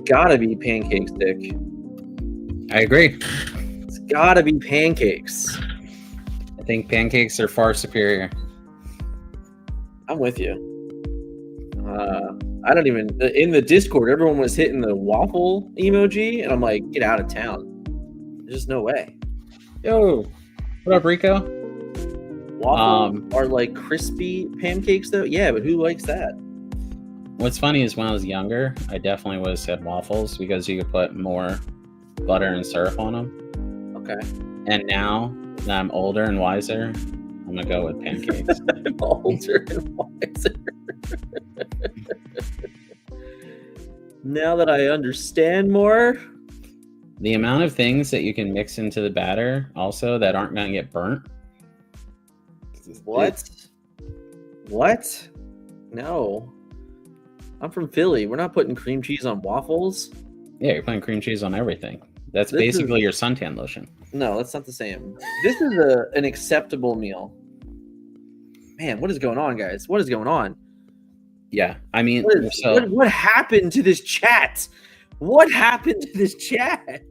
gotta be pancake stick. I agree. It's gotta be pancakes. I think pancakes are far superior. I'm with you. I don't even in the Discord. Everyone was hitting the waffle emoji, and I'm like, get out of town. There's just no way. Yo, what up, Rico? Waffles are like crispy pancakes, though. Yeah, but who likes that? What's funny is when I was younger, I definitely would have said waffles because you could put more butter and syrup on them. Okay. And now that I'm older and wiser, I'm gonna go with pancakes. I'm older and wiser. Now that I understand more, the amount of things that you can mix into the batter also that aren't gonna get burnt. What? No. I'm from Philly. We're not putting cream cheese on waffles. Yeah, you're putting cream cheese on everything. That's basically your suntan lotion. No, that's not the same. This is an acceptable meal. Man, what is going on, guys? What is going on? Yeah, I mean, what happened to this chat? What happened to this chat?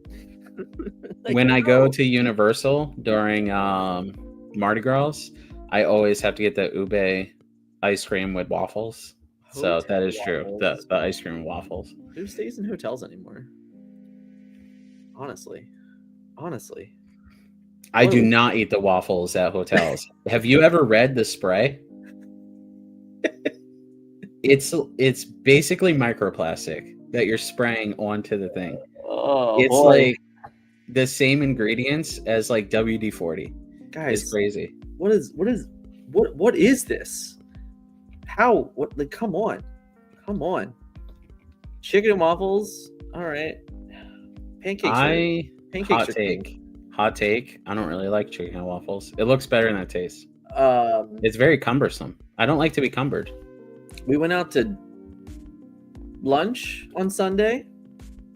When I go to Universal during Mardi Gras, I always have to get the ube ice cream with waffles. So that is true. The ice cream and waffles. Who stays in hotels anymore? Honestly. I do not eat the waffles at hotels. Have you ever read the spray? It's basically microplastic that you're spraying onto the thing. Oh, it's like the same ingredients as like WD-40. Guys, it's crazy. What is this? How? What? Like, come on. Chicken and waffles. All right. Pancakes. Pancakes. Hot take. I don't really like chicken and waffles. It looks better than it tastes. It's very cumbersome. I don't like to be cumbered. We went out to lunch on Sunday.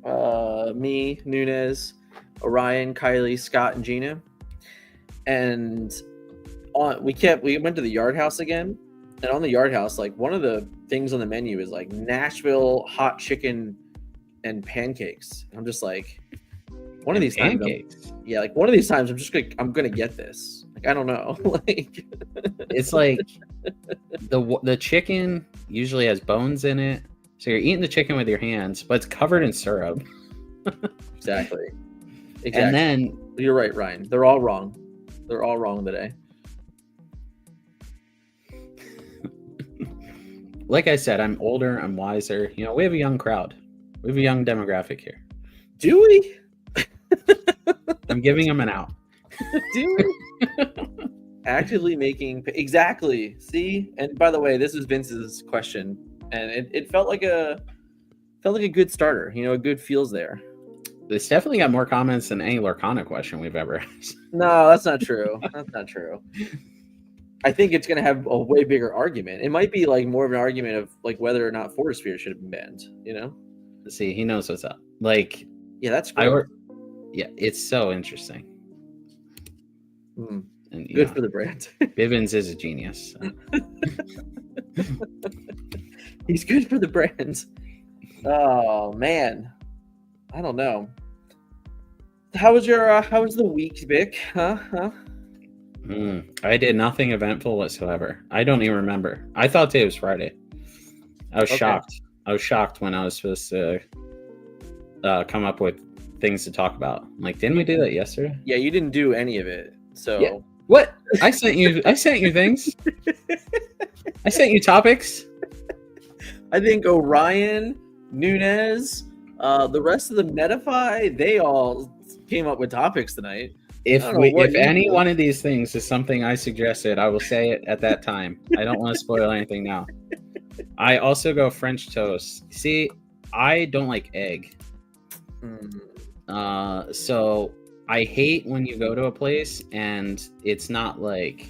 Me, Nunez, Orion, Kylie, Scott, and Gina. And we went to the Yard House again. And on the Yard House, like, one of the things on the menu is like Nashville hot chicken and pancakes. I'm just like, one of these times, one of these times, I'm gonna get this. Like, I don't know. Like, it's like the chicken usually has bones in it, so you're eating the chicken with your hands, but it's covered in syrup. Exactly. And then you're right, Ryan. They're all wrong. They're all wrong today. Like I said, I'm older, I'm wiser. You know, we have a young crowd. We have a young demographic here. Do we? I'm giving them an out. Do we? Actively making... Exactly. See? And by the way, this is Vince's question. And it felt like a good starter. You know, a good feels there. It's definitely got more comments than any Lorcana question we've ever asked. No, that's not true. That's not true. I think it's going to have a way bigger argument. It might be like more of an argument of like whether or not Fortesphere should have been banned, you know? See, he knows what's up. Like, yeah, that's great. Yeah, it's so interesting. And good for the brand. Bivens is a genius. So. He's good for the brand. Oh man, I don't know. How was the week, Vic? Huh? I did nothing eventful whatsoever. I don't even remember. I thought today was Friday. I was shocked. I was shocked when I was supposed to come up with things to talk about. I'm like, didn't we do that yesterday? Yeah, you didn't do any of it. So yeah. What? I sent you things. I sent you topics. I think Orion, Nunez, the rest of the Netify, they all came up with topics tonight. If any one of these things is something I suggested, I will say it at that time. I don't want to spoil anything now. I also go French toast. See, I don't like egg. So I hate when you go to a place and it's not like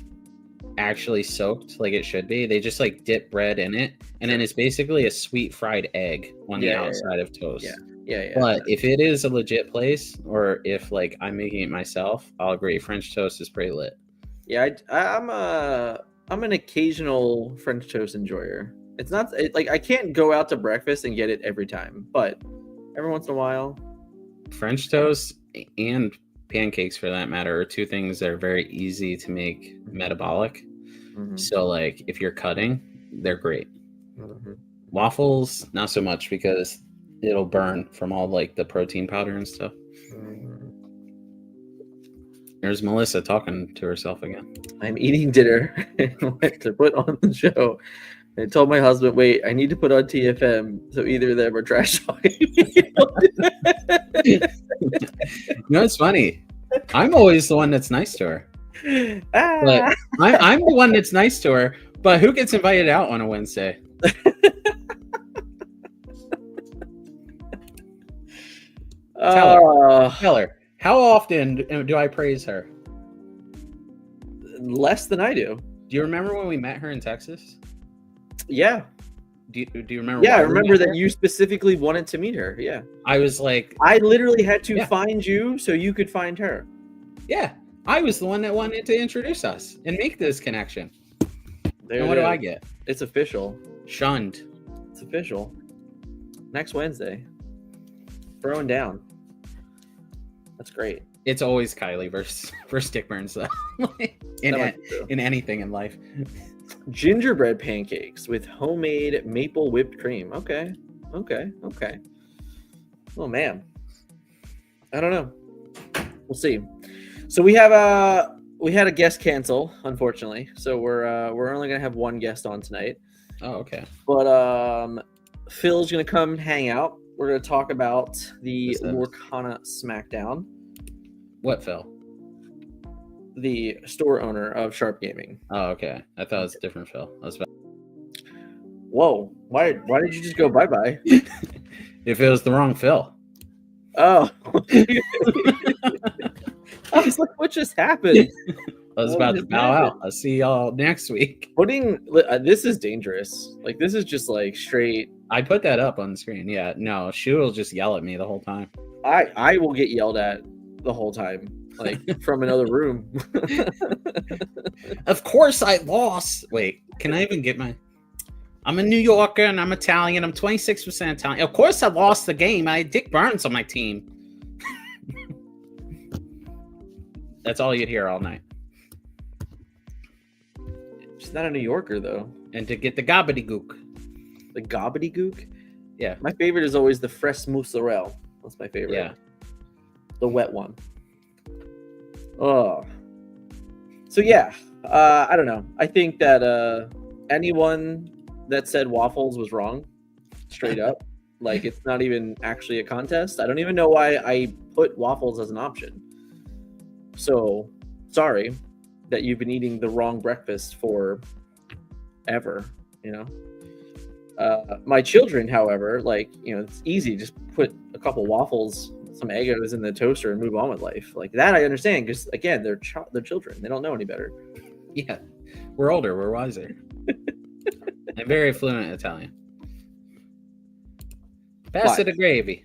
actually soaked like it should be. They just like dip bread in it, and then it's basically a sweet fried egg on the outside of toast. Yeah. But if it is a legit place, or if like I'm making it myself, I'll agree. French toast is pretty lit. Yeah, I'm an occasional French toast enjoyer. It's not like I can't go out to breakfast and get it every time, but every once in a while. French toast and pancakes, for that matter, are two things that are very easy to make metabolic. So, like, if you're cutting, they're great. Waffles, not so much, because it'll burn from all like the protein powder and stuff. There's Melissa talking to herself again. I'm eating dinner and went to put on the show. I told my husband, wait, I need to put on TFM, so either of them are trash talking. You know, it's funny. I'm always the one that's nice to her. But I'm the one that's nice to her, but who gets invited out on a Wednesday? Tell her. How often do I praise her? Less than I do. Do you remember when we met her in Texas? Yeah. Do you remember? Yeah, I remember that you specifically wanted to meet her. Yeah. I was like, I literally had to find you so you could find her. Yeah. I was the one that wanted to introduce us and make this connection. And what do I get? It's official. Shunned. It's official. Next Wednesday. Throwing down. That's great. It's always Kylie versus Dick Burns, though. in anything in life. Gingerbread pancakes with homemade maple whipped cream. Okay. Oh man. I don't know. We'll see. So we had a guest cancel, unfortunately. So we're only gonna have one guest on tonight. Oh, okay. But Phil's gonna come hang out. We're gonna talk about the Lorcana SmackDown. What, Phil? The store owner of Sharp Gaming. Oh, okay. I thought it was a different Phil. Whoa! Why did you just go bye-bye? If it was the wrong Phil. Oh. I was like, what just happened? I was about to bow out. I'll see y'all next week. This is dangerous. Like, this is just like straight. I put that up on the screen. Yeah, no, she will just yell at me the whole time. I will get yelled at the whole time, like from another room. Of course I lost. Wait, can I even get I'm a New Yorker and I'm Italian. I'm 26% Italian. Of course I lost the game. I had Dick Burns on my team. That's all you'd hear all night. She's not a New Yorker, though. And to get the gobbledygook. The gobbledygook? Yeah. My favorite is always the fresh mozzarella. That's my favorite. Yeah. The wet one. Oh. So, yeah. I don't know. I think that anyone that said waffles was wrong. Straight up. Like, it's not even actually a contest. I don't even know why I put waffles as an option. So, sorry that you've been eating the wrong breakfast for ever, you know? My children, however, like, you know, it's easy. Just put a couple waffles, some Eggos in the toaster and move on with life. Like, that I understand because, again, they're children. They don't know any better. Yeah. We're older. We're wiser. I'm very fluent Italian. Pass it a gravy.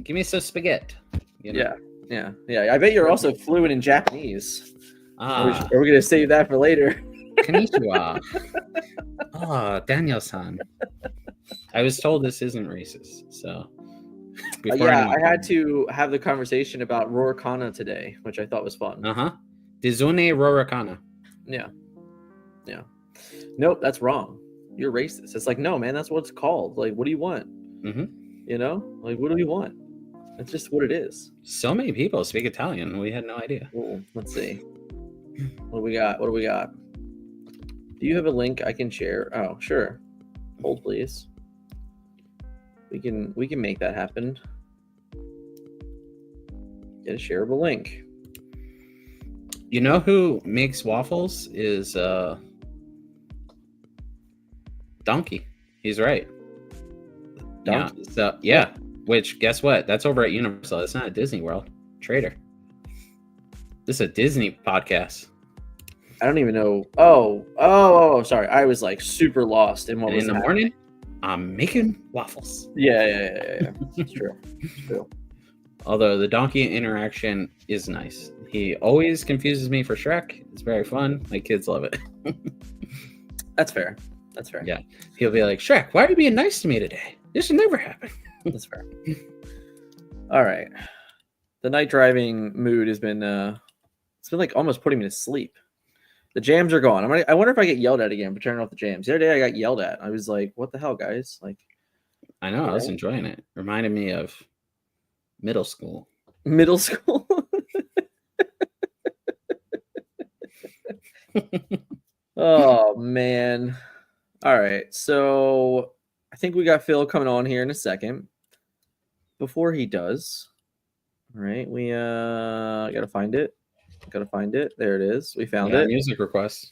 Give me some spaghetti. You know? Yeah. I bet you're also fluent in Japanese. Are we going to save that for later? Konnichiwa. Oh, Daniel-san. I was told this isn't racist, so. I had to have the conversation about Lorcana today, which I thought was fun. Dizune Lorcana. Yeah. Nope, that's wrong. You're racist. It's like, no, man, that's what it's called. Like, what do you want? You know? Like, what do you want? That's just what it is. So many people speak Italian. We had no idea. Ooh, let's see. What do we got? Do you have a link I can share? Oh, sure. Hold, please. We can make that happen. Get a shareable link. You know who makes waffles is Donkey. He's right. Donkey. Yeah. So yeah. Which, guess what? That's over at Universal. It's not at Disney World. Trader. This is a Disney podcast. I don't even know. Oh, sorry. I was like super lost in what was in the morning. I'm making waffles. Yeah. It's true. Although the donkey interaction is nice. He always confuses me for Shrek. It's very fun. My kids love it. That's fair. Yeah. He'll be like, Shrek, why are you being nice to me today? This will never happen. That's fair. All right. The night driving mood has been it's been like almost putting me to sleep. The jams are gone. I wonder if I get yelled at again for turning off the jams. The other day I got yelled at. I was like, "What the hell, guys?" Like, I know. I was enjoying it. Reminded me of middle school. Middle school. Oh man. All right. So I think we got Phil coming on here in a second. Before he does, all right, we gotta find it. Gotta find it. There it is. We found it. Music requests.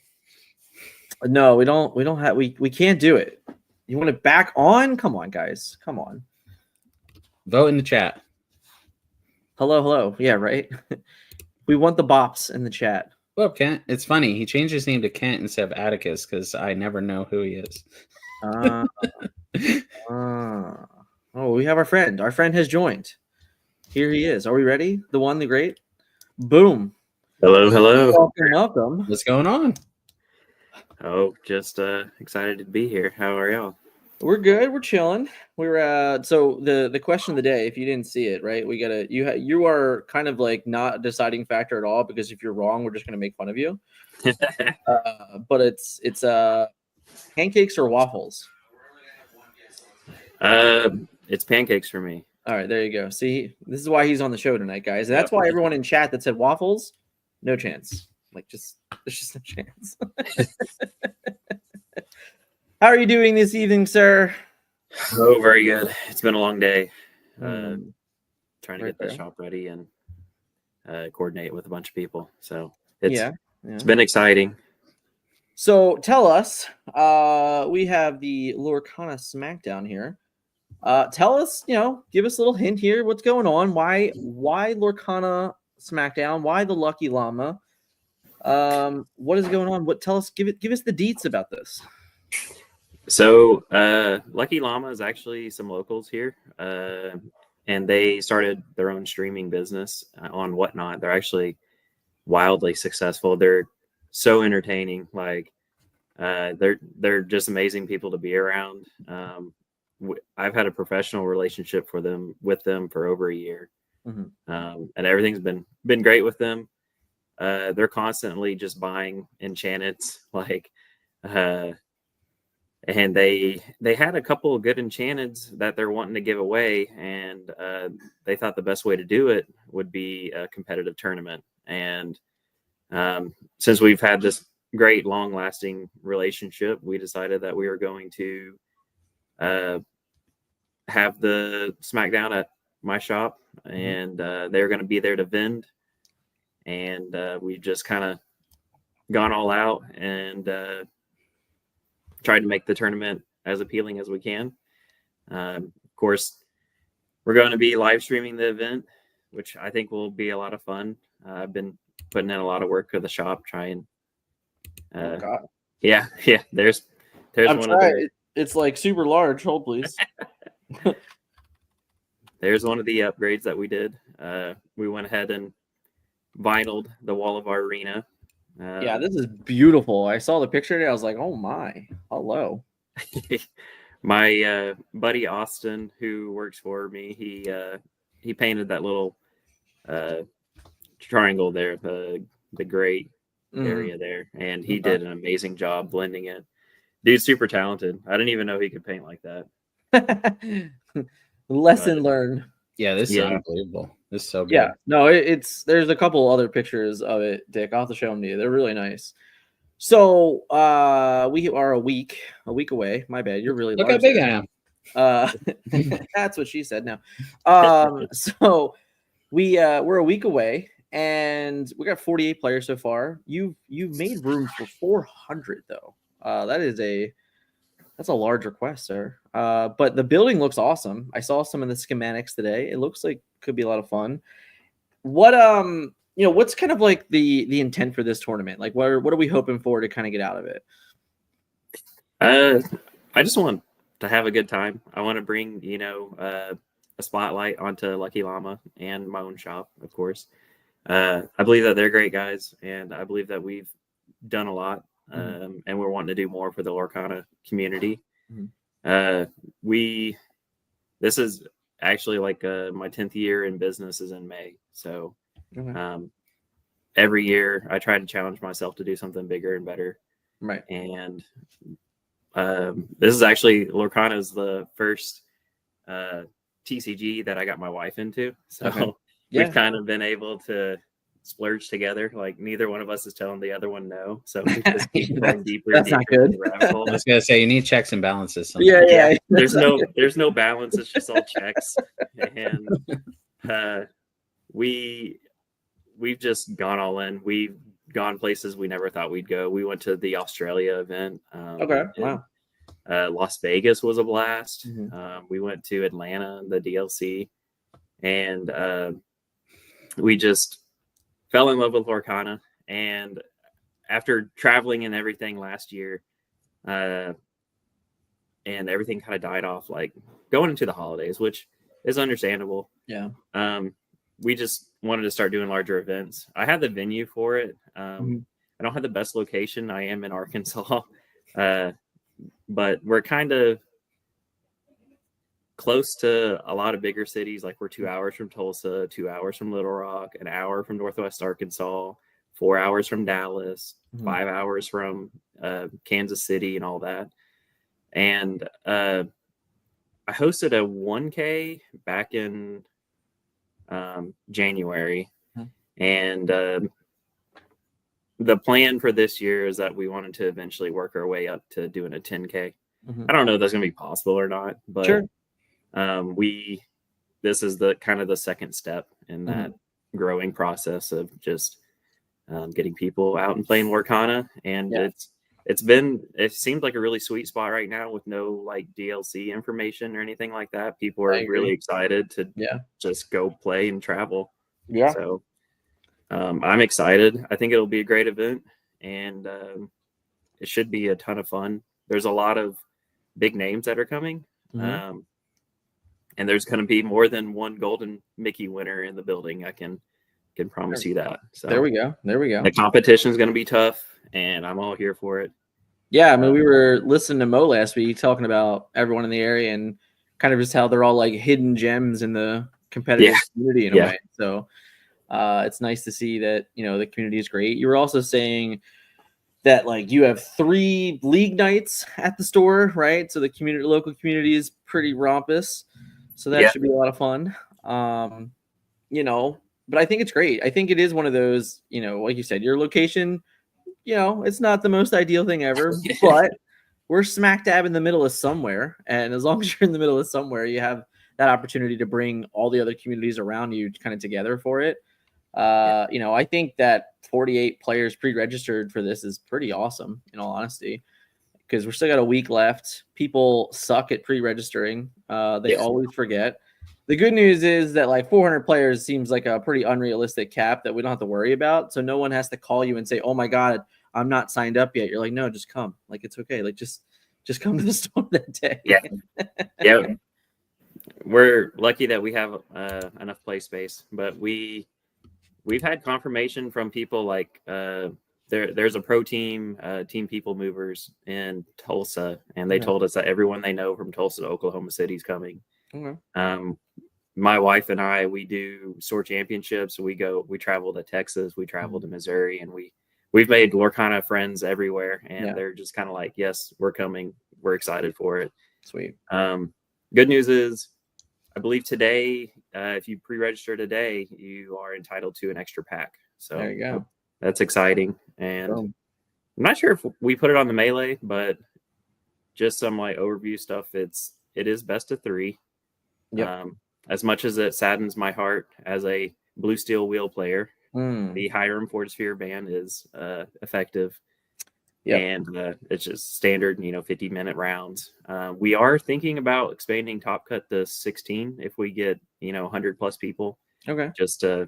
No, we don't have we can't do it. You want it back on? Come on, guys. Come on. Vote in the chat. Hello. Yeah, right. We want the bops in the chat. Well, Kent, it's funny. He changed his name to Kent instead of Atticus because I never know who he is. Oh, we have our friend. Our friend has joined. Here he is. Are we ready? The one, the great. Boom. Hello. Welcome. What's going on? Oh, just excited to be here. How are y'all? We're good. We're chilling. We're so the question of the day, if you didn't see it, right? We gotta you are kind of like not a deciding factor at all, because if you're wrong, we're just gonna make fun of you. But it's pancakes or waffles. It's pancakes for me. All right, there you go. See, this is why he's on the show tonight, guys. And that's why everyone in chat that said waffles, no chance. Like, there's just no chance. How are you doing this evening, sir? Oh, very good. It's been a long day. Trying to get the shop ready and coordinate with a bunch of people. So it's been exciting. So tell us, we have the Lorcana SmackDown here. Tell us, give us a little hint here. What's going on? Why Lorcana SmackDown? Why the Lucky Llama? What is going on? Give us the deets about this. So Lucky Llama is actually some locals here, and they started their own streaming business on Whatnot. They're actually wildly successful. They're so entertaining. Like they're just amazing people to be around. I've had a professional relationship with them for over a year, and everything's been great with them. They're constantly just buying enchanteds, and they had a couple of good enchanteds that they're wanting to give away, and they thought the best way to do it would be a competitive tournament. And since we've had this great long-lasting relationship, we decided that we were going to have the SmackDown at my shop, and they're going to be there to vend. And we've just kind of gone all out and tried to make the tournament as appealing as we can. Of course, we're going to be live streaming the event, which I think will be a lot of fun. I've been putting in a lot of work for the shop, trying. Yeah. There's one of the. It's like super large. Hold please. There's one of the upgrades that we did. We went ahead and vinyled the wall of our arena. Yeah, this is beautiful. I saw the picture today. I was like, oh my, hello. My buddy Austin, who works for me, he painted that little triangle there, the gray area there, and he did an amazing job blending it. Dude's super talented. I didn't even know he could paint like that. Lesson learned. Yeah, this is unbelievable. This is so good. Yeah, no, there's a couple other pictures of it, Dick. I'll have to show them to you. They're really nice. So we are a week away. My bad. You're really look how big I am. That's what she said. Now, so we're a week away, and we got 48 players so far. You've made room for 400 though. That's a large request, sir. But the building looks awesome. I saw some of the schematics today. It looks like could be a lot of fun. What what's kind of like the intent for this tournament? Like what are we hoping for to kind of get out of it? I just want to have a good time. I want to bring, a spotlight onto Lucky Llama and my own shop, of course. I believe that they're great guys, and I believe that we've done a lot. And we're wanting to do more for the Lorcana community. This is actually like my 10th year in business is in May. So Okay. Every year I try to challenge myself to do something bigger and better. Right. And this is actually Lorcana is the first TCG that I got my wife into. So Okay. we've Yeah. kind of been able to splurge together. Like neither one of us is telling the other one no. So we just keep going deeper and That's not deeper into good. the rabbit hole. I was gonna say you need checks and balances Yeah, sometimes. yeah. There's no balance. It's just all checks. And we've just gone all in. We've gone places we never thought we'd go. We went to the Australia event. Okay. Wow. Las Vegas was a blast. Mhm. We went to Atlanta, the DLC, and we just fell in love with Lorcana. And after traveling and everything last year, and everything kind of died off, like going into the holidays, which is understandable. Yeah. We just wanted to start doing larger events. I had the venue for it. Mhm. I don't have the best location. I am in Arkansas, but we're kind of close to a lot of bigger cities. Like we're 2 hours from Tulsa, 2 hours from Little Rock, an hour from Northwest Arkansas, 4 hours from Dallas, Mhm. 5 hours from Kansas City, and all that. And I hosted a 1K back in January, Mhm. and the plan for this year is that we wanted to eventually work our way up to doing a 10K. Mhm. I don't know if that's going to be possible or not, but Sure. This is the kind of the second step in Mm-hmm. that growing process of just getting people out and playing Lorcana. And Yeah. it seems like a really sweet spot right now with no like DLC information or anything like that. People I are agree. really excited to Yeah. just go play and travel. Yeah. So I'm excited. I think it'll be a great event, and it should be a ton of fun. There's a lot of big names that are coming. Mhm. And there's going to be more than one golden Mickey winner in the building. I can promise you that. So There we go. There we go. the competition is going to be tough, and I'm all here for it. Yeah, I mean, we were listening to Mo last week talking about everyone in the area and kind of just how they're all like hidden gems in the competitive community in a way. So it's nice to see that, you know, the community is great. You were also saying that like you have 3 league nights at the store, right? So the local community is pretty rompous. So that should be a lot of fun. You know, but I think it's great. I think it is one of those, you know, like you said, your location, you know, it's not the most ideal thing ever, but we're smack dab in the middle of somewhere. And as long as you're in the middle of somewhere, you have that opportunity to bring all the other communities around you kind of together for it. You know, I think that 48 players pre-registered for this is pretty awesome, in all honesty, because we're still got a week left. People suck at pre-registering. They always forget. The good news is that like 400 players seems like a pretty unrealistic cap that we don't have to worry about. So no one has to call you and say, "Oh my God, I'm not signed up yet." You're like, "No, just come. Like it's okay. Like just come to the store that day." Yeah. We're lucky that we have enough play space, but we've had confirmation from people like there's a pro team, Team People Movers in Tulsa, and they told us that everyone they know from Tulsa to Oklahoma City is coming. Okay. My wife and I, we do store championships. We travel to Texas, we travel to Missouri, and we've made Lorcana friends everywhere, and they're just kind of like, yes, we're coming. We're excited for it. Sweet. Good news is, I believe today, if you pre-register today, you are entitled to an extra pack. So there you go. That's exciting. And I'm not sure if we put it on the Melee, but just some like overview stuff. It is best of 3. Yep. As much as it saddens my heart as a blue steel wheel player, the Hiram Ford Sphere ban is effective. And it's just standard, 50-minute rounds. We are thinking about expanding Top Cut to 16 if we get, 100 plus people. Okay. Just to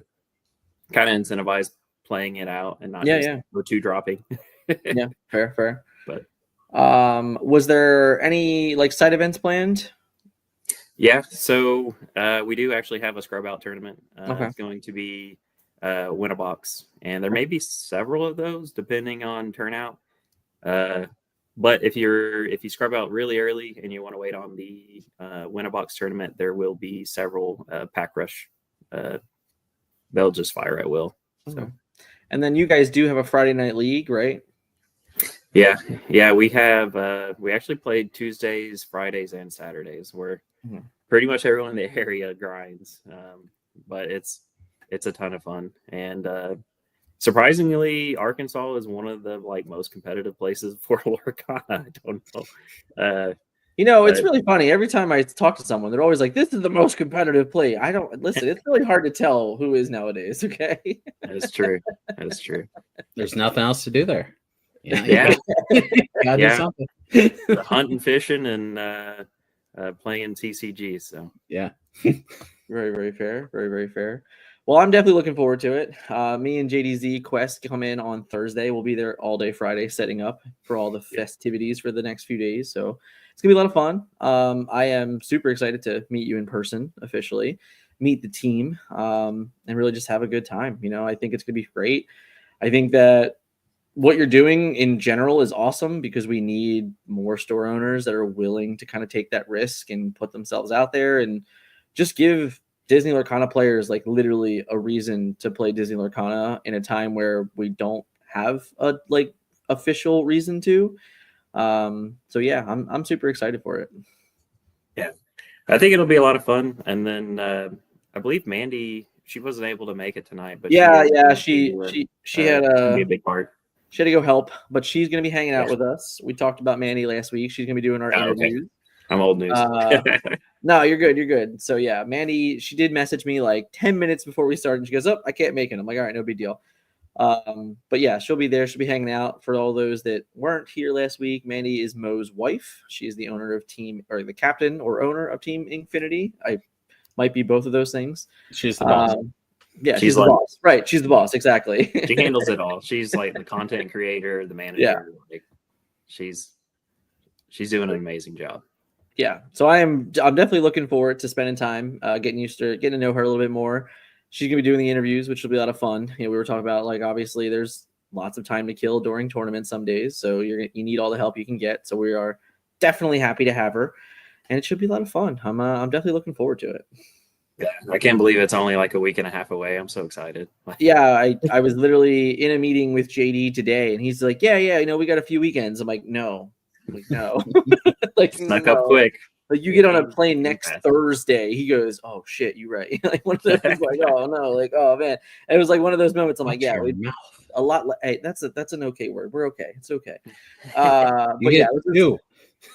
kind of incentivize playing it out and not we're 2 dropping. Yeah, fair. But was there any like side events planned? Yeah, so we do actually have a scrub out tournament. Okay. It's going to be win a box, and there may be several of those depending on turnout. But if you scrub out really early and you want to wait on the win-a-box tournament, there will be several pack rush. They'll just fire at will. So. And then you guys do have a Friday night league, right? Yeah, we have. We actually played Tuesdays, Fridays, and Saturdays, where pretty much everyone in the area grinds. But it's a ton of fun, and surprisingly, Arkansas is one of the most competitive places for Lorcana. I don't know. It's really funny. Every time I talk to someone, they're always like, "This is the most competitive play." I don't listen. It's really hard to tell who is nowadays. Okay, that is true. That is true. There's nothing else to do there. Yeah. Gotta do something. Hunting, fishing, and playing TCG. So yeah, very, very fair. Very, very fair. Well, I'm definitely looking forward to it. Me and JDZ Quest come in on Thursday. We'll be there all day Friday, setting up for all the festivities for the next few days. So it's gonna be a lot of fun. I am super excited to meet you in person officially, meet the team, and really just have a good time. I think it's gonna be great. I think that what you're doing in general is awesome because we need more store owners that are willing to kind of take that risk and put themselves out there and just give Disney Lorcana players literally a reason to play Disney Lorcana in a time where we don't have a official reason to. So yeah, I'm super excited for it. Yeah, I think it'll be a lot of fun. And then I believe Mandy, she wasn't able to make it tonight, but she had be a big part. She had to go help, but she's going to be hanging out with us. We talked about Mandy last week. She's going to be doing our interviews. Okay. I'm old news. No, you're good. You're good. So yeah, Mandy, she did message me 10 minutes before we started. She goes, "Oh, I can't make it." I'm like, "All right, no big deal." But yeah, she'll be there. She'll be hanging out. For all those that weren't here last week, Mandy is Mo's wife. She is the owner of the captain or owner of Team Infinity. I might be both of those things. She's the boss. Yeah, she's the boss. Right, she's the boss. Exactly. She handles it all. She's the content creator, the manager. Yeah. She's doing an amazing job. Yeah. So I'm definitely looking forward to spending time, getting to know her a little bit more. She's gonna be doing the interviews, which will be a lot of fun. We were talking about obviously there's lots of time to kill during tournaments some days, so you need all the help you can get. So we are definitely happy to have her, and it should be a lot of fun. I'm definitely looking forward to it. Yeah, I can't believe it's only a week and a half away. I'm so excited. Yeah, I was literally in a meeting with JD today, and he's like, yeah, we got a few weekends. I'm like, no. Snuck up quick. You get on a plane next Thursday. He goes, "Oh shit, you right." One of those oh no, oh man. And it was one of those moments. I'm like, yeah, a lot. Hey, that's an okay word. We're okay. It's okay. But yeah, it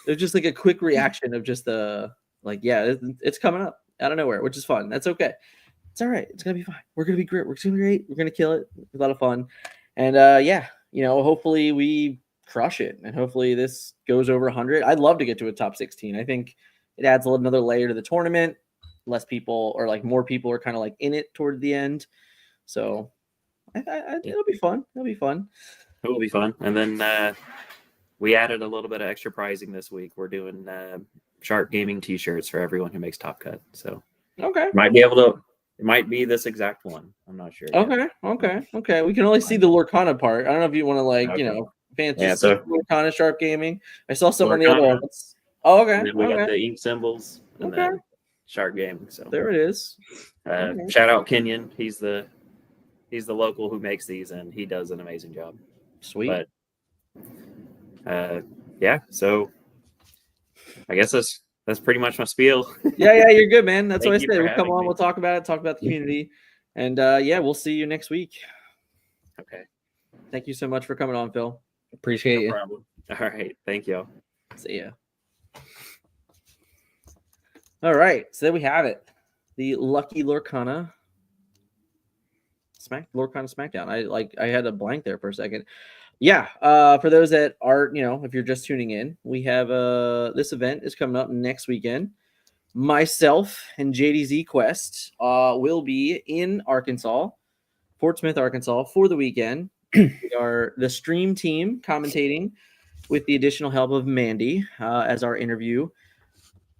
was just a quick reaction of just it's coming up out of nowhere, which is fun. That's okay. It's all right. It's gonna be fine. We're gonna be great. We're gonna be great. We're gonna kill it. It's a lot of fun. And hopefully we crush it, and hopefully this goes over 100. I'd love to get to a top 16. I think it adds another layer to the tournament. Less people or more people are kind of in it toward the end. So it'll be fun. It'll be fun. It will be fun. And then we added a little bit of extra prizing this week. We're doing Shark Gaming t-shirts for everyone who makes Top Cut. So okay, it might be this exact one. I'm not sure. Okay. We can only see the Lorcana part. I don't know if you want to fancy Lorcana Shark Gaming. I saw some on the other ones. Oh, okay. And then we got the ink symbols and then Shark Gaming. So there it is. Shout out Kenyon. He's the local who makes these, and he does an amazing job. Sweet. But yeah, so I guess that's pretty much my spiel. Yeah, you're good, man. That's what I said. We'll come on, we'll talk about it, talk about the community. And we'll see you next week. Okay. Thank you so much for coming on, Phil. Appreciate you. Problem. All right. Thank you. See ya. All right. So there we have it. The Lucky Lorcana Smackdown. I had a blank there for a second. Yeah. For those that are, if you're just tuning in, we have this event is coming up next weekend. Myself and JDZ Quest will be in Arkansas, Fort Smith, Arkansas for the weekend. We are the stream team commentating with the additional help of Mandy as our interview.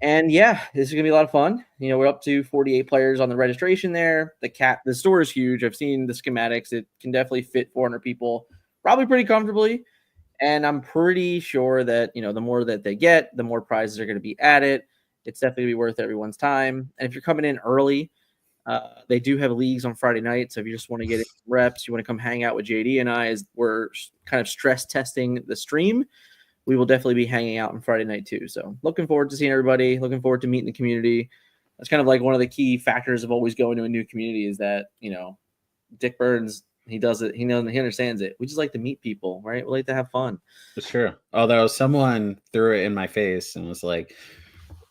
And yeah, this is going to be a lot of fun. We're up to 48 players on the registration there. The store is huge. I've seen the schematics. It can definitely fit 400 people probably pretty comfortably. And I'm pretty sure that, the more that they get, the more prizes are going to be added. It's definitely going to be worth everyone's time. And if you're coming in early, they do have leagues on Friday night. So if you just want to get reps, you want to come hang out with JD and I as we're kind of stress testing the stream, we will definitely be hanging out on Friday night too. So looking forward to seeing everybody, looking forward to meeting the community. That's kind of like one of the key factors of always going to a new community is that, Dick Burns, he does it. He understands it. We just like to meet people, right? We like to have fun. It's true. Although someone threw it in my face and was like,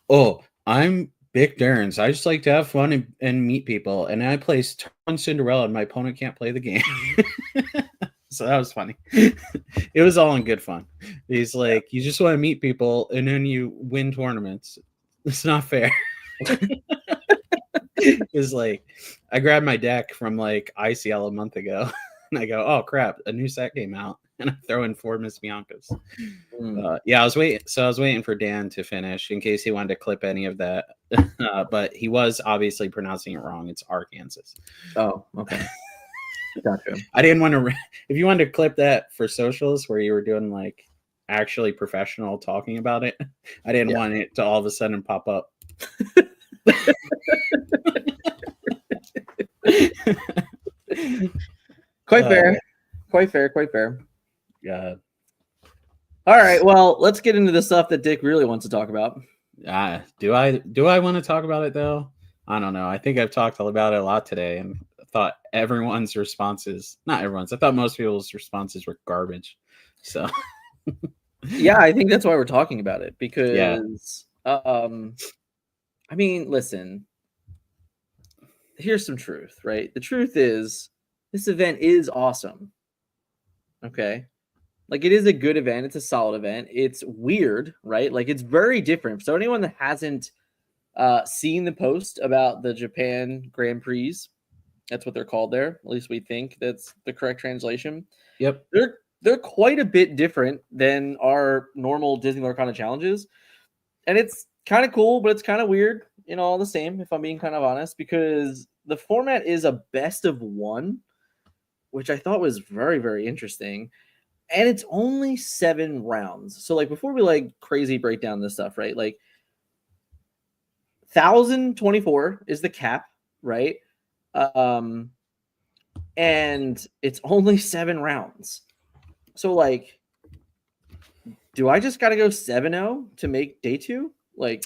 "Oh, I'm Vic Derns. I just like to have fun and meet people. And I play on Cinderella and my opponent can't play the game." So that was funny. It was all in good fun. He's like, you just want to meet people and then you win tournaments. It's not fair. It's like, I grabbed my deck from like ICL a month ago and I go, oh crap, a new set came out. And I throw in 4 Miss Biancas. Yeah, I was waiting for Dan to finish in case he wanted to clip any of that. But he was obviously pronouncing it wrong. It's Arkansas. Oh, okay. Gotcha. I didn't want to. If you wanted to clip that for socials where you were doing like actually professional talking about it, I didn't want it to all of a sudden pop up. Quite fair. Quite fair. Yeah. All right. Well, let's get into the stuff that Dick really wants to talk about. Do I want to talk about it though? I don't know. I think I've talked about it a lot today, and I thought everyone's responses, not everyone's, I thought most people's responses were garbage. So yeah, I think that's why we're talking about it because I mean, listen, here's some truth, right? The truth is this event is awesome. Okay. Like it is a good event. It's a solid event. It's weird, right? Like it's very different. So anyone that hasn't seen the post about the Japan Grand Prix, that's what they're called there. At least we think that's the correct translation. Yep. They're quite a bit different than our normal Disney Lorcana challenges. And it's kind of cool, but it's kind of weird, all the same, if I'm being kind of honest, because the format is a best of one, which I thought was very, very interesting. And it's only 7 rounds. So like before we like crazy break down this stuff, right? Like 1,024 is the cap, right? And it's only 7 rounds. So like, do I just got to go 7-0 to make day 2? Like,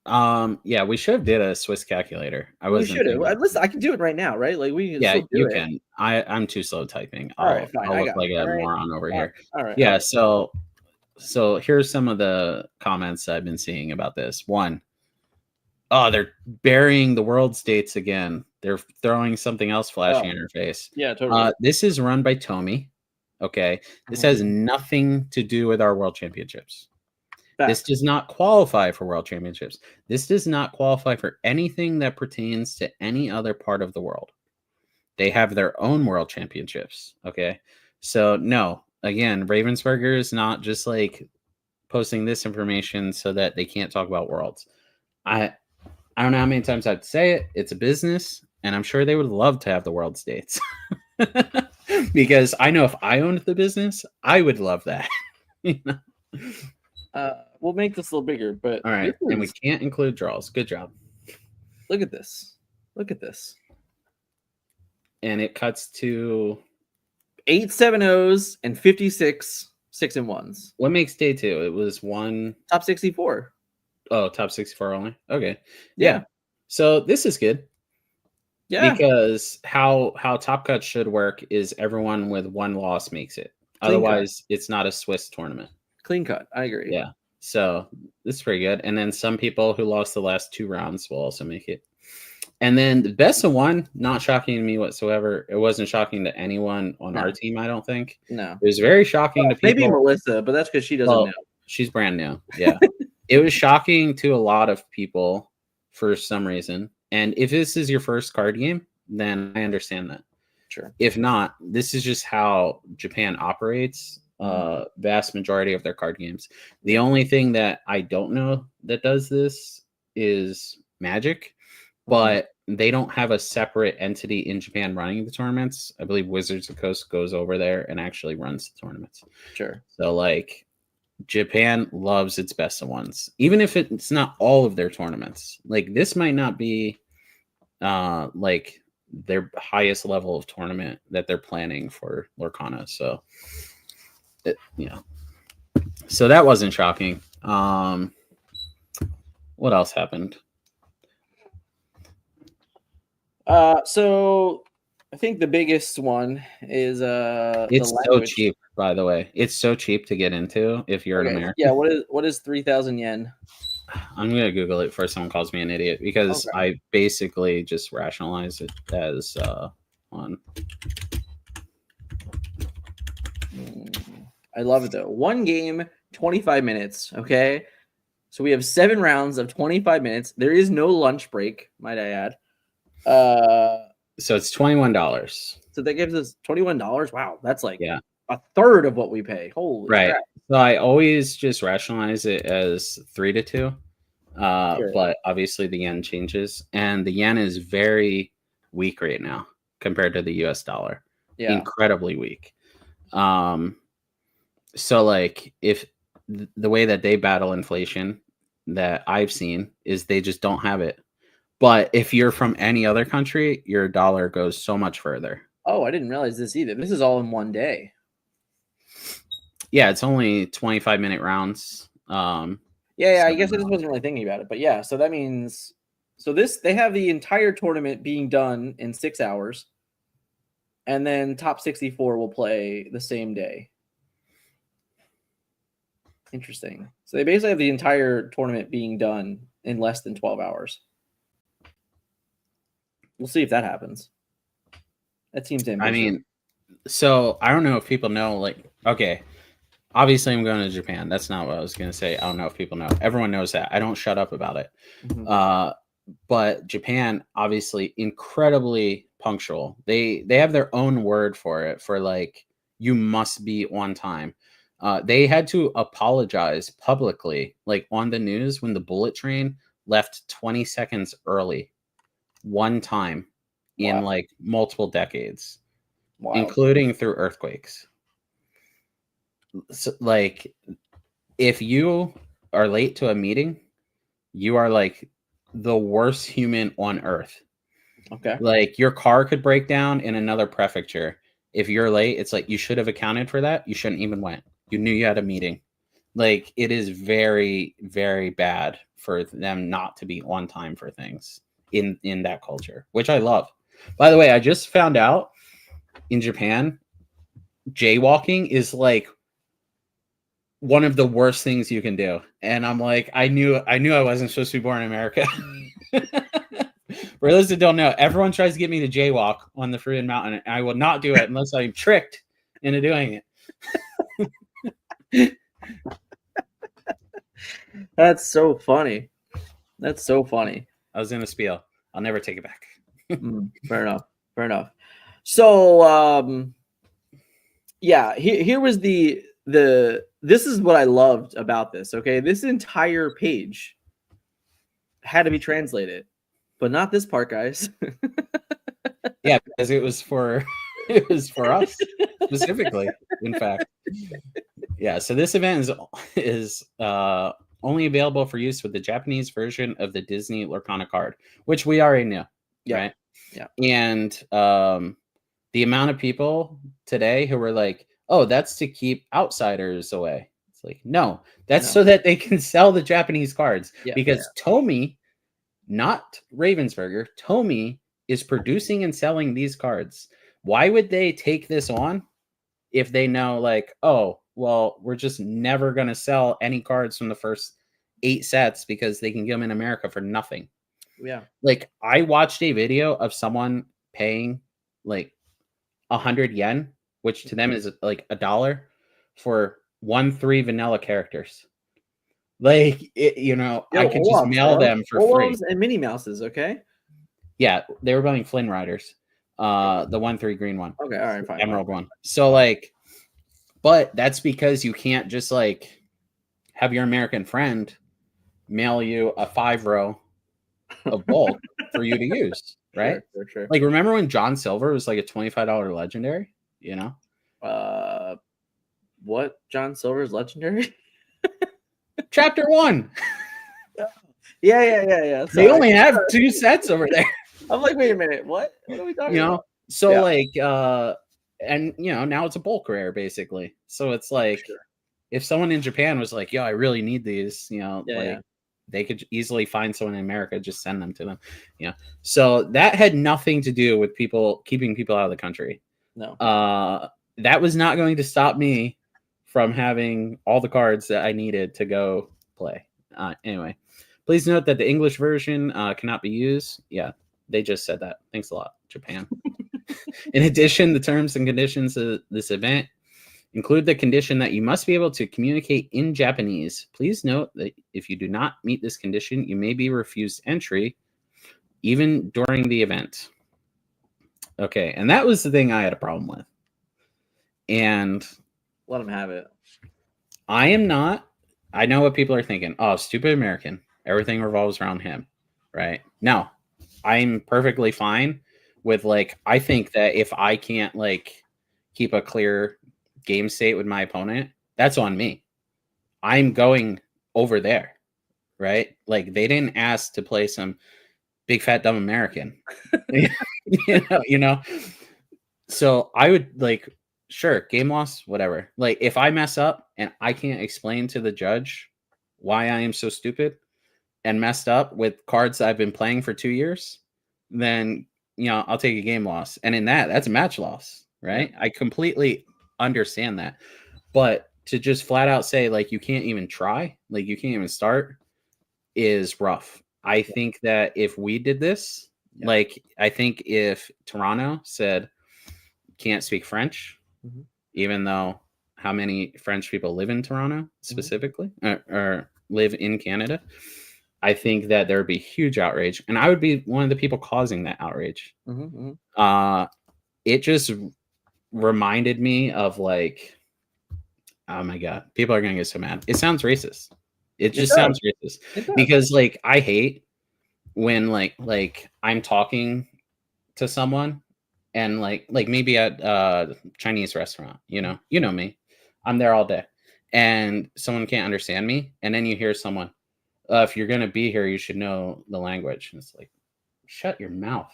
yeah, we should have did a Swiss calculator. We should have. Listen, I can do it right now, right? Like we can. Yeah, you can. I'm too slow typing. I'll look like a moron over here. All right. Yeah. So here's some of the comments I've been seeing about this. One, they're burying the world states again. They're throwing something else flashing in her face. Yeah, totally. This is run by Tomy. Okay, this has nothing to do with our world championships. This does not qualify for world championships. This does not qualify for anything that pertains to any other part of the world. They have their own world championships. Okay. So no, again, Ravensburger is not just like posting this information so that they can't talk about worlds. I don't know how many times I have to say it. It's a business, and I'm sure they would love to have the world states. Because I know if I owned the business, I would love that. We'll make this a little bigger, but all right, and we can't include draws. Good job. Look at this. And it cuts to 8 7-0s and 56 6-1s. What makes day 2? It was one top 64. Oh, top 64 only. Okay. Yeah. So this is good. Yeah. Because how Top Cut should work is everyone with 1 loss makes it. Otherwise, it's not a Swiss tournament. Clean cut. I agree. Yeah. So this is pretty good. And then some people who lost the last 2 rounds will also make it. And then the best of 1, not shocking to me whatsoever. It wasn't shocking to anyone on our team, I don't think. No. It was very shocking to people. Maybe Melissa, but that's because she doesn't know. She's brand new. Yeah. It was shocking to a lot of people for some reason. And if this is your first card game, then I understand that. Sure. If not, this is just how Japan operates. Vast majority of their card games. The only thing that I don't know that does this is Magic, but they don't have a separate entity in Japan running the tournaments. I believe Wizards of the Coast goes over there and actually runs the tournaments. Sure. So like Japan loves its best of ones, even if it's not all of their tournaments. Like this might not be like their highest level of tournament that they're planning for Lorcana. So so that wasn't shocking. What else happened? So I think the biggest one is it's the so language. cheap, by the way. It's so cheap to get into if you're an American. Yeah, what is 3,000 yen? I'm gonna Google it before someone calls me an idiot because I basically just rationalize it as one. I love it though. One game, 25 minutes. Okay, so we have 7 rounds of 25 minutes. There is no lunch break, might I add. So it's $21. So that gives us $21. Wow, that's like a third of what we pay. Holy crap. So I always just rationalize it as 3-2. Sure. But obviously the yen changes, and the yen is very weak right now compared to the US dollar. Yeah. Incredibly weak. So like if the way that they battle inflation that I've seen is they just don't have it. But if you're from any other country, your dollar goes so much further. Oh, I didn't realize this either. This is all in one day. Yeah, it's only 25-minute rounds. I guess I just wasn't really thinking about it. But yeah, so that means they have the entire tournament being done in 6 hours. And then top 64 will play the same day. Interesting. So they basically have the entire tournament being done in less than 12 hours. We'll see if that happens. That seems ambitious. I mean, so I don't know if people know, like, okay, obviously I'm going to Japan. That's not what I was going to say. I don't know if people know. Everyone knows that. I don't shut up about it. Mm-hmm. But Japan, obviously, incredibly punctual. They have their own word for it, for like, you must be on time. They had to apologize publicly, like on the news, when the bullet train left 20 seconds early. One time in like multiple decades, including through earthquakes. So, like, if you are late to a meeting, you are like the worst human on earth. Okay. Like your car could break down in another prefecture. If you're late, it's like you should have accounted for that. You shouldn't even went. You knew you had a meeting. Like it is very, very bad for them not to be on time for things. In that culture, which I love. By the way, I just found out in Japan, jaywalking is like one of the worst things you can do. And I'm like, I knew I wasn't supposed to be born in America. For those that don't know, everyone tries to get me to jaywalk on the Fruited Mountain. I will not do it unless I'm tricked into doing it. That's so funny. That's so funny. I was in a spiel. I'll never take it back. Fair enough. So, here was this is what I loved about this. Okay, this entire page had to be translated, but not this part, guys. Yeah, because it was for us specifically. In fact, yeah. So this event is only available for use with the Japanese version of the Disney Lorcana card, which we already knew, right? Yeah. And the amount of people today who were like, "Oh, that's to keep outsiders away." It's like, no, that's so that they can sell the Japanese cards. Because Tomy, not Ravensburger, Tomy is producing and selling these cards. Why would they take this on if they know, like, oh, well, we're just never going to sell any cards from the first 8 sets because they can get them in America for nothing. Yeah. Like, I watched a video of someone paying like 100 yen, which to them is like $1 for 1-3 vanilla characters. Like, I could just mail them for free. And Minnie Mouses, okay? Yeah, they were buying Flynn Riders. The 1-3 green one. Okay, all right, fine. Emerald one. So like, but that's because you can't just like have your American friend mail you a 5-row of bulk for you to use, right? Sure. Like, remember when John Silver was like a $25 legendary? You know, What John Silver's legendary? Chapter 1. Yeah. They only have 2 sets over there. I'm like, wait a minute, what? What are we talking You know, about? so Yeah. like, and you know, now it's a bulk rare basically. So it's like, Sure. if someone in Japan was like, yo, I really need these, you know, Yeah, like yeah. they could easily find someone in America, just send them to them. You know, so that had nothing to do with people keeping people out of the country. No. That was not going to stop me from having all the cards that I needed to go play. Anyway, please note that the English version cannot be used. Yeah, they just said that. Thanks a lot, Japan. In addition, the terms and conditions of this event include the condition that you must be able to communicate in Japanese. Please note that if you do not meet this condition, you may be refused entry even during the event. Okay, and that was the thing I had a problem with. And Let him have it. I am not. I know what people are thinking. Oh, stupid American. Everything revolves around him, right? No, I'm perfectly fine with like, I think that if I can't like keep a clear game state with my opponent, that's on me. I'm going over there, right? Like, they didn't ask to play some big fat dumb American. you know. So I would like, sure, game loss, whatever. Like, if I mess up and I can't explain to the judge why I am so stupid and messed up with cards that I've been playing for 2 years, then, you know, I'll take a game loss. And in that's a match loss, right? Yeah. I completely understand that. But to just flat out say, like, you can't even try, like, you can't even start is rough. I think that if we did this, like, I think if Toronto said, can't speak French, even though how many French people live in Toronto specifically, or live in Canada, I think that there would be huge outrage, and I would be one of the people causing that outrage. It just reminded me of like, oh my god, people are gonna get so mad. It sounds racist. It just sounds racist because like I hate when like I'm talking to someone and like maybe at a Chinese restaurant, you know me, I'm there all day, and someone can't understand me, and then you hear someone, if you're gonna be here, you should know the language. And it's like, shut your mouth.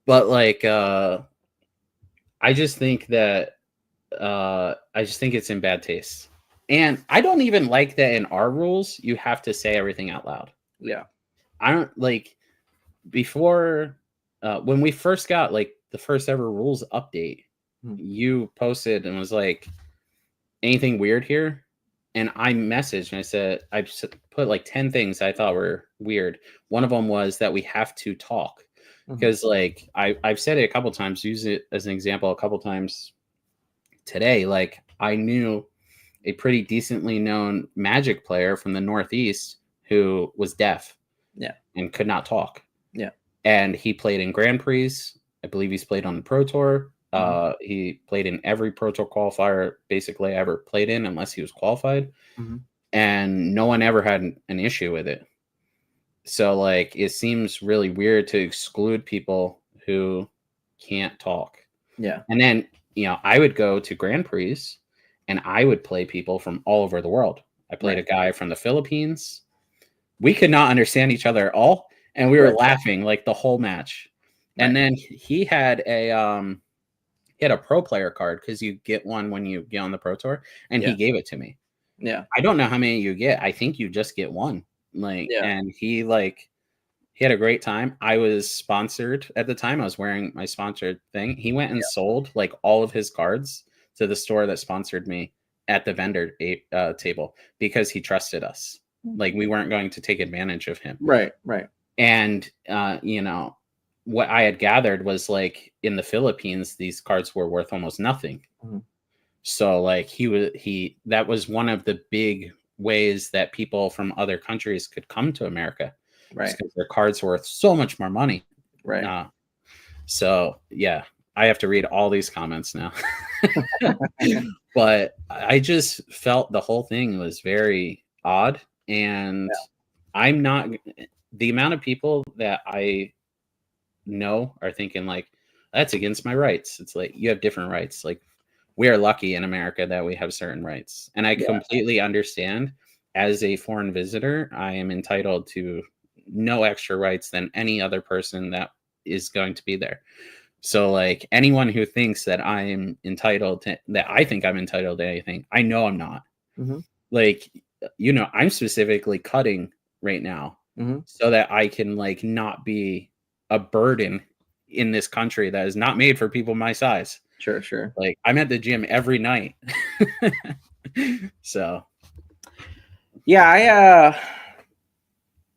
But like, I just think that it's in bad taste, and I don't even like that in our rules you have to say everything out loud. Yeah, I don't like. Before, when we first got like the first ever rules update, you posted and was like, anything weird here? And I messaged and I said, I put like 10 things I thought were weird. One of them was that we have to talk, because like I've said it a couple times, use it as an example a couple times today. Like, I knew a pretty decently known Magic player from the Northeast who was deaf, and could not talk. And he played in Grand Prix. I believe he's played on the Pro Tour. He played in every Pro Tour qualifier basically I ever played in, unless he was qualified. And no one ever had an issue with it. So like, it seems really weird to exclude people who can't talk. And then, you know, I would go to Grand Prix and I would play people from all over the world. I played a guy from the Philippines. We could not understand each other at all, and we were laughing like the whole match. And then he had a pro player card, because you get one when you get on the Pro Tour, and he gave it to me. I don't know how many you get. I think you just get one. Like, and he had a great time. I was sponsored at the time. I was wearing my sponsored thing. He went and sold like all of his cards to the store that sponsored me at the vendor table, because he trusted us. Like, we weren't going to take advantage of him. Right. And, you know, what I had gathered was like, in the Philippines, these cards were worth almost nothing. So like, that was one of the big ways that people from other countries could come to America, because their cards were worth so much more money. So yeah, I have to read all these comments now. But I just felt the whole thing was very odd, and I'm not. The amount of people that I know are thinking like, that's against my rights. It's like, you have different rights. Like, we are lucky in America that we have certain rights. And I completely understand, as a foreign visitor, I am entitled to no extra rights than any other person that is going to be there. So like, anyone who thinks that I am entitled to, that I think I'm entitled to anything, I know I'm not. Mm-hmm. Like, I'm specifically cutting right now so that I can like not be a burden in this country that is not made for people my size. Sure. Like, I'm at the gym every night. So yeah,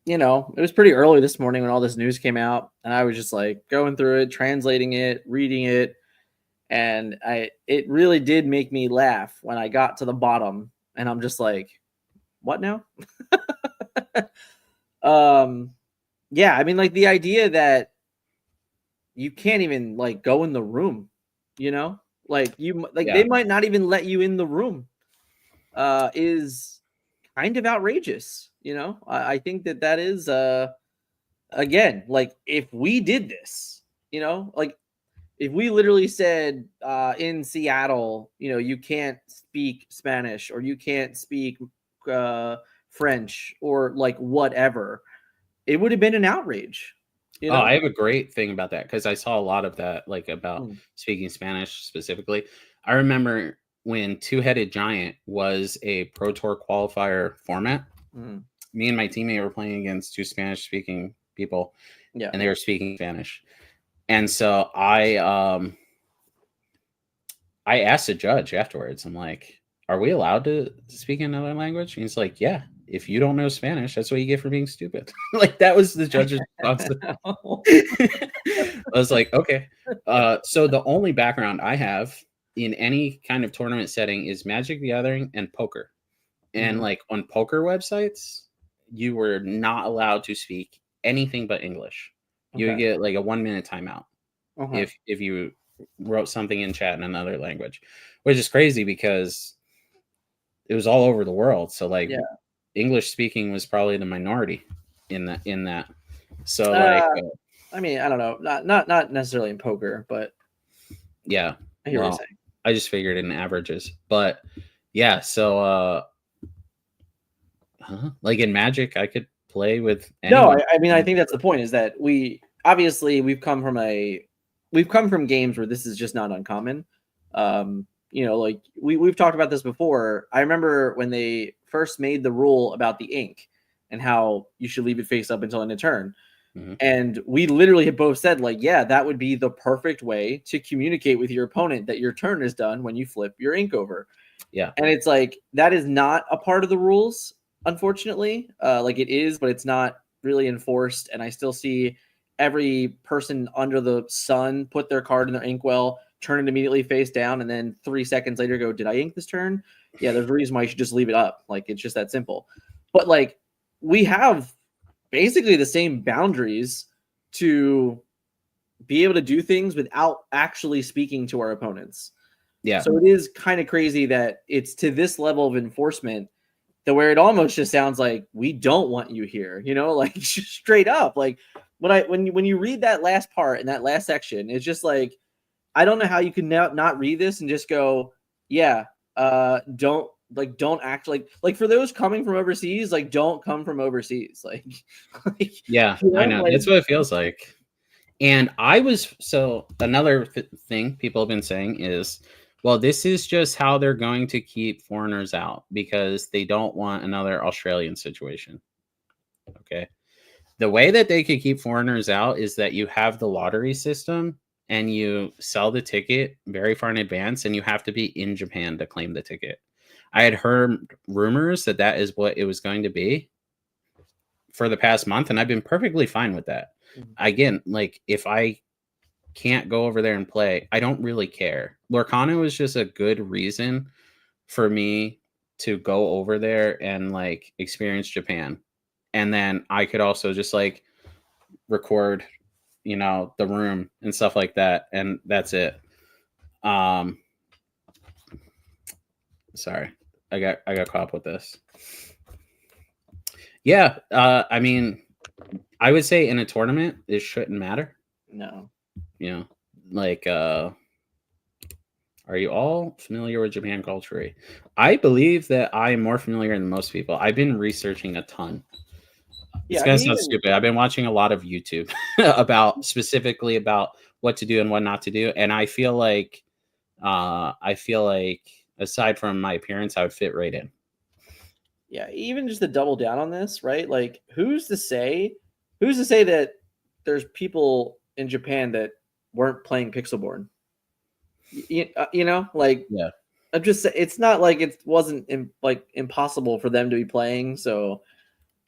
it was pretty early this morning when all this news came out, and I was just like going through it, translating it, reading it, and it really did make me laugh when I got to the bottom, and I'm just like, what now? Yeah, I mean, like, the idea that you can't even like go in the room, like they might not even let you in the room, is kind of outrageous. I think that is again, like, if we did this, like, if we literally said in Seattle, you can't speak Spanish or you can't speak French or like whatever, it would have been an outrage. I have a great thing about that, because I saw a lot of that, like, about Mm. speaking Spanish specifically. I remember when Two-Headed Giant was a Pro Tour qualifier format. Mm. Me and my teammate were playing against two Spanish-speaking people, Yeah. and they were speaking Spanish. And so I asked the judge afterwards, I'm like, are we allowed to speak another language? And he's like, yeah, if you don't know Spanish, that's what you get for being stupid. Like, that was the judge's response. I was like, okay. So the only background I have in any kind of tournament setting is Magic the Gathering and poker. And like, on poker websites, you were not allowed to speak anything but English. You would get like a 1-minute timeout if you wrote something in chat in another language, which is crazy because it was all over the world. So like, English speaking was probably the minority in that. So like, I mean, I don't know, not necessarily in poker, but yeah, I hear what you're saying. I just figured in averages, but yeah. So like, in Magic, I could play with anyone. No, I mean, I think that's the point, is that we've come from games where this is just not uncommon. Like, we've talked about this before. I remember when they first made the rule about the ink and how you should leave it face up until end of turn. And we literally have both said, like, yeah, that would be the perfect way to communicate with your opponent that your turn is done when you flip your ink over. Yeah. And it's like, that is not a part of the rules, unfortunately. Like, it is, but it's not really enforced. And I still see every person under the sun put their card in their inkwell, turn it immediately face down, and then 3 seconds later go, did I ink this turn? Yeah, there's a reason why you should just leave it up. Like, it's just that simple. But like, we have basically the same boundaries to be able to do things without actually speaking to our opponents. Yeah. So it is kind of crazy that it's to this level of enforcement, that where it almost just sounds like, we don't want you here, like, straight up. Like, when you read that last part in that last section, it's just like, I don't know how you can not read this and just go, yeah, don't act like for those coming from overseas, like, don't come from overseas. Like yeah, I know. like, That's what it feels like. And another thing people have been saying is, well, this is just how they're going to keep foreigners out, because they don't want another Australian situation. Okay. The way that they could keep foreigners out is that you have the lottery system and you sell the ticket very far in advance, and you have to be in Japan to claim the ticket. I had heard rumors that is what it was going to be for the past month, and I've been perfectly fine with that. Again, like, if I can't go over there and play, I don't really care. Lorcana was just a good reason for me to go over there and like experience Japan. And then I could also just like record, the room and stuff like that. And that's it. Sorry, I got caught up with this. Yeah, I mean, I would say in a tournament, it shouldn't matter. No. You know, like, are you all familiar with Japan culture? I believe that I am more familiar than most people. I've been researching a ton. It's Yeah, I gonna mean, sound even, stupid. I've been watching a lot of YouTube specifically about what to do and what not to do, and I feel like aside from my appearance, I would fit right in. yeah, even just to double down on this, right? Like, who's to say that there's people in Japan that weren't playing Pixelborn? You know, like Yeah. I'm just it's not like it wasn't like impossible for them to be playing. So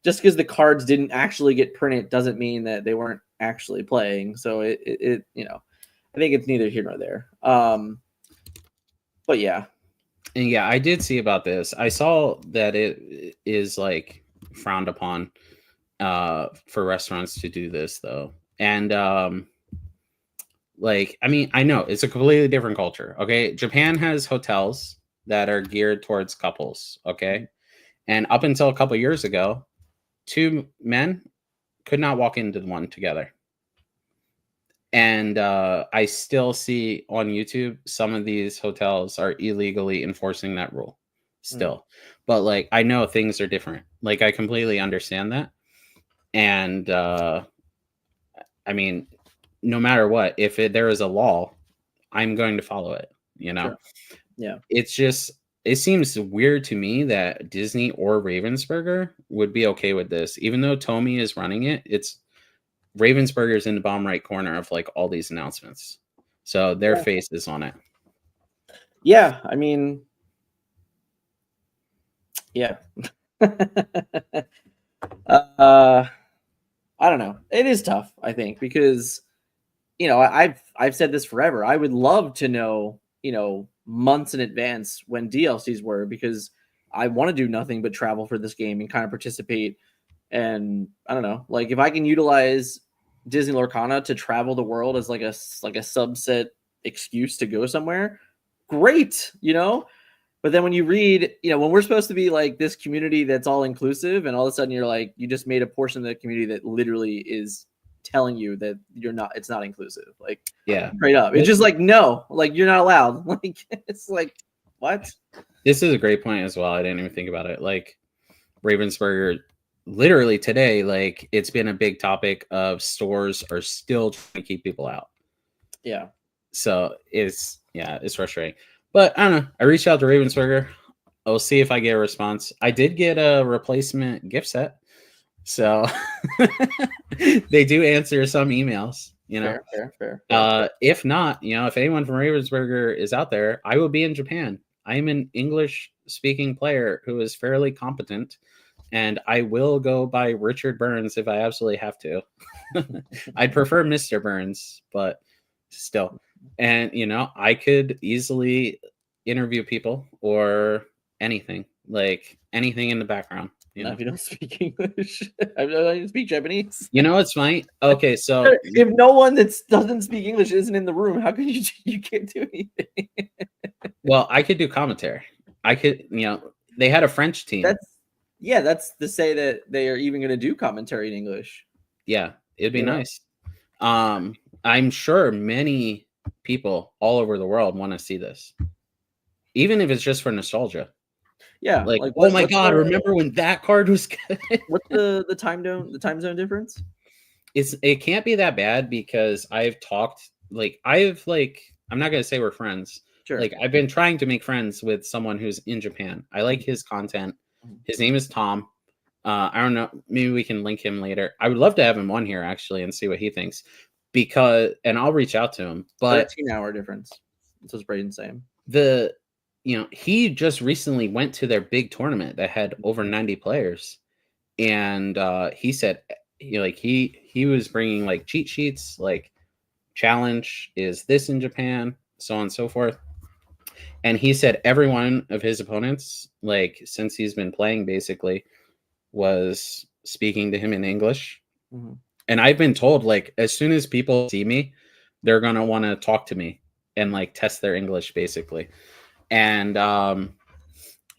just because the cards didn't actually get printed doesn't mean that they weren't actually playing. So it I think it's neither here nor there. But yeah, And yeah, I did see about this. I saw that it is like frowned upon for restaurants to do this though. And like, I mean, I know it's a completely different culture. Okay. Japan has hotels that are geared towards couples. Okay. And up until a couple years ago, two men could not walk into the one together. And I still see on YouTube some of these hotels are illegally enforcing that rule still. But like, I know things are different. Like, I completely understand that. And I mean, no matter what, if there is a law, I'm going to follow it. You know, sure. Yeah. it's just, it seems weird to me that Disney or Ravensburger would be okay with this, even though Tomy is running it. It's Ravensburger's in the bottom right corner of like all these announcements, so their Yeah. face is on it. Yeah, I mean, yeah. I don't know. It is tough, I think, because I've said this forever. I would love to know, months in advance when DLCs were, because I want to do nothing but travel for this game and kind of participate. And I don't know, like if I can utilize Disney Lorcana to travel the world as like a subset excuse to go somewhere, great, But then when you read, when we're supposed to be like this community that's all inclusive, and all of a sudden you're like, you just made a portion of the community that literally is telling you that it's not inclusive. Like, Yeah, straight up. It's just like, no, like you're not allowed. Like, it's like, what? this is a great point as well. I didn't even think about it. Like Ravensburger, literally today, like it's been a big topic of stores are still trying to keep people out. Yeah. So it's frustrating. But I don't know. I reached out to Ravensburger. I'll see if I get a response. I did get a replacement gift set. So they do answer some emails, Fair. If not, if anyone from Ravensburger is out there, I will be in Japan. I am an English speaking player who is fairly competent, and I will go by Richard Burns if I absolutely have to. I'd prefer Mr. Burns, but still. And I could easily interview people or anything, like anything in the background. Not if you don't speak English. I don't even speak Japanese. It's funny. Okay, so if no one that doesn't speak English isn't in the room, how can you can't do anything? Well, I could do commentary. I could, they had a French team. That's to say that they are even going to do commentary in English. Yeah, it'd be nice. I'm sure many people all over the world want to see this, even if it's just for nostalgia. Yeah, like oh my god, remember when that card was good? What's the time zone difference? It can't be that bad because I'm not gonna say we're friends. Sure. Like I've been trying to make friends with someone who's in Japan. I like his content. His name is Tom. I don't know. Maybe we can link him later. I would love to have him on here actually and see what he thinks, and I'll reach out to him. But 13-hour difference. That's what Braden's saying. He just recently went to their big tournament that had over 90 players, and he said he was bringing like cheat sheets, like challenge is this in Japan, so on and so forth. And he said every one of his opponents, like since he's been playing, basically was speaking to him in English. Mm-hmm. And I've been told, like, as soon as people see me, they're gonna want to talk to me and like test their English, basically. And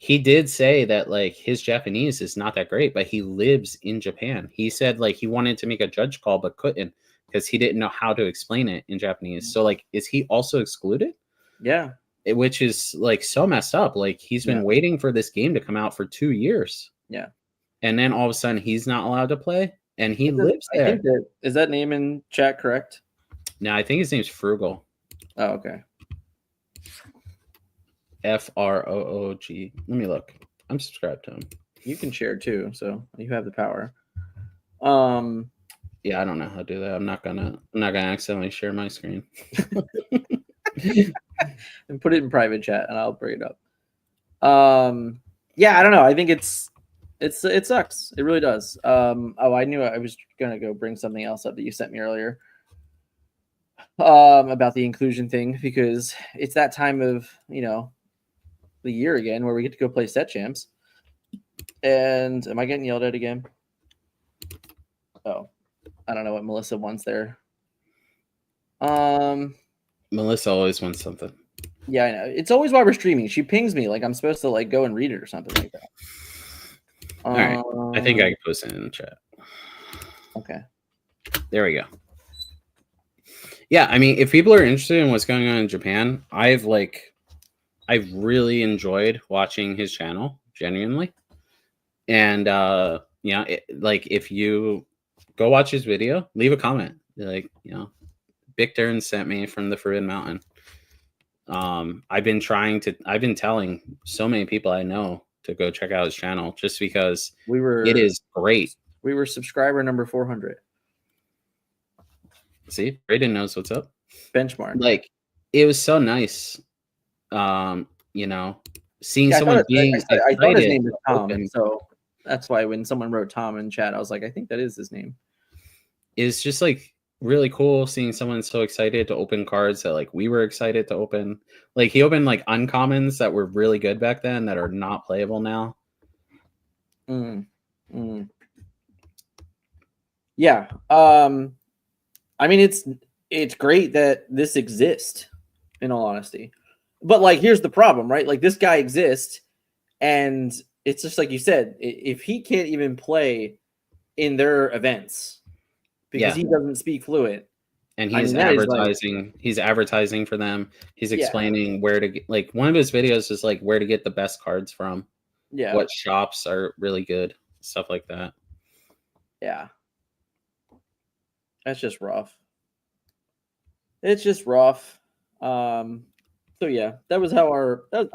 he did say that like his Japanese is not that great, but he lives in Japan. He said like he wanted to make a judge call but couldn't because he didn't know how to explain it in Japanese. So like, is he also excluded? Yeah. Which is like so messed up. Like he's been waiting for this game to come out for 2 years. Yeah. And then all of a sudden he's not allowed to play and he lives there. I think is that name in chat correct? No, I think his name's Frugal. Oh, okay. Froog. Let me look. I'm subscribed to him. You can share too, so you have the power. Yeah, I don't know how to do that. I'm not gonna accidentally share my screen. And put it in private chat and I'll bring it up. Yeah, I don't know. I think it sucks. It really does. I knew I was gonna go bring something else up that you sent me earlier. About the inclusion thing, because it's that time of, the year again where we get to go play set champs. And am I getting yelled at again? Oh, I don't know what Melissa wants there. Melissa always wants something. Yeah, I know. It's always while we're streaming. She pings me like I'm supposed to like go and read it or something like that. All right. I think I can post it in the chat. Okay. There we go. Yeah, I mean, if people are interested in what's going on in Japan, I've really enjoyed watching his channel, genuinely. And if you go watch his video, leave a comment. Like, Big Darren sent me from the Forbidden Mountain. I've been telling so many people I know to go check out his channel just because it is great. We were subscriber number 400. See, Brayden knows what's up. Benchmark. Like, it was so nice. Seeing someone being excited. I thought his name was Tom, so that's why when someone wrote Tom in chat, I was like, I think that is his name. It's just like really cool seeing someone so excited to open cards that like we were excited to open. Like he opened like uncommons that were really good back then that are not playable now. Yeah. I mean, it's great that this exists, in all honesty. But like, here's the problem, right? Like, this guy exists, and it's just like you said, if he can't even play in their events because he doesn't speak fluent, and he's advertising, he's advertising for them. He's explaining where to get, like, one of his videos is like where to get the best cards from. Yeah. What shops are really good, stuff like that. Yeah. That's just rough. It's just rough. So yeah, that was how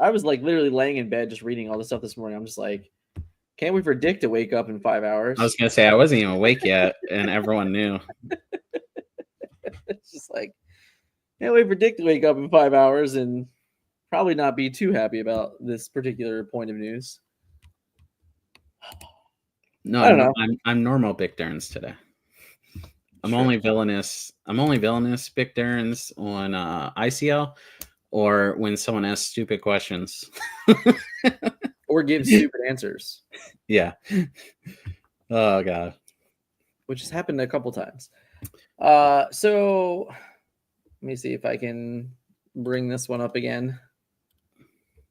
I was like literally laying in bed just reading all this stuff this morning. I'm just like, can't wait for Dick to wake up in 5 hours. I was gonna say I wasn't even awake yet, and everyone knew. It's just like, can't wait for Dick to wake up in 5 hours and probably not be too happy about this particular point of news. No, I don't know. I'm normal Big Darns today. I'm only villainous Big Darns on ICL or when someone asks stupid questions. Or gives stupid answers. Yeah. Oh god. Which has happened a couple times. So let me see if I can bring this one up again.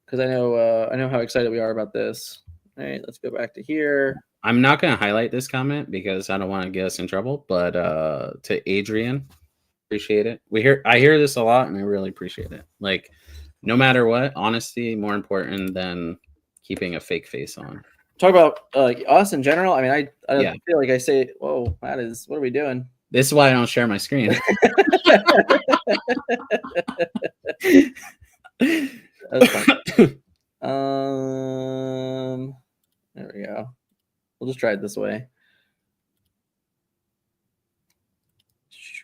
Because I know how excited we are about this. All right, let's go back to here. I'm not going to highlight this comment because I don't want to get us in trouble, but to Adrian, appreciate it. I hear this a lot and I really appreciate it. Like, no matter what, honesty more important than keeping a fake face on. Talk about us in general. I mean, I feel like I say, whoa, what are we doing? This is why I don't share my screen. That's fine. There we go. We'll just try it this way.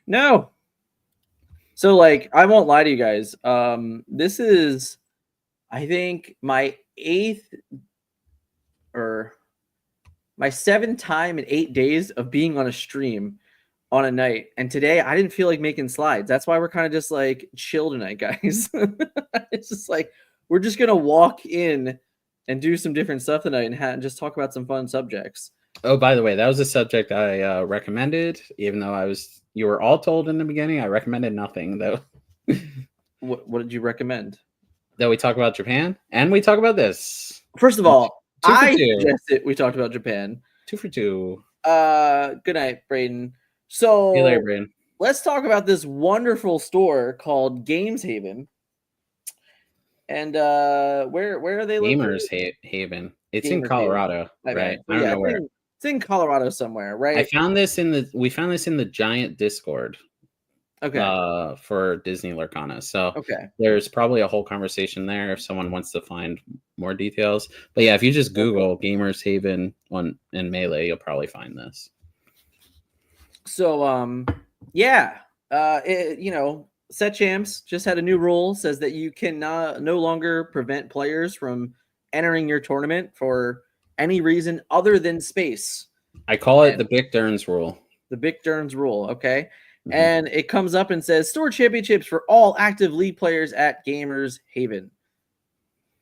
No. So, like, I won't lie to you guys. This is, I think, my 7th time in 8 days of being on a stream on a night. And today I didn't feel like making slides. That's why we're kind of just like chill tonight, guys. It's just like, we're just going to walk in and do some different stuff tonight and just talk about some fun subjects. Oh, by the way, that was a subject I recommended, even though you were all told in the beginning. I recommended nothing, though. What did you recommend? That we talk about Japan and we talk about this. First of all, Two for I two. suggested we talked about Japan. 2 for 2. Good night, Braden. So See you later, Brandon. let's talk about this wonderful store called Games Haven. And where are they located? Gamers Haven. It's in Gamers Colorado, My right? bad. So I don't yeah, know where. it's in Colorado somewhere, right? We found this in the giant Discord Okay. for Disney Lorcana. So Okay. there's probably a whole conversation there if someone wants to find more details. But yeah, if you just Google Gamers Haven in Melee, you'll probably find this. So yeah, Set Champs just had a new rule, says that you can no longer prevent players from entering your tournament for any reason other than space. I call it the Bic Derns rule. The Bic Derns rule, okay? Mhm. And it comes up and says store championships for all active league players at Gamers Haven.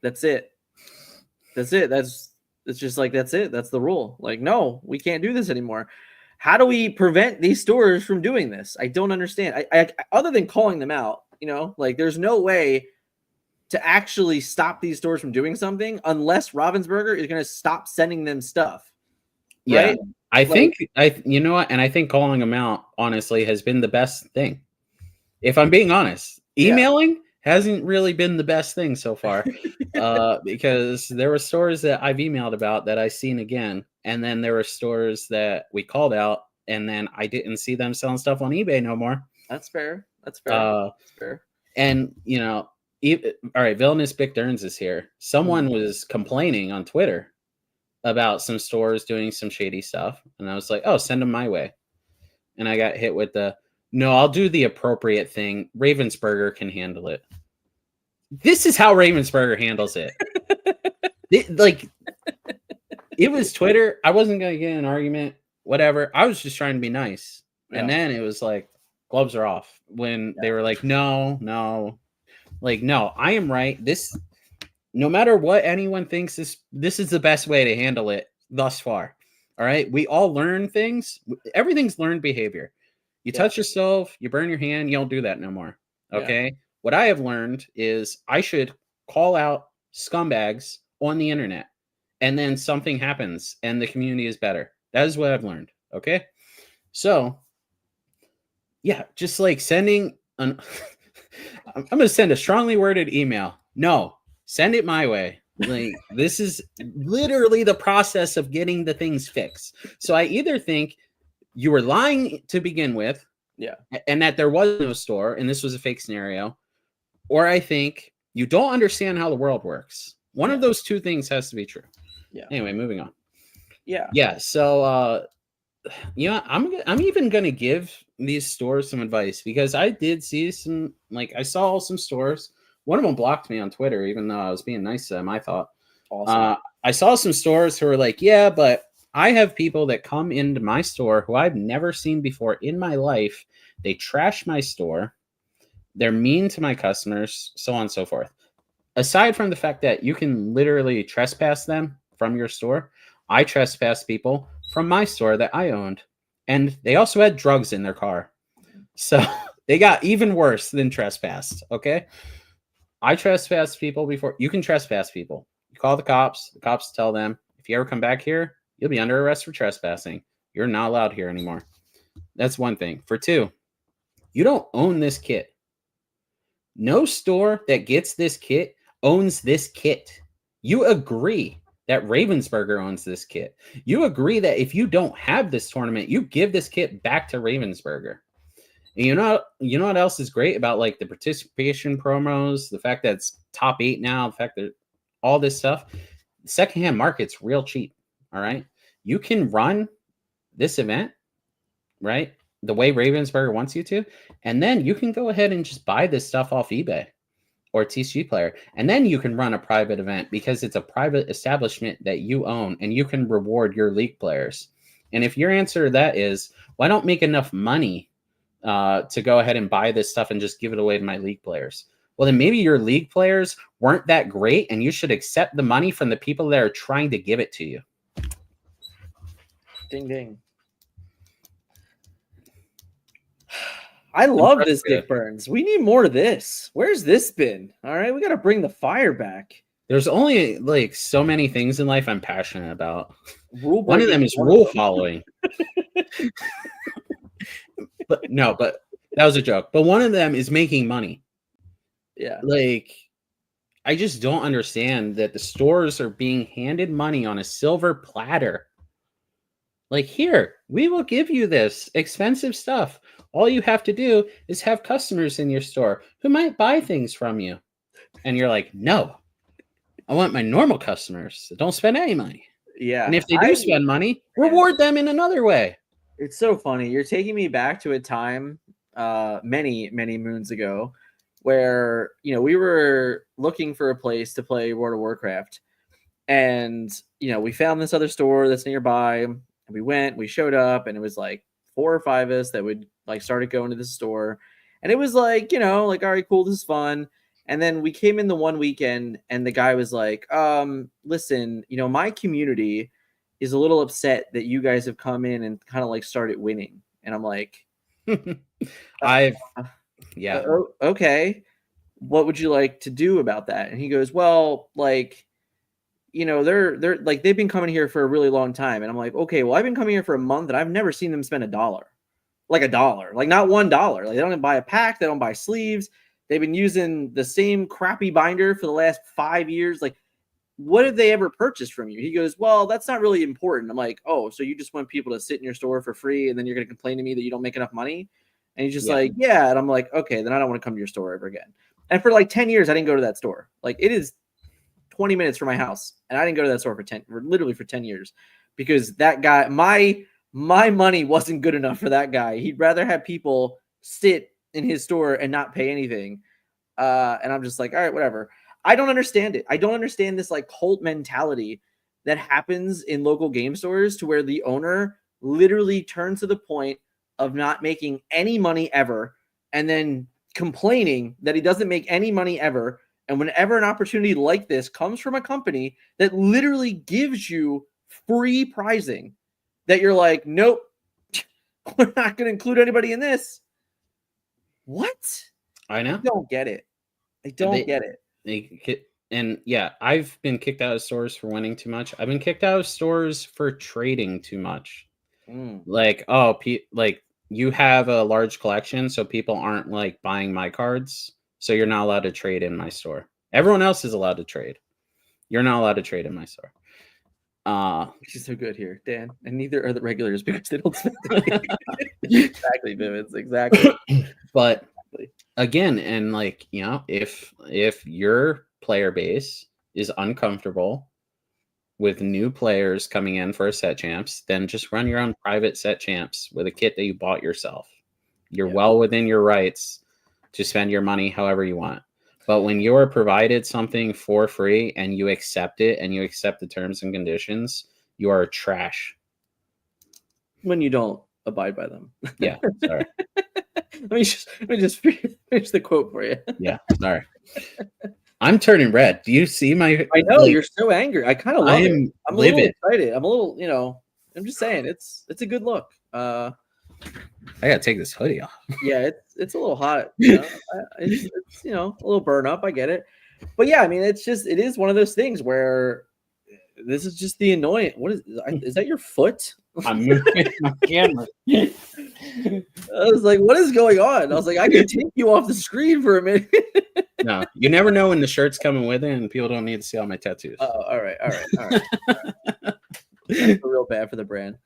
That's it. That's it. It's just like that's it. That's the rule. Like, no, we can't do this anymore. How do we prevent these stores from doing this? I don't understand. I other than calling them out, like there's no way to actually stop these stores from doing something unless Ravensburger is going to stop sending them stuff. Yeah. Right? I think you know what, and I think calling them out honestly has been the best thing. If I'm being honest, emailing hasn't really been the best thing so far, because there were stores that I've emailed about that I seen again, and then there were stores that we called out, and then I didn't see them selling stuff on eBay no more. That's fair. That's fair. And all right, Villainous Bic Derns is here. Someone was complaining on Twitter about some stores doing some shady stuff, and I was like, oh, send them my way. And I got hit with no, I'll do the appropriate thing. Ravensburger can handle it. This is how Ravensburger handles it. It was Twitter. I wasn't going to get in an argument, whatever. I was just trying to be nice. Yeah. And then it was like, gloves are off when they were like, no. Like, no, I am right. No matter what anyone thinks, this is the best way to handle it thus far. All right. We all learn things. Everything's learned behavior. You touch yourself, you burn your hand, you don't do that no more. Okay. Yeah. What I have learned is I should call out scumbags on the internet, and then something happens and the community is better. That is what I've learned. Okay. So yeah, just like sending I'm going to send a strongly worded email. No, send it my way. Like, this is literally the process of getting the things fixed. So I either think you were lying to begin with, and that there was no store, and this was a fake scenario, or I think you don't understand how the world works. One of those two things has to be true. Yeah. Anyway, moving on. Yeah. So, I'm even gonna give these stores some advice, because I did see some, I saw some stores. One of them blocked me on Twitter, even though I was being nice to them, I thought. Awesome. I saw some stores who were like, yeah, but I have people that come into my store who I've never seen before in my life. They trash my store. They're mean to my customers, so on and so forth. Aside from the fact that you can literally trespass them from your store, I trespassed people from my store that I owned. And they also had drugs in their car. So they got even worse than trespassed, okay? I trespassed people before. You can trespass people. You call the cops tell them, if you ever come back here, you'll be under arrest for trespassing. You're not allowed here anymore. That's one thing. For two, you don't own this kit. No store that gets this kit owns this kit. You agree that Ravensburger owns this kit. You agree that if you don't have this tournament, you give this kit back to Ravensburger. And you know what else is great about the participation promos, the fact that it's top 8 now, the fact that all this stuff, the secondhand market's real cheap. All right. You can run this event, right, the way Ravensburger wants you to, and then you can go ahead and just buy this stuff off eBay or TCG Player, and then you can run a private event because it's a private establishment that you own, and you can reward your league players. And if your answer to that is, well, I don't make enough money to go ahead and buy this stuff and just give it away to my league players, well, then maybe your league players weren't that great, and you should accept the money from the people that are trying to give it to you. Ding, ding. I love this Dick Burns. We need more of this. Where's this been? All right, we got to bring the fire back. There's only like so many things in life I'm passionate about. Rule One of breaking them is is one of rule them. following. But that was a joke. But one of them is making money. Yeah. Like, I just don't understand that the stores are being handed money on a silver platter. Like, here, we will give you this expensive stuff. All you have to do is have customers in your store who might buy things from you. And you're like, no, I want my normal customers that don't spend any money. Yeah. And if they do spend money, reward them in another way. It's so funny. You're taking me back to a time many, many moons ago where, we were looking for a place to play World of Warcraft. And, we found this other store that's nearby. And we went, we showed up, and it was like 4 or 5 of us that would like started going to the store. And it was like, like, all right, cool, this is fun. And then we came in the one weekend and the guy was like, listen, my community is a little upset that you guys have come in and kind of like started winning. And I'm like, okay, what would you like to do about that? And he goes, well, like, they're like, they've been coming here for a really long time. And I'm like, okay, well, I've been coming here for a month and I've never seen them spend $1. Like $1, like not $1. Like they don't even buy a pack. They don't buy sleeves. They've been using the same crappy binder for the last 5 years. Like, what have they ever purchased from you? He goes, well, that's not really important. I'm like, oh, so you just want people to sit in your store for free and then you're going to complain to me that you don't make enough money? And he's just like, yeah. And I'm like, okay, then I don't want to come to your store ever again. And for like 10 years, I didn't go to that store. Like, it is 20 minutes from my house. And I didn't go to that store for 10 years because that guy, my money wasn't good enough for that guy. He'd rather have people sit in his store and not pay anything. And I'm just like, all right, whatever. I don't understand it. I don't understand this like cult mentality that happens in local game stores to where the owner literally turns to the point of not making any money ever and then complaining that he doesn't make any money ever. And whenever an opportunity like this comes from a company that literally gives you free pricing, that you're like, nope, we're not going to include anybody in this. What? I know. I don't get it. I don't get it. And yeah, I've been kicked out of stores for winning too much. I've been kicked out of stores for trading too much. Like, like you have a large collection, so people aren't like buying my cards, so you're not allowed to trade in my store. Everyone else is allowed to trade. You're not allowed to trade in my store. Which is so good here, Dan. And neither are the regulars because they don't spend exactly, Bivens, exactly. But again, and like, if your player base is uncomfortable with new players coming in for a set champs, then just run your own private set champs with a kit that you bought yourself. You're well within your rights to spend your money however you want. But when you're provided something for free and you accept it and you accept the terms and conditions, you are trash. When you don't abide by them. Yeah, sorry. Let me just finish the quote for you. Yeah, sorry. I'm turning red. Do you see my? I know you're so angry. I kind of love it. I'm livid. A little excited. I'm a little, I'm just saying it's a good look. I gotta take this hoodie off. Yeah, it's a little hot. It's a little burn up. I get it, but yeah, I mean, it is one of those things where this is just the annoying. What is that? Your foot? I'm moving my camera. I was like, what is going on? I was like, I can take you off the screen for a minute. No, you never know when the shirt's coming with it, and people don't need to see all my tattoos. Oh, all right. That's real bad for the brand.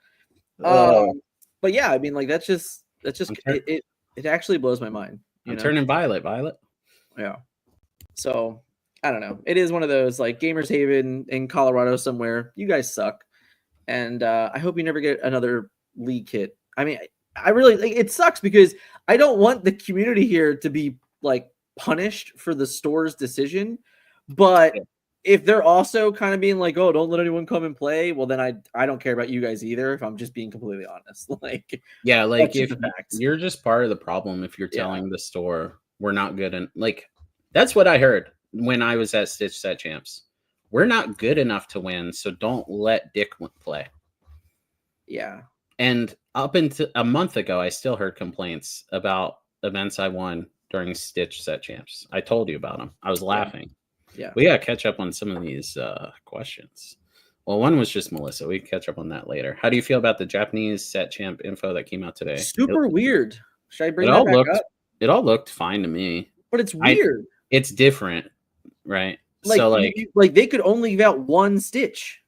But yeah, I mean, like that's just it actually blows my mind. I'm turning violet. Yeah. So I don't know. It is one of those like Gamers Haven in Colorado somewhere. You guys suck. And I hope you never get another League kit. I mean, I really it sucks because I don't want the community here to be like punished for the store's decision. But if they're also kind of being like, oh, don't let anyone come and play, well, then I don't care about you guys either. If I'm just being completely honest, like if you're just part of the problem, if you're telling the store we're not good, and like that's what I heard when I was at Stitch Set Champs. We're not good enough to win, so don't let Dick play. Yeah. And up until a month ago, I still heard complaints about events I won during Stitch Set Champs. I told you about them. I was laughing. Yeah. We got to catch up on some of these questions. Well, one was just Melissa. We can catch up on that later. How do you feel about the Japanese set champ info that came out today? Super weird. Should I bring It that all back looked up? it all looked fine to me. But it's weird. It's different, right? Like, so like they could only give out one Stitch.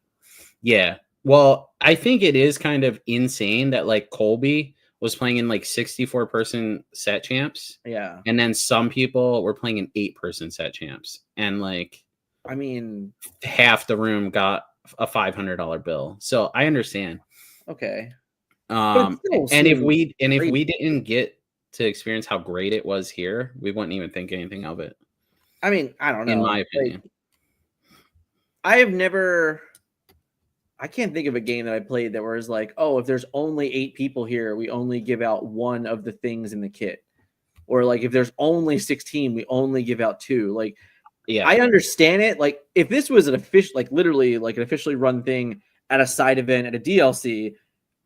Yeah. Well, I think it is kind of insane that like Colby was playing in like 64-person set champs. Yeah. And then some people were playing in 8-person set champs. And like I mean, half the room got a $500 bill. So I understand. Okay. And if we didn't get to experience how great it was here, we wouldn't even think anything of it. I mean, I don't know. In my opinion. I can't think of a game that I played that was like, oh, if there's only 8 people here, we only give out one of the things in the kit. Or like if there's only 16, we only give out 2. Like, yeah, I understand it. Like if this was an official, like literally like an officially run thing at a side event at a DLC,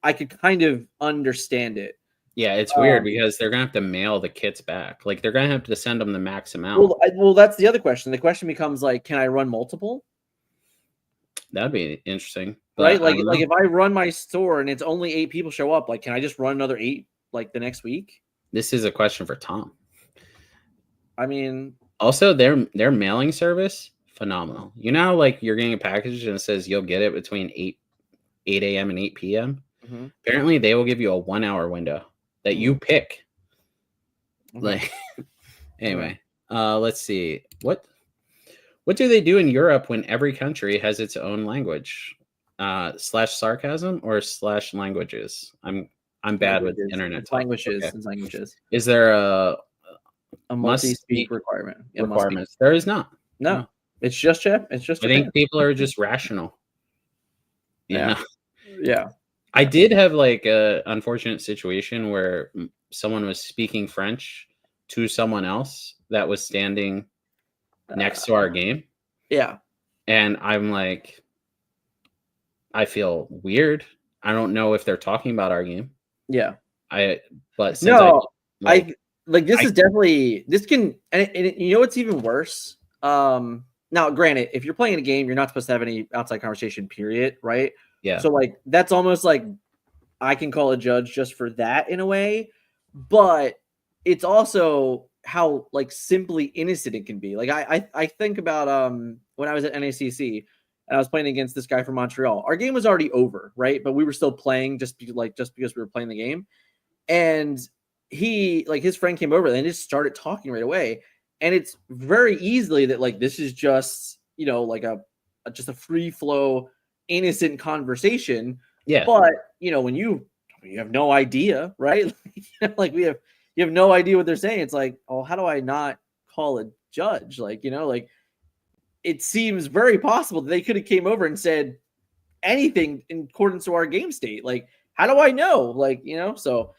I could kind of understand it. Yeah, it's weird because they're gonna have to mail the kits back. Like they're gonna have to send them the max amount. Well, that's the other question. The question becomes like, can I run multiple? That'd be interesting, right? Like if I run my store and it's only 8 people show up, like can I just run another 8 like the next week? This is a question for Tom. I mean, also their mailing service, phenomenal. You know, like you're getting a package and it says you'll get it between 8 a.m. and 8 p.m. Mm-hmm. Apparently, they will give you a 1-hour window that you pick. Mm-hmm. Like, anyway, let's see what do they do in Europe when every country has its own language? /sarcasm or /languages? I'm bad with internet. Languages. Okay. Languages. Is there a multi-speak requirement? Yeah, requirements. There is not. No. It's just Japan. It's just. I think people are just rational. Yeah. Yeah. I did have like a unfortunate situation where someone was speaking French to someone else that was standing next to our game. Yeah. And I'm like, I feel weird. I don't know if they're talking about our game. Yeah. This is definitely, this can, and you know what's even worse? Now, granted, if you're playing a game, you're not supposed to have any outside conversation, period, right? Yeah. So like that's almost like I can call a judge just for that in a way, but it's also how like simply innocent it can be. Like I think about when I was at NACC and I was playing against this guy from Montreal. Our game was already over, right? But we were still playing just because we were playing the game. And he like his friend came over and they just started talking right away. And it's very easily that like this is just, you know, like just a free flow innocent conversation. Yeah. But you know, when you have no idea, right? Like you have no idea what they're saying. It's like, oh, how do I not call a judge? Like, you know, like it seems very possible that they could have came over and said anything in accordance to our game state. Like, how do I know? Like, you know, so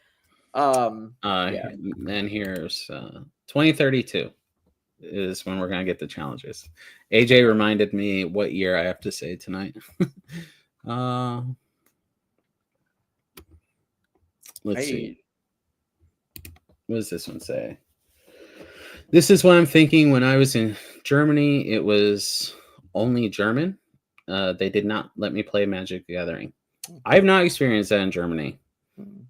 yeah. And here's 2032 is when we're gonna get the challenges. AJ reminded me what year I have to say tonight. Let's see. What does this one say? This is what I'm thinking. When I was in Germany, it was only German. They did not let me play Magic the Gathering. I have not experienced that in Germany.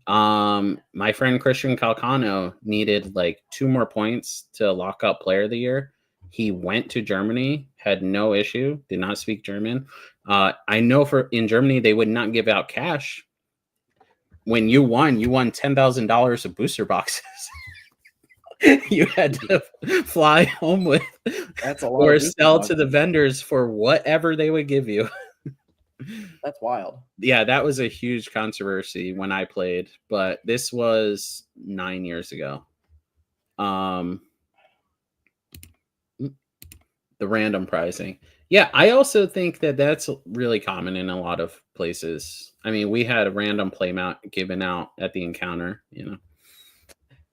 My friend Christian Calcano needed like 2 more points to lock up Player of the Year. He went to Germany, had no issue, did not speak German. I know in Germany they would not give out cash. When you won $10,000 of booster boxes. You had to fly home with. That's a lot. Or sell to the vendors for whatever they would give you. That's wild. Yeah, that was a huge controversy when I played, but this was 9 years ago. The random pricing. Yeah, I also think that that's really common in a lot of places. I mean, we had a random playmount given out at the encounter, you know.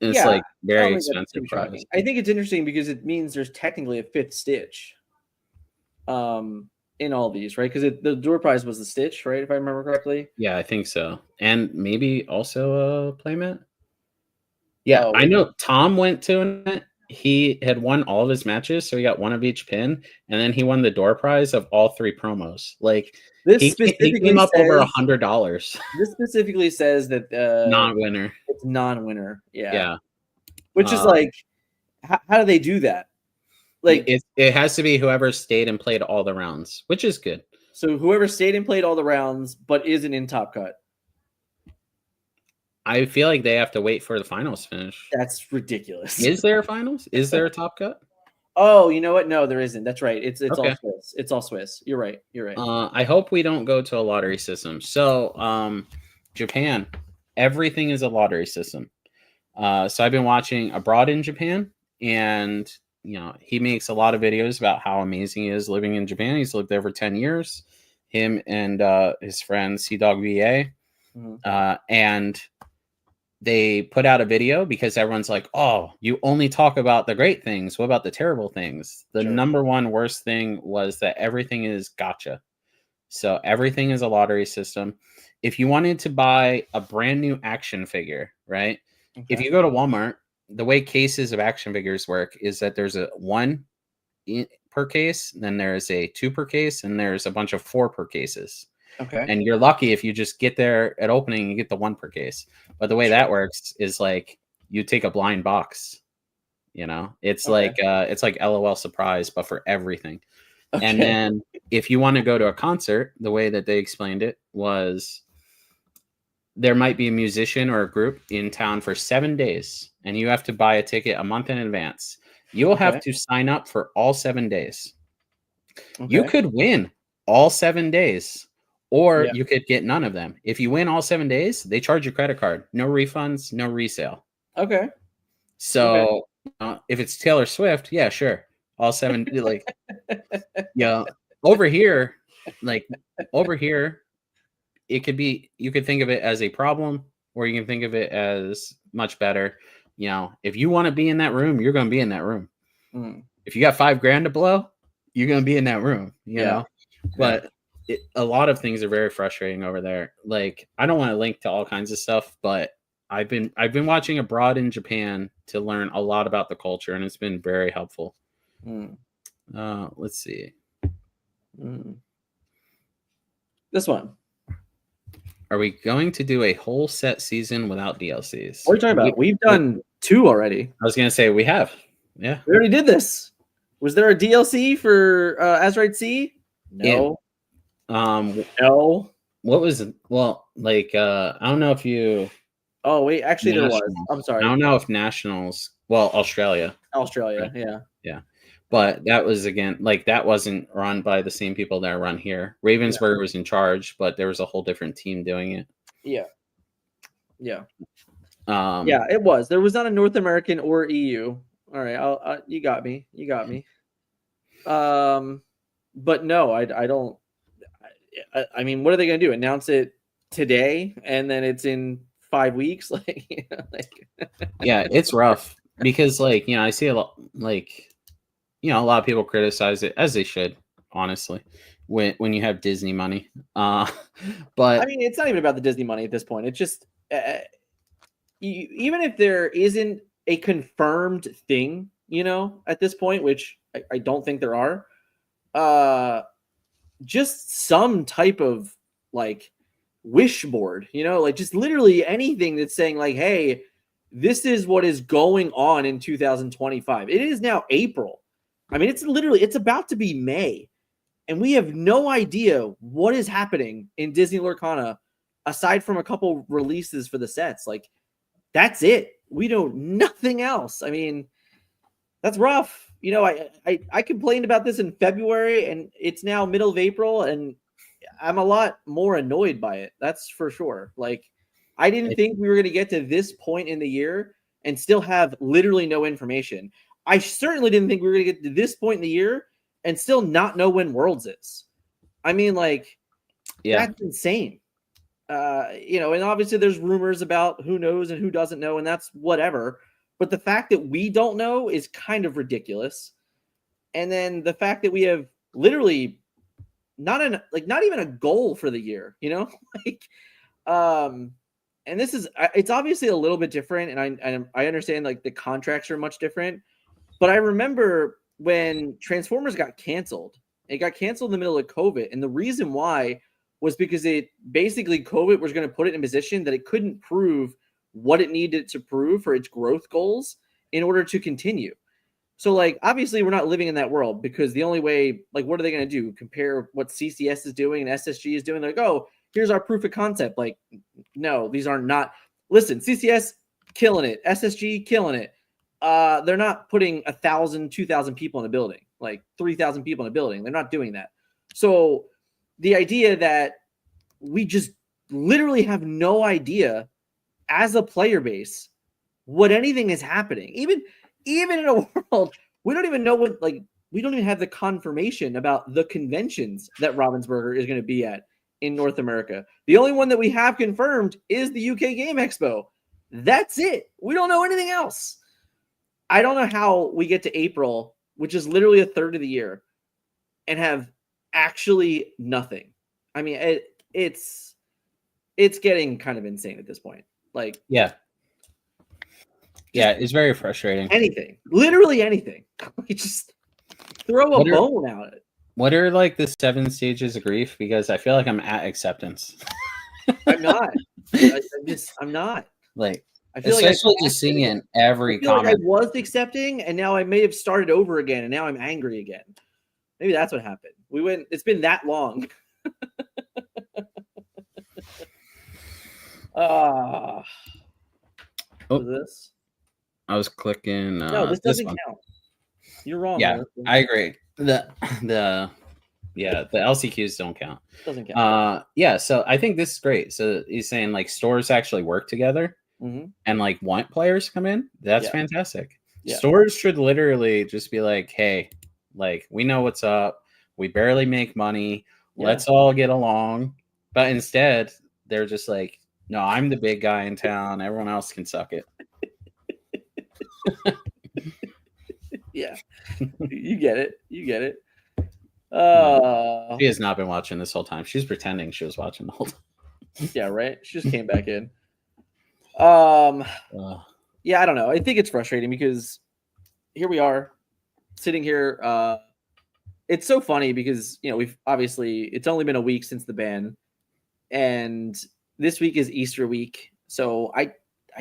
And it's like very expensive prize. I think it's interesting because it means there's technically a 5th Stitch. In all these, right? Because the door prize was the Stitch, right? If I remember correctly. Yeah, I think so. And maybe also a playmat. Yeah, I know Tom went to it he had won all of his matches, so he got one of each pin, and then he won the door prize of all 3 promos. Like This he specifically came up over says $100. this specifically says that Non-winner. it's non-winner. Yeah. Which is like, how do they do that? Like, it has to be whoever stayed and played all the rounds, which is good. So whoever stayed and played all the rounds but isn't in Top Cut. I feel like they have to wait for the finals finish. That's ridiculous. Is there a finals? Is there a Top Cut? Oh, you know what? No, there isn't. That's right. It's Okay. all Swiss. It's all Swiss. You're right. You're right. I hope we don't go to a lottery system. So, Japan, everything is a lottery system. So I've been watching Abroad in Japan, and he makes a lot of videos about how amazing he is living in Japan. He's lived there for 10 years. Him and his friend Sea Dog VA, and they put out a video because everyone's like, oh, you only talk about the great things. What about the terrible things? The number one worst thing was that everything is gacha. So everything is a lottery system. If you wanted to buy a brand new action figure, right? Okay. If you go to Walmart, the way cases of action figures work is that there's a 1 per case, then there's a 2 per case, and there's a bunch of 4 per cases. Okay. And you're lucky if you just get there at opening and you get the 1 per case. But the way that works is like you take a blind box. It's like LOL surprise, but for everything. Okay. And then if you want to go to a concert, the way that they explained it was there might be a musician or a group in town for 7 days, and you have to buy a ticket a month in advance. You'll have to sign up for all 7 days. Okay. You could win all 7 days, or you could get none of them. If you win all 7 days, they charge your credit card. No refunds, no resale. Okay. So if it's Taylor Swift, yeah, sure. All 7, like, over here, it could be, you could think of it as a problem, or you can think of it as much better. If you want to be in that room, you're going to be in that room. If you got $5,000 to blow, you're going to be in that room, you know, but a lot of things are very frustrating over there. Like, I don't want to link to all kinds of stuff, but I've been watching Abroad in Japan to learn a lot about the culture, and it's been very helpful. Let's see. This one. Are we going to do a whole set season without DLCs? What are you talking about? We've done 2 already. I was going to say we have. Yeah. We already did this. Was there a DLC for Azraid C? No. No. What was it? Well, like, I don't know if you... Oh, wait. Actually, there was. I'm sorry. I don't know if Nationals... Well, Australia. Australia, yeah. Yeah. But that was, again, like, that wasn't run by the same people that run here. Ravensburger was in charge, but there was a whole different team doing it. Yeah. Yeah, it was. There was not a North American or EU. All right, you got me. But no, I don't. I mean, what are they going to do? Announce it today, and then it's in 5 weeks? Yeah, it's rough because, like, I see a lot, like, a lot of people criticize it, as they should, honestly, when you have Disney money. But I mean, it's not even about the Disney money at this point. It's just even if there isn't a confirmed thing, at this point, which I don't think there are, just some type of like wish board, like just literally anything that's saying like, hey, this is what is going on in 2025. It is now April. I mean, it's about to be May, and we have no idea what is happening in Disney Lorcana aside from a couple releases for the sets. Like, that's it. We know nothing else. I mean, that's rough. I complained about this in February, and it's now middle of April, and I'm a lot more annoyed by it. That's for sure. Like, I didn't think we were going to get to this point in the year and still have literally no information. I certainly didn't think we were going to get to this point in the year and still not know when Worlds is. I mean, like, that's insane. And obviously there's rumors about who knows and who doesn't know, and that's whatever. But the fact that we don't know is kind of ridiculous. And then the fact that we have literally not even a goal for the year, and it's obviously a little bit different. And I understand like the contracts are much different, But I remember when Transformers got canceled. It got canceled in the middle of COVID, and the reason why was because it basically COVID was going to put it in a position that it couldn't prove what it needed to prove for its growth goals in order to continue. So, like, obviously, we're not living in that world because the only way, like, what are they going to do? Compare what CCS is doing and SSG is doing? They're like, oh, here's our proof of concept. Like, no, these are not. Listen, CCS killing it, SSG killing it. They're not putting 1,000, 2,000 people in a building, like 3,000 people in a building. They're not doing that. So, the idea that we just literally have no idea as a player base what anything is happening, even in a world we don't even know what, like, we don't even have the confirmation about the conventions that Ravensburger is going to be at in North America. The only one that we have confirmed is the UK Game Expo. That's it. We don't know anything else. I don't know how we get to April, which is literally a third of the year, and have actually nothing. I mean, it's getting kind of insane at this point. Like, yeah, it's very frustrating. Anything, literally anything. Just throw a bone out it. What are like the 7 stages of grief? Because I feel like I'm at acceptance. I'm not. I'm not. Like, I feel especially like just seeing it in every comment. Like I was accepting, and now I may have started over again, and now I'm angry again. Maybe that's what happened. It's been that long. This? I was clicking. No, this doesn't count. You're wrong. Yeah, I agree. The LCQs don't count. Doesn't count. So I think this is great. So he's saying like stores actually work together and like want players to come in. That's fantastic. Yeah. Stores should literally just be like, hey, like we know what's up. We barely make money. Yeah. Let's all get along. But instead, they're just like, no, I'm the big guy in town. Everyone else can suck it. Yeah, you get it. She has not been watching this whole time. She's pretending she was watching the whole time. Yeah, right. She just came back in. Yeah, I don't know. I think it's frustrating because here we are sitting here. It's so funny because we've obviously it's only been a week since the ban, and this week is Easter week. So I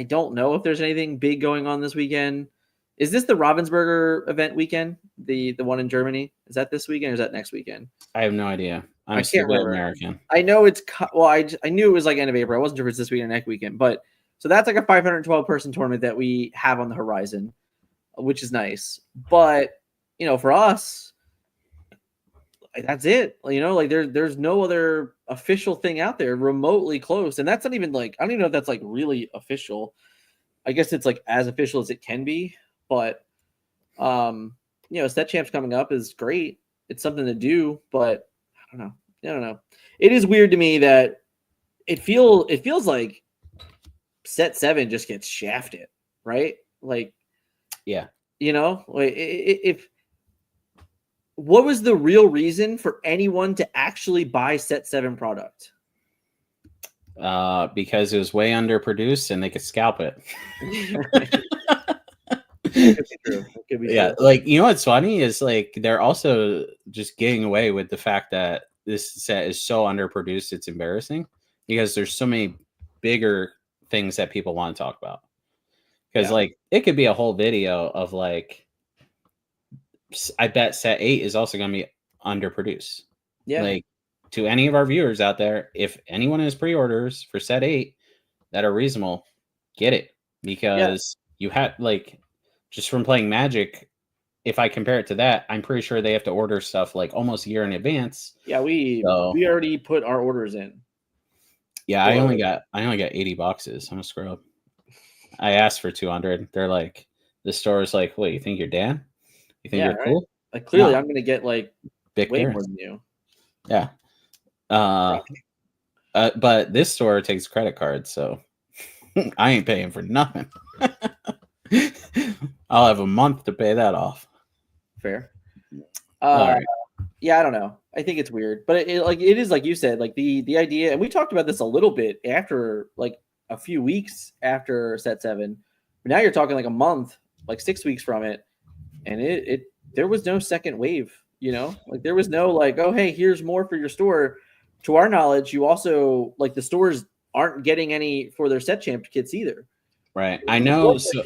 don't know if there's anything big going on this weekend. Is this the Ravensburger event weekend? The one in Germany? Is that this weekend or is that next weekend? I have no idea. I can't remember. American. I know it's I knew it was like end of April. I wasn't sure if it's this weekend or next weekend, but so that's like a 512 person tournament that we have on the horizon, which is nice. But for us, that's it. Like there's no other official thing out there remotely close, and that's not even like I don't even know if that's like really official. I guess it's like as official as it can be. But, Set Champs coming up is great. It's something to do, but I don't know. It is weird to me that it feels like Set 7 just gets shafted, right? Like, yeah, like if what was the real reason for anyone to actually buy Set 7 product? Because it was way underproduced and they could scalp it. True. Yeah, like what's funny is like they're also just getting away with the fact that this set is so underproduced it's embarrassing because there's so many bigger things that people want to talk about. Because like it could be a whole video of like I bet set 8 is also going to be underproduced. Yeah, like to any of our viewers out there, if anyone has pre-orders for set 8 that are reasonable, get it because you have like. Just from playing Magic, if I compare it to that, I'm pretty sure they have to order stuff like almost a year in advance. Yeah, we already put our orders in. Yeah, I only got 80 boxes. I'm a scrub. I asked for 200. They're like, the store is like, what, you think you're Dan? You think you're cool? Like clearly I'm gonna get like big way more than you. Yeah. But this store takes credit cards, so I ain't paying for nothing. I'll have a month to pay that off. Fair. Right. Yeah, I don't know. I think it's weird, but it is like you said, like the idea, and we talked about this a little bit after like a few weeks after set 7. But now you're talking like a month, like 6 weeks from it, and it there was no second wave. You know, like there was no like, oh hey, here's more for your store. To our knowledge, you also like the stores aren't getting any for their set champ kits either. Right. I know. So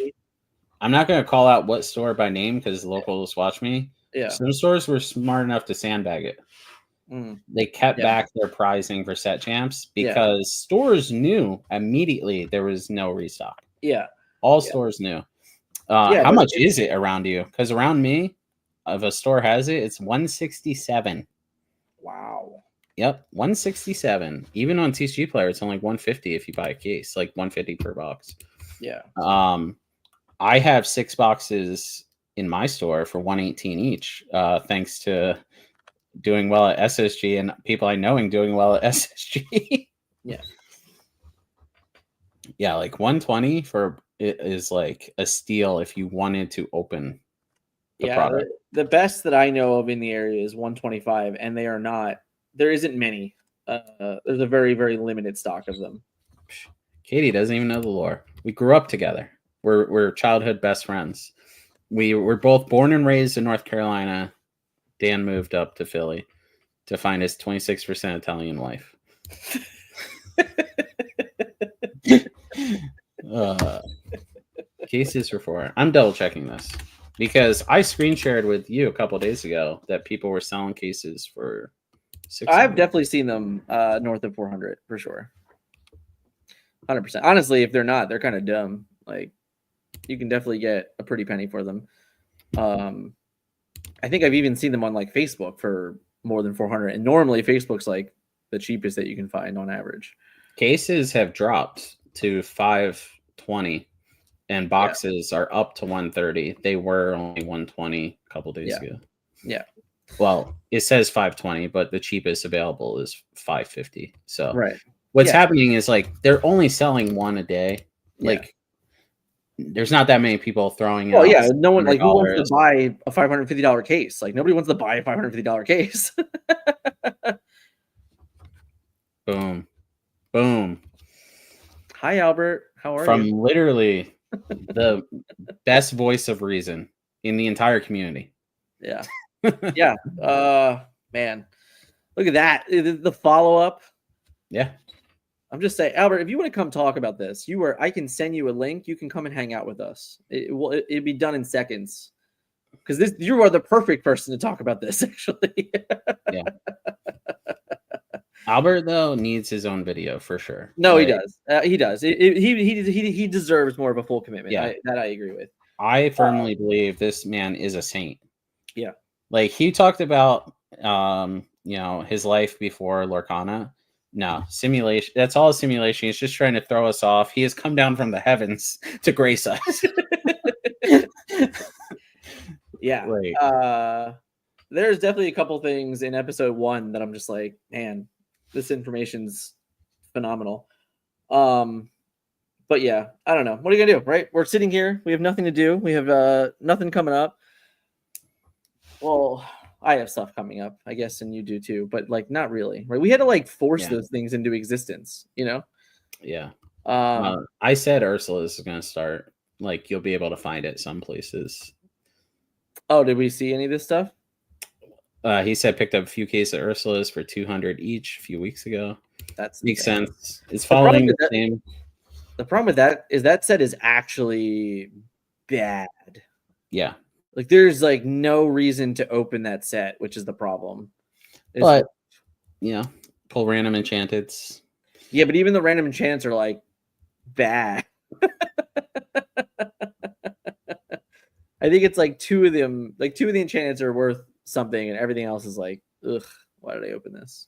I'm not going to call out what store by name because locals watch me. Yeah. Some stores were smart enough to sandbag it. They kept back their pricing for set champs because stores knew immediately there was no restock. Yeah. All stores knew. How much is it around you? Because around me, if a store has it, it's $167. Wow. Yep, $167. Even on TCG Player, it's only $150 if you buy a case, like $150 per box. Yeah. I have 6 boxes in my store for $118 each, thanks to doing well at SSG and people I knowing doing well at SSG. Yeah. Yeah, like $120 for it is like a steal if you wanted to open the product. The best that I know of in the area is $125, and they are not. There isn't many. There's a very, very limited stock of them. Katie doesn't even know the lore. We grew up together. We're childhood best friends. We were both born and raised in North Carolina. Dan moved up to Philly to find his 26% Italian wife. Cases for 4. I'm double checking this because I screen shared with you a couple days ago that people were selling cases for 600. I've definitely seen them north of 400 for sure. 100%. Honestly, if they're not, they're kind of dumb. Like you can definitely get a pretty penny for them. I think I've even seen them on like Facebook for more than 400. And normally Facebook's like the cheapest that you can find on average. Cases have dropped to $520 and boxes are up to $130. They were only $120 a couple days ago. Yeah. Well, it says $520, but the cheapest available is $550. So what's happening is like they're only selling one a day. Like there's not that many people throwing. Well, no one like who wants to buy a $550 case. Like nobody wants to buy a $550 case. Boom, boom. Hi, Albert. How are you? From literally the best voice of reason in the entire community. Yeah. Yeah. Man, look at that. The follow up. Yeah. I'm just saying, Albert, if you want to come talk about this, I can send you a link. You can come and hang out with us. It'd be done in seconds. Because you are the perfect person to talk about this, actually. Yeah. Albert though needs his own video for sure. No, he does. He does. He deserves more of a full commitment. Yeah, that I agree with. I firmly believe this man is a saint. Yeah. Like he talked about, his life before Lorcana. No, simulation. That's all a simulation. He's just trying to throw us off. He has come down from the heavens to grace us. Yeah. There's definitely a couple things in episode 1 that I'm just like, man, this information's phenomenal. But yeah, I don't know. What are you gonna do, right? We're sitting here. We have nothing to do. We have nothing coming up. Well, I have stuff coming up, I guess, and you do too, but like not really, right? We had to like force those things into existence, you know? Yeah. I said Ursula's is gonna start. Like you'll be able to find it some places. Oh, did we see any of this stuff? He said picked up a few cases of Ursula's for $200 each a few weeks ago. That makes sense. It's following the same. The problem with that is that set is actually bad. Yeah. Like there's like no reason to open that set, which is the problem. But pull random enchanteds. Yeah, but even the random enchants are like bad. I think it's like two of the enchantments are worth something, and everything else is like, ugh, why did I open this?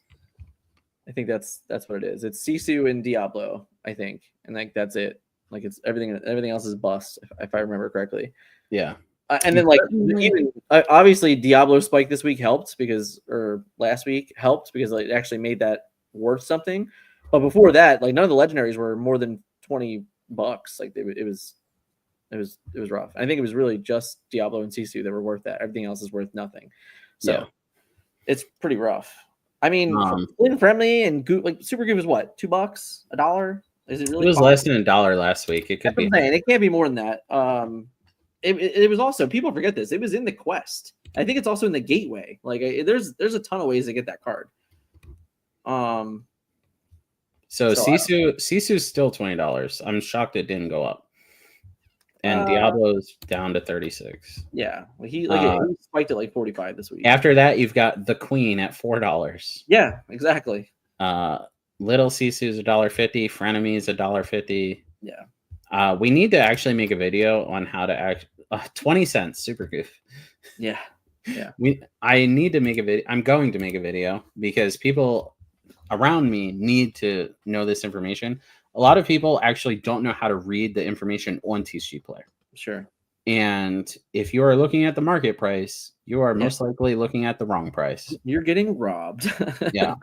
I think that's what it is. It's Sisu and Diablo, I think, and like that's it. Like it's everything else is bust, if I remember correctly. Yeah. And then like even obviously Diablo Spike this week helped or last week helped because it actually made that worth something. But before that, like none of the legendaries were more than $20. Like it was rough. I think it was really just Diablo and Sisu that were worth that. Everything else is worth nothing. So it's pretty rough. I mean, friendly and like Super Goop is what? $2? $1? Is it really? It was less than $1 last week. It could be. It can't be more than that. it was also, people forget this. It was in the quest. I think it's also in the gateway. Like there's a ton of ways to get that card. So Sisu's still $20. I'm shocked it didn't go up. And Diablo's down to 36. Yeah, he spiked it like 45 this week. After that, you've got the Queen at $4. Yeah, exactly. Little Sisu's $1.50. Frenemies $1.50. Yeah. We need to actually make a video on how to act. 20 cents, super goof. Yeah. Yeah. I need to make a video. I'm going to make a video because people around me need to know this information. A lot of people actually don't know how to read the information on TCG Player. Sure. And if you are looking at the market price, you are most likely looking at the wrong price. You're getting robbed. Yeah.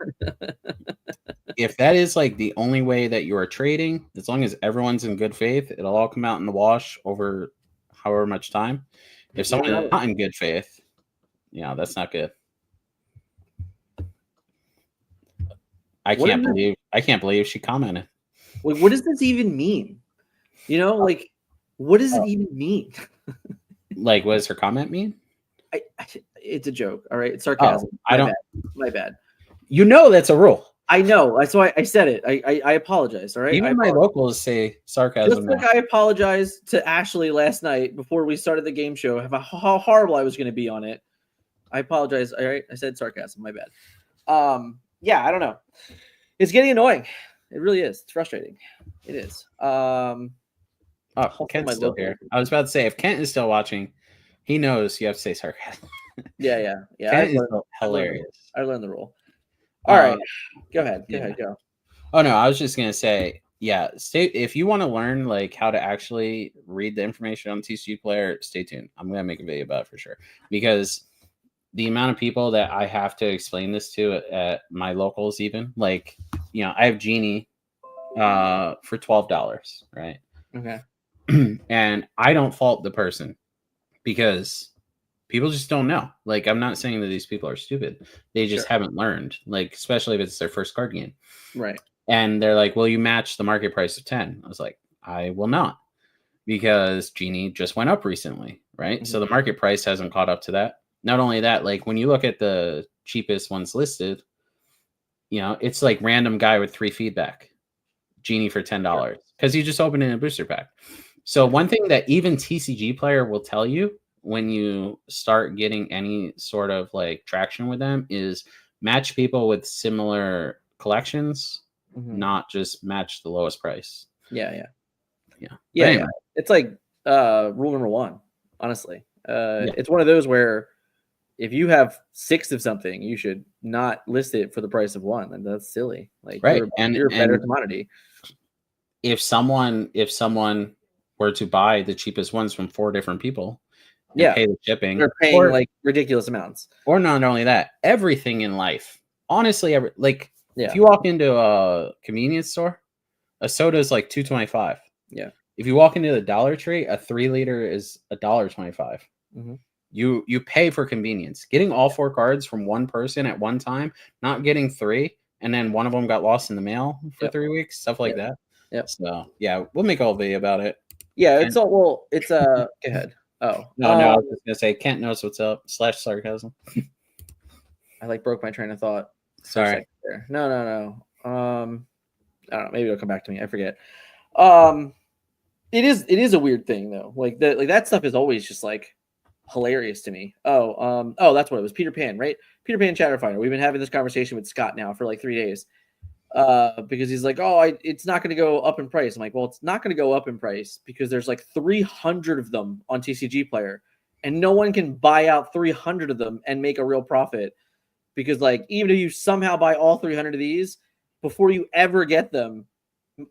If that is like the only way that you are trading, as long as everyone's in good faith, it'll all come out in the wash over however much time. If someone is not in good faith, that's not good. I can't believe she commented. Like, what does this even mean? Like, what does it even mean? Like, what does her comment mean? It's a joke. All right, it's sarcasm. My bad. That's a rule. I know. That's why I said it. I apologize. All right. Even my locals say sarcasm. Just like I apologized to Ashley last night before we started the game show, how horrible I was going to be on it. I apologize. All right. I said sarcasm. My bad. Yeah, I don't know. It's getting annoying. It really is. It's frustrating. It is. Kent's still here. I was about to say, if Kent is still watching, he knows you have to say sarcasm. Yeah. Kent is hilarious. I learned the rule. All right. Go ahead. Go. Oh, no. I was just going to say, if you want to learn like how to actually read the information on TCG Player, stay tuned. I'm going to make a video about it for sure. Because the amount of people that I have to explain this to at my locals, even like, I have Genie for $12, right? Okay. And I don't fault the person because people just don't know. Like, I'm not saying that these people are stupid. They just haven't learned, like, especially if it's their first card game. Right. And they're like, well, you match the market price of 10. I was like, I will not, because Genie just went up recently, right? Mm-hmm. So the market price hasn't caught up to that. Not only that, like when you look at the cheapest ones listed, it's like random guy with 3 feedback, Genie for $10 because you just opened in a booster pack. So one thing that even TCG Player will tell you when you start getting any sort of like traction with them is match people with similar collections, not just match the lowest price. Yeah. Anyway. It's like rule number 1, honestly. It's one of those where if you have 6 of something, you should not list it for the price of 1. And that's silly. Like, right. You're a better commodity. If someone were to buy the cheapest ones from 4 different people, pay the shipping, they're paying like ridiculous amounts. Or not only that, everything in life, honestly, if you walk into a convenience store, a soda is like $2.25. Yeah. If you walk into the Dollar Tree, a 3-liter is $1.25. Mm-hmm. You pay for convenience. Getting all 4 cards from one person at one time, not getting 3, and then one of them got lost in the mail for 3 weeks, stuff like that. Yep. So we'll make a whole video about it. Yeah, it's all go ahead. Oh no, I was just gonna say Kent knows what's up. /sarcasm. I broke my train of thought. Sorry. No. I don't know. Maybe it'll come back to me. I forget. It is a weird thing though. Like that stuff is always just like hilarious to me. Oh, that's what it was. Peter Pan, right? Peter Pan Chatterfinder. We've been having this conversation with Scott now for like 3 days. Because he's like, it's not going to go up in price. I'm like, well, it's not going to go up in price because there's like 300 of them on TCG Player, and no one can buy out 300 of them and make a real profit. Because like, even if you somehow buy all 300 of these, before you ever get them,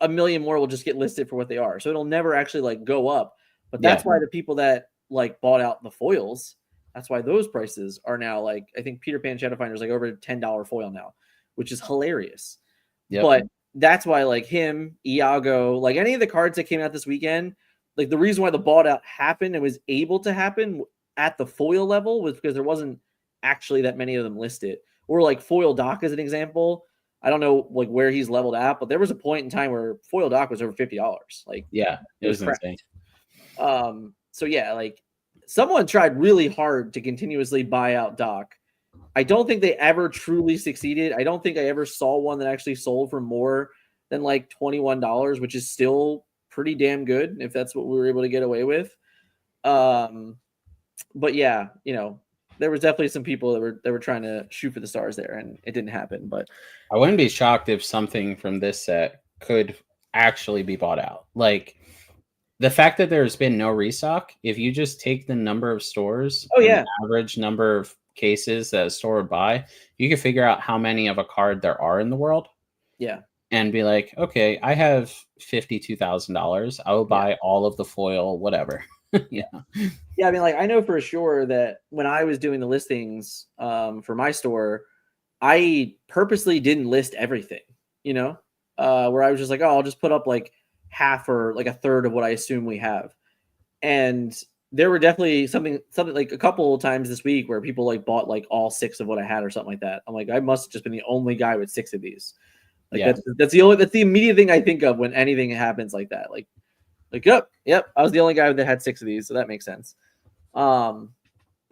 a million more will just get listed for what they are. So it'll never actually like go up. But that's why the people that like bought out the foils, that's why those prices are now like, I think Peter Pan Shadowfinder is like over $10 foil now, which is hilarious. Yep. But that's why like him, Iago, like any of the cards that came out this weekend, like the reason why the bought out happened and was able to happen at the foil level was because there wasn't actually that many of them listed. Or like Foil Doc as an example. I don't know like where he's leveled at, but there was a point in time where Foil Doc was over $50. Like, it was insane. So yeah, like someone tried really hard to continuously buy out Doc. I don't think they ever truly succeeded. I don't think I ever saw one that actually sold for more than like $21, which is still pretty damn good if that's what we were able to get away with. But yeah, there was definitely some people that were trying to shoot for the stars there, and it didn't happen. But I wouldn't be shocked if something from this set could actually be bought out. Like the fact that there's been no restock, if you just take the number of stores, the average number of cases that a store would buy, you can figure out how many of a card there are in the world. Yeah. And be like, okay, I have $52,000. I will buy all of the foil, whatever. Yeah. I mean, like, I know for sure that when I was doing the listings for my store, I purposely didn't list everything, where I was just like, oh, I'll just put up like half or like a third of what I assume we have. And there were definitely something like a couple of times this week where people like bought like all 6 of what I had or something like that. I'm like, I must have just been the only guy with 6 of these. Like that's the immediate thing I think of when anything happens like that. Like, yep, I was the only guy that had 6 of these, so that makes sense. But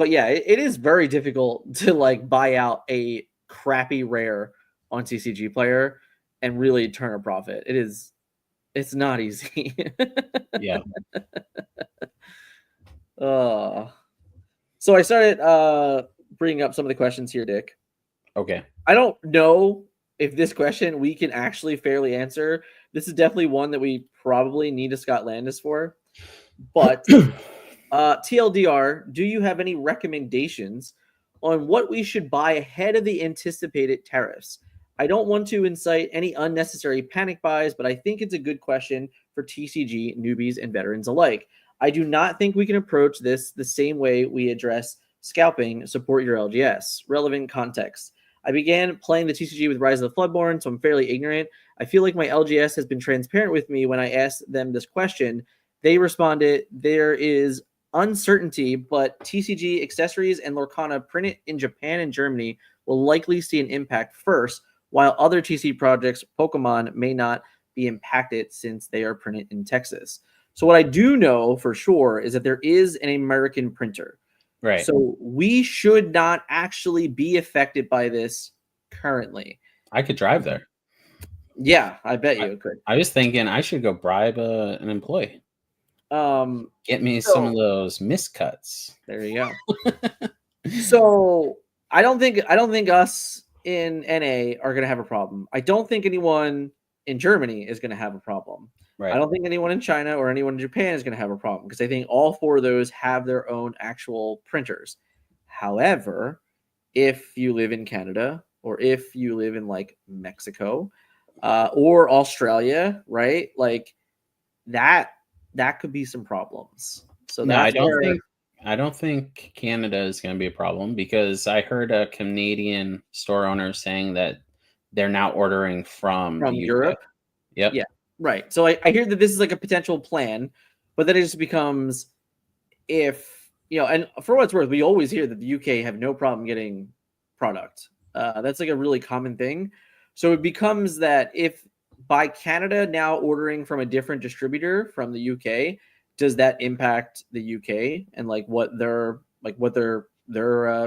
yeah, it is very difficult to like buy out a crappy rare on TCG Player and really turn a profit. It's not easy. Yeah. So I started bringing up some of the questions here, Dick. Okay. I don't know if this question we can actually fairly answer. This is definitely one that we probably need a Scott Landis for. But TLDR, do you have any recommendations on what we should buy ahead of the anticipated tariffs? I don't want to incite any unnecessary panic buys, but I think it's a good question for TCG newbies and veterans alike. I do not think we can approach this the same way we address scalping. Support your LGS. Relevant context. I began playing the TCG with Rise of the Floodborn, so I'm fairly ignorant. I feel like my LGS has been transparent with me when I asked them this question. They responded, there is uncertainty, but TCG accessories and Lorcana printed in Japan and Germany will likely see an impact first, while other TCG projects, Pokemon, may not be impacted since they are printed in Texas. So what I do know for sure is that there is an American printer. Right. So we should not actually be affected by this currently. I could drive there. Yeah, I bet you could. I was thinking I should go bribe an employee. Get me some of those miscuts. There you go. So I don't think us in NA are going to have a problem. I don't think anyone in Germany is going to have a problem. Right. I don't think anyone in China or anyone in Japan is going to have a problem because I think all 4 of those have their own actual printers. However, if you live in Canada or if you live in like Mexico or Australia, right? Like that could be some problems. So no, I don't think Canada is going to be a problem because I heard a Canadian store owner saying that they're now ordering from Europe. Yep. Yeah. Right. So I hear that this is like a potential plan, but then it just becomes if, and for what it's worth, we always hear that the UK have no problem getting product. That's like a really common thing. So it becomes that if by Canada now ordering from a different distributor from the UK, does that impact the UK and like what their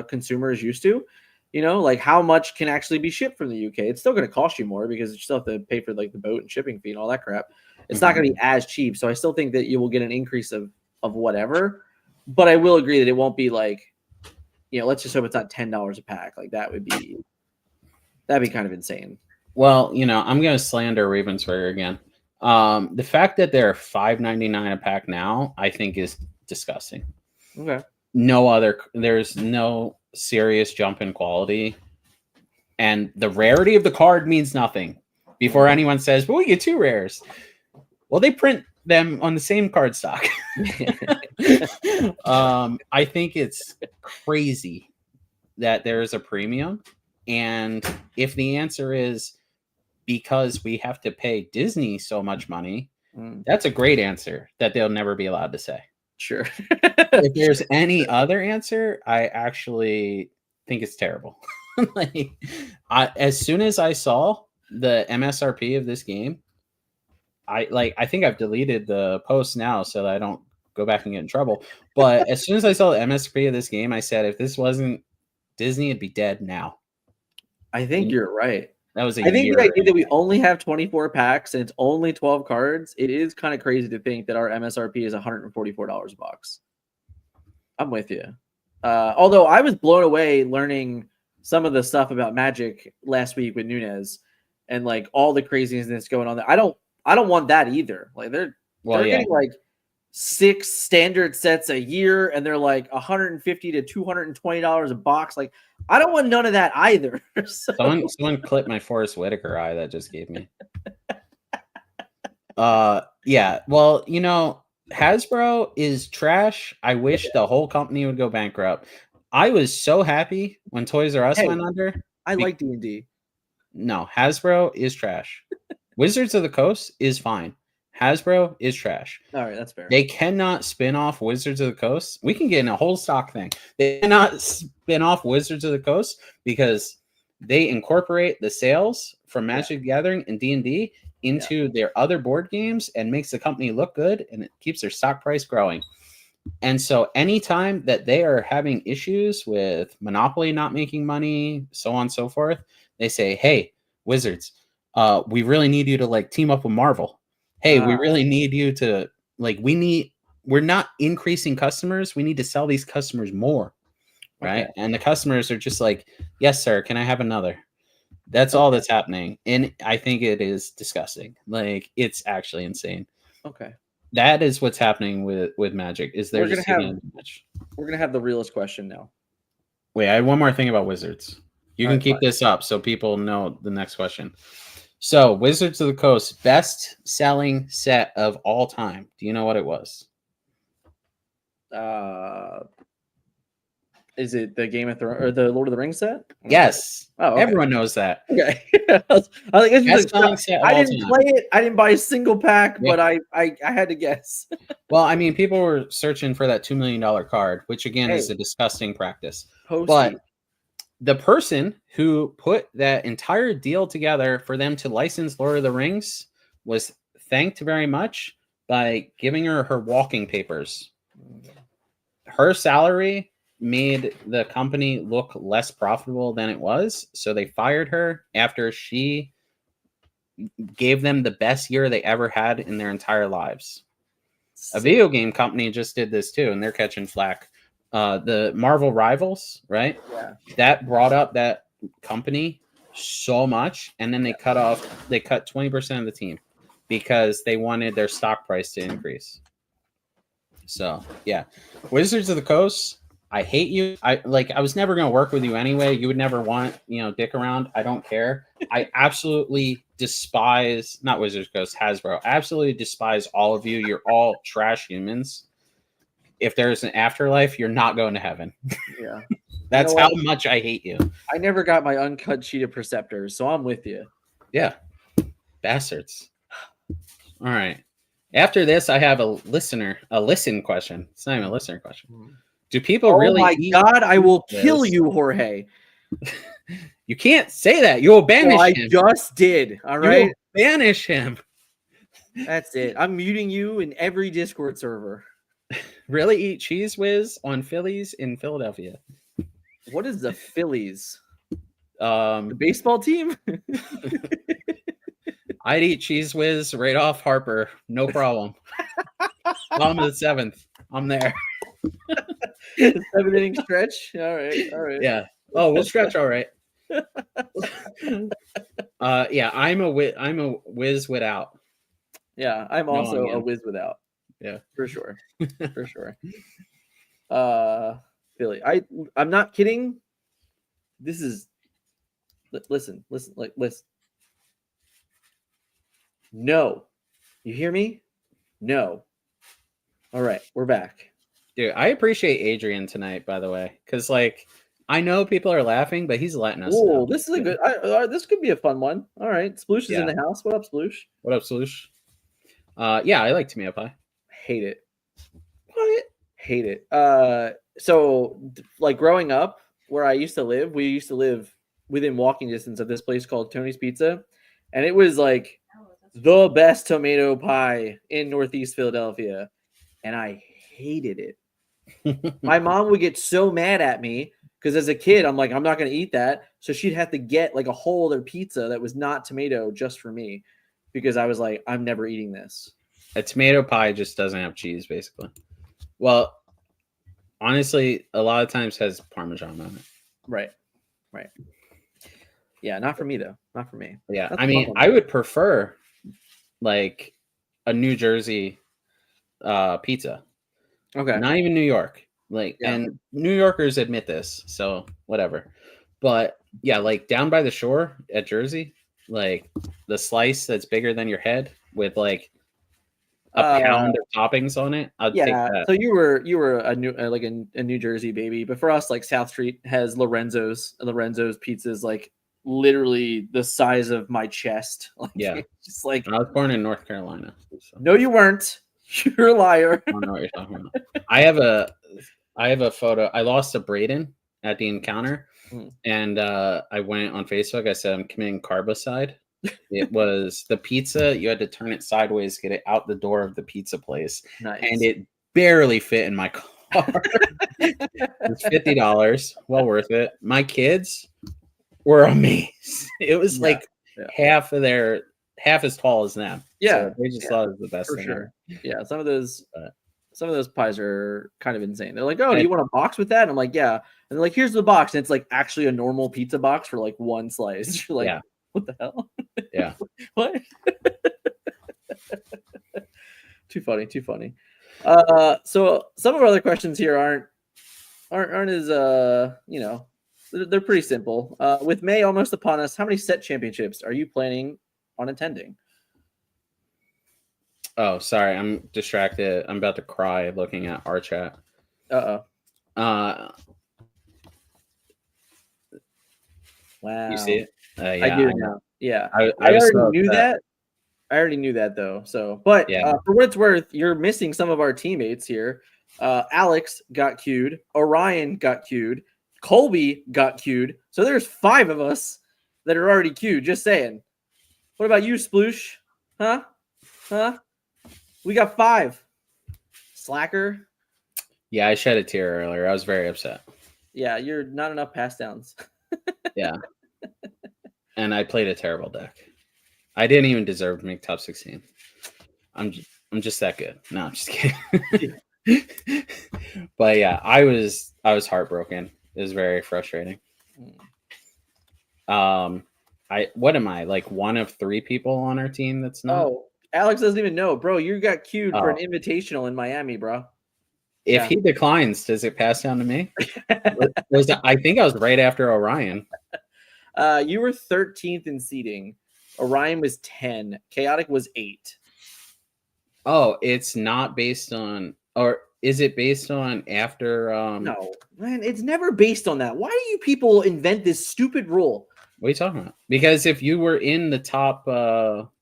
consumers used to? Like how much can actually be shipped from the UK? It's still going to cost you more because you still have to pay for like the boat and shipping fee and all that crap. It's not going to be as cheap. So I still think that you will get an increase of whatever, but I will agree that it won't be like, let's just hope it's not $10 a pack. Like that'd be kind of insane. Well, I'm going to slander Ravensburger again. The fact that they're $5.99 a pack now, I think is disgusting. Okay. There's no serious jump in quality, and the rarity of the card means nothing. Before anyone says, "Well, we get 2 rares," well, they print them on the same card stock. I think it's crazy that there is a premium, and if the answer is because we have to pay Disney so much money, that's a great answer that they'll never be allowed to say. Sure. If there's any other answer, I actually think it's terrible. As soon as I saw the MSRP of this game, I think I've deleted the post now so that I don't go back and get in trouble. But as soon as I saw the MSRP of this game, I said, if this wasn't Disney, it'd be dead now. I think you're right. That was I think year. the idea that we only have 24 packs and it's only 12 cards, it is kind of crazy to think that our MSRP is $144 a box. I'm with you. Although I was blown away learning some of the stuff about Magic last week with Nunez and like all the craziness that's going on there. I don't want that either. Like they're getting like 6 standard sets a year and they're like $150 to $220 a box. Like I don't want none of that either. So. Someone clipped my Forrest Whitaker eye that just gave me. Yeah. Well, you know, Hasbro is trash. I wish the whole company would go bankrupt. I was so happy when Toys R Us went under. I like D&D. No, Hasbro is trash. Wizards of the Coast is fine. Hasbro is trash. All right, that's fair. They cannot spin off Wizards of the Coast. We can get in a whole stock thing. They cannot spin off Wizards of the Coast because they incorporate the sales from Magic the Gathering and D&D into their other board games and makes the company look good, and it keeps their stock price growing. And so anytime that they are having issues with Monopoly not making money, so on and so forth, they say, hey, Wizards, we really need you to like team up with Marvel. Hey, we really need you to like, we're not increasing customers. We need to sell these customers more. Right. Okay. And the customers are just like, yes, sir. Can I have another? That's all that's happening. And I think it is disgusting. Like it's actually insane. Okay. That is what's happening with Magic. Is they're just getting we're gonna have the realest question now. Wait, I have one more thing about Wizards. You can keep this up so people know the next question. So, Wizards of the Coast, best selling set of all time. Do you know what it was? Is it the Game of Thrones or the Lord of the Rings set? Yes. Oh, okay. Everyone knows that. Okay. I didn't time. play it. I didn't buy a single pack, but I had to guess. Well, I mean, people were searching for that $2 million card, which again is a disgusting practice. But the person who put that entire deal together for them to license Lord of the Rings was thanked very much by giving her walking papers. Her salary made the company look less profitable than it was, so they fired her after she gave them the best year they ever had in their entire lives. A video game company just did this too, and they're catching flack. The Marvel Rivals, right? Yeah. That brought up that company so much, and then they cut 20% of the team because they wanted their stock price to increase. So yeah, Wizards of the Coast, I hate you. I was never going to work with you anyway. You would never want, dick around. I don't care. I absolutely despise, not Wizards of the Coast, Hasbro. I absolutely despise all of you. You're all trash humans. If there's an afterlife, you're not going to heaven. Yeah. That's how much I hate you. I never got my uncut sheet of Perceptors, so I'm with you. Yeah. Bastards. All right. After this, I have a listen question. It's not even a listener question. Do people really? Oh my God! I will kill you, Jorge. You can't say that. You will banish him. I just did. All right. You will banish him. That's it. I'm muting you in every Discord server. Really eat Cheese Whiz on Phillies in Philadelphia. What is the Phillies? The baseball team? I'd eat Cheese Whiz right off Harper. No problem. Bottom of the 7th. I'm there. 7-inning stretch. All right. Yeah. Oh, we'll stretch all right. Yeah, I'm a whiz without. Yeah, I'm also a whiz without. Yeah, for sure. For sure. Philly. I'm not kidding. This is listen. No. You hear me? No. All right, we're back. Dude, I appreciate Adrian tonight, by the way, because I know people are laughing, but he's letting us know. This is a good. This could be a fun one. All right, Sploosh is in the house. What up, Sploosh? What up, Sploosh? Yeah, I like tomato pie. Hate it. What? Hate it. So growing up, where I used to live, we used to live within walking distance of this place called Tony's Pizza, and it was the best tomato pie in Northeast Philadelphia, and I hated it. My mom would get so mad at me because as a kid, I'm like, I'm not going to eat that. So she'd have to get like a whole other pizza that was not tomato just for me because I was like, I'm never eating this. A tomato pie just doesn't have cheese, basically. Well, honestly, a lot of times has Parmesan on it. Right. Yeah, not for me though. Not for me. Yeah, That's I mean, fun. I would prefer like a New Jersey pizza. Okay. Not even New York. Like, Yeah. and New Yorkers admit this, so whatever. But yeah, like down by the shore at Jersey, like the slice that's bigger than your head with like a pound of toppings on it. I'd take that. So you were a new like a New Jersey baby, but for us, like South Street has Lorenzo's. And Lorenzo's pizza is like literally the size of my chest. Like, Yeah, just like I was born in North Carolina. So. No, you weren't. You're a liar. I don't know what you're talking about. I have a photo. I lost to Braden at the encounter, and I went on Facebook. I said I'm committing carbicide. It was the pizza. You had to turn it sideways, get it out the door of the pizza place, Nice. and it barely fit in my car. It's $50. Well worth it. My kids were amazed. It was like half as tall as them. Yeah, so they just thought it was the best for thing sure. ever. Yeah, some of those pies are kind of insane. They're like, "Oh, do you want a box with that?" And I'm like, "Yeah." And they're like, "Here's the box." And it's like actually a normal pizza box for like one slice. You're like, "What the hell?" Yeah. What? Too funny. So some of our other questions here aren't as they're pretty simple. With May almost upon us, how many set championships are you planning on attending? Oh, sorry, I'm distracted. I'm about to cry looking at our chat. Wow. You see it? Yeah, I do now. Yeah. I already knew that. I already knew that though. So, but for what it's worth, you're missing some of our teammates here. Alex got queued. Orion got queued. Colby got queued. So there's 5 of us that are already queued. Just saying. What about you, Sploosh? Huh? We got 5. Slacker. Yeah, I shed a tear earlier. I was very upset. Yeah, you're not enough pass downs. Yeah. And I played a terrible deck. I didn't even deserve to make top 16. I'm just that good. No, I'm just kidding. But yeah, I was heartbroken. It was very frustrating. What am I, like one of 3 people on our team that's not? Oh, Alex doesn't even know, bro. You got queued for an invitational in Miami, bro. If he declines, does it pass down to me? I think I was right after Orion. You were 13th in seeding. Orion was 10. Chaotic was 8. Oh, it's not based on, or is it based on after? No, man, it's never based on that. Why do you people invent this stupid rule? What are you talking about? Because if you were in the top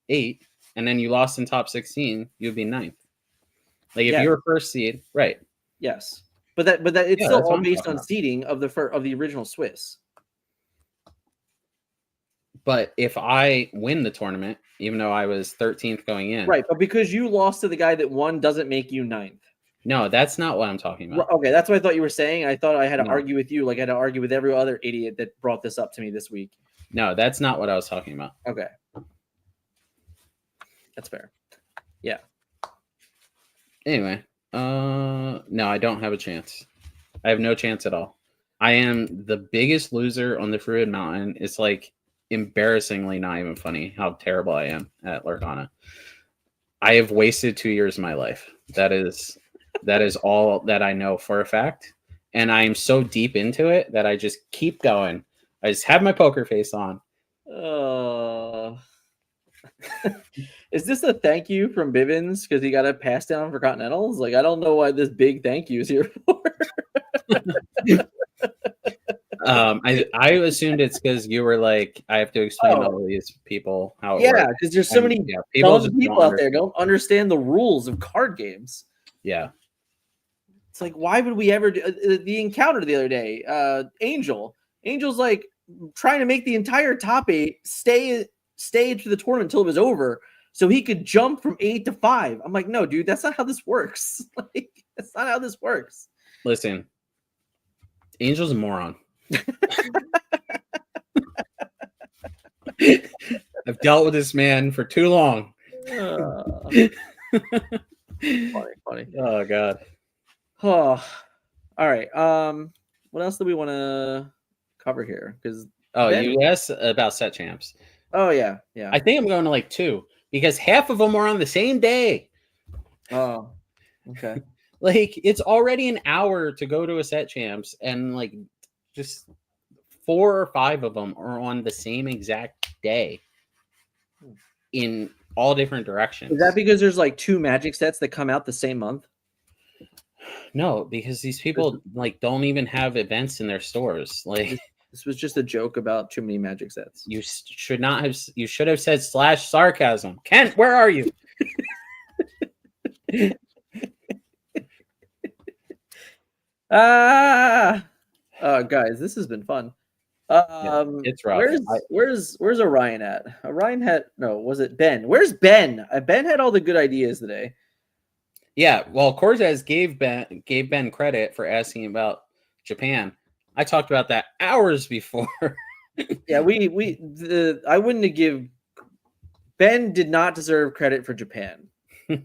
8 and then you lost in top 16, you'd be 9th. Like if you were first seed, right? Yes, but that it's still all based on seeding of the original Swiss. But if I win the tournament, even though I was 13th going in, right? But because you lost to the guy that won, doesn't make you 9th. No, that's not what I'm talking about. Okay, that's what I thought you were saying. I thought I had to argue with you, like I had to argue with every other idiot that brought this up to me this week. No, that's not what I was talking about. Okay, that's fair. Yeah. Anyway, no, I don't have a chance. I have no chance at all. I am the biggest loser on the Fruited Mountain. It's like embarrassingly not even funny how terrible I am at Lorcana. I have wasted 2 years of my life. That is all that I know for a fact. And I am so deep into it that I just keep going. I just have my poker face on. Is this a thank you from Bivens because he got a pass down for Continentals? Like, I don't know why this big thank you is here for. I assumed it's because you were like, I have to explain to all these people how it works. Because there's so many people out there don't understand the rules of card games. Yeah. It's like, why would we ever do the encounter the other day? Angel's like trying to make the entire top 8 stay to the tournament until it was over so he could jump from 8 to 5. I'm like, no, dude, that's not how this works. Like, That's not how this works. Listen, Angel's a moron. I've dealt with this man for too long. Funny. Oh God. Oh, all right. What else do we want to cover here? Because you asked about set champs. Oh yeah. I think I'm going to like 2 because half of them are on the same day. Oh, okay. Like it's already an hour to go to a set champs, and like just 4 or 5 of them are on the same exact day in all different directions. Is that because there's like 2 Magic sets that come out the same month? No, because these people like don't even have events in their stores. Like this was just a joke about too many Magic sets. You should not have. You should have said /sarcasm. Kent, where are you? Guys, this has been fun. It's rough. Where's Orion at? Orion had was it Ben? Where's Ben? Ben had all the good ideas today. Yeah, well, Cortez gave Ben credit for asking about Japan. I talked about that hours before. Yeah, I wouldn't have give Ben did not deserve credit for Japan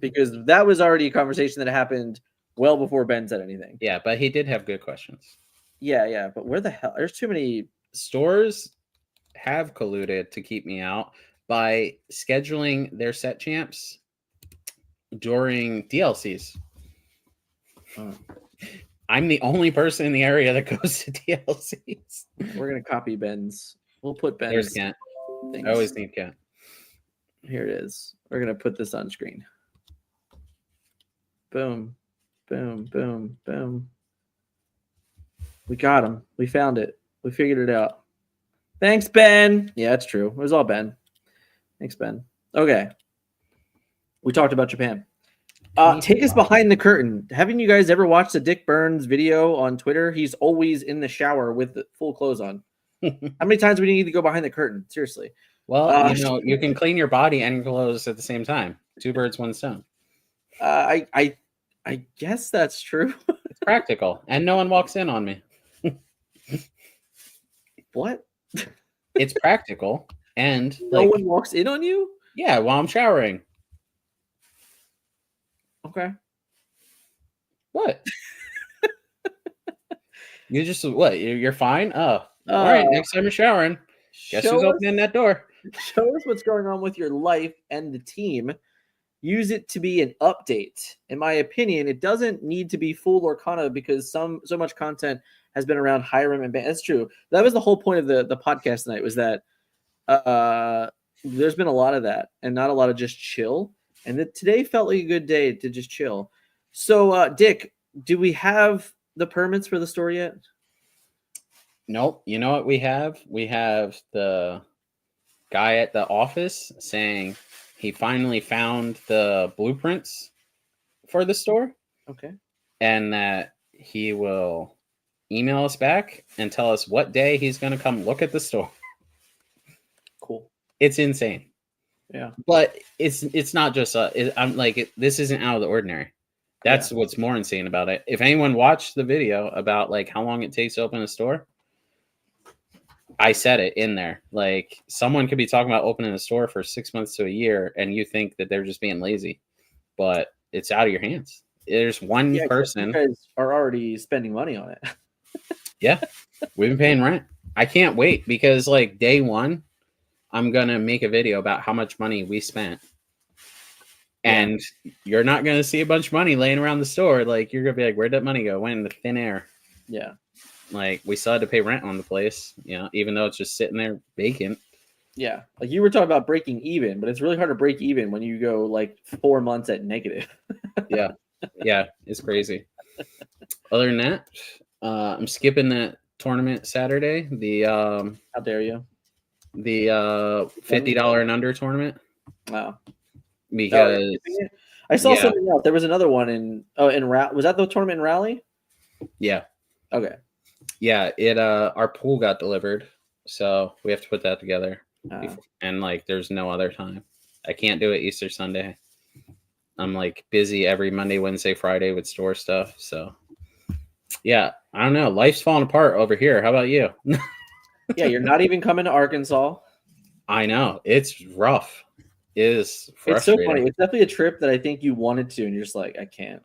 because that was already a conversation that happened well before Ben said anything. Yeah, but he did have good questions. Yeah, but where the hell? There's too many stores have colluded to keep me out by scheduling their set champs during DLCs. I'm the only person in the area that goes to DLCs. We're gonna copy Ben's. We'll put Ben's. There's Kent. I always need Kent. Here it is. We're gonna put this on screen. Boom, boom, boom, boom. We got him. We found it. We figured it out. Thanks, Ben. Yeah, it's true. It was all Ben. Thanks, Ben. Okay. We talked about Japan. Take us behind the curtain. Haven't you guys ever watched the Dick Burns video on Twitter? He's always in the shower with the full clothes on. How many times do we need to go behind the curtain? Seriously. Well, you can clean your body and your clothes at the same time. 2 birds, 1 stone. I guess that's true. It's practical, and no one walks in on me. What? It's practical, and no one walks in on you? Yeah, while I'm showering. Okay. What? You just what? You're fine? Oh, all right. Next time you're showering, guess who's opening that door? Show us what's going on with your life and the team. Use it to be an update. In my opinion, it doesn't need to be full Lorcana because so much content has been around Hiram and Ben. That's true. That was the whole point of the podcast tonight, was that there's been a lot of that and not a lot of just chill. And that today felt like a good day to just chill. So, Dick, do we have the permits for the store yet? Nope. You know what we have? We have the guy at the office saying he finally found the blueprints for the store. Okay. And that he will email us back and tell us what day he's going to come look at the store. Cool. It's insane. Yeah. But it's not just I'm like, this isn't out of the ordinary. That's what's more insane about it. If anyone watched the video about like how long it takes to open a store, I said it in there. Like, someone could be talking about opening a store for 6 months to a year, and you think that they're just being lazy, but it's out of your hands. There's one person. You guys are already spending money on it. Yeah, we've been paying rent. I can't wait because like day one, I'm gonna make a video about how much money we spent, and you're not gonna see a bunch of money laying around the store. Like, you're gonna be like, "Where'd that money go? Went in the thin air." Yeah. Like, we still had to pay rent on the place, you know, even though it's just sitting there vacant. Yeah. Like, you were talking about breaking even, but it's really hard to break even when you go like 4 months at negative. Yeah. Yeah. It's crazy. Other than that, I'm skipping that tournament Saturday. The how dare you? The $50 and under tournament. Wow. Because I saw something else. There was another one in was that the tournament in Raleigh? Yeah. Okay. Yeah, our pool got delivered, so we have to put that together. And like, there's no other time. I can't do it Easter Sunday. I'm like busy every Monday, Wednesday, Friday with store stuff. So yeah, I don't know. Life's falling apart over here. How about you? Yeah, you're not even coming to Arkansas. I know it's rough. It is It's so frustrating. funny. It's definitely a trip that I think you wanted to, and you're just like, I can't.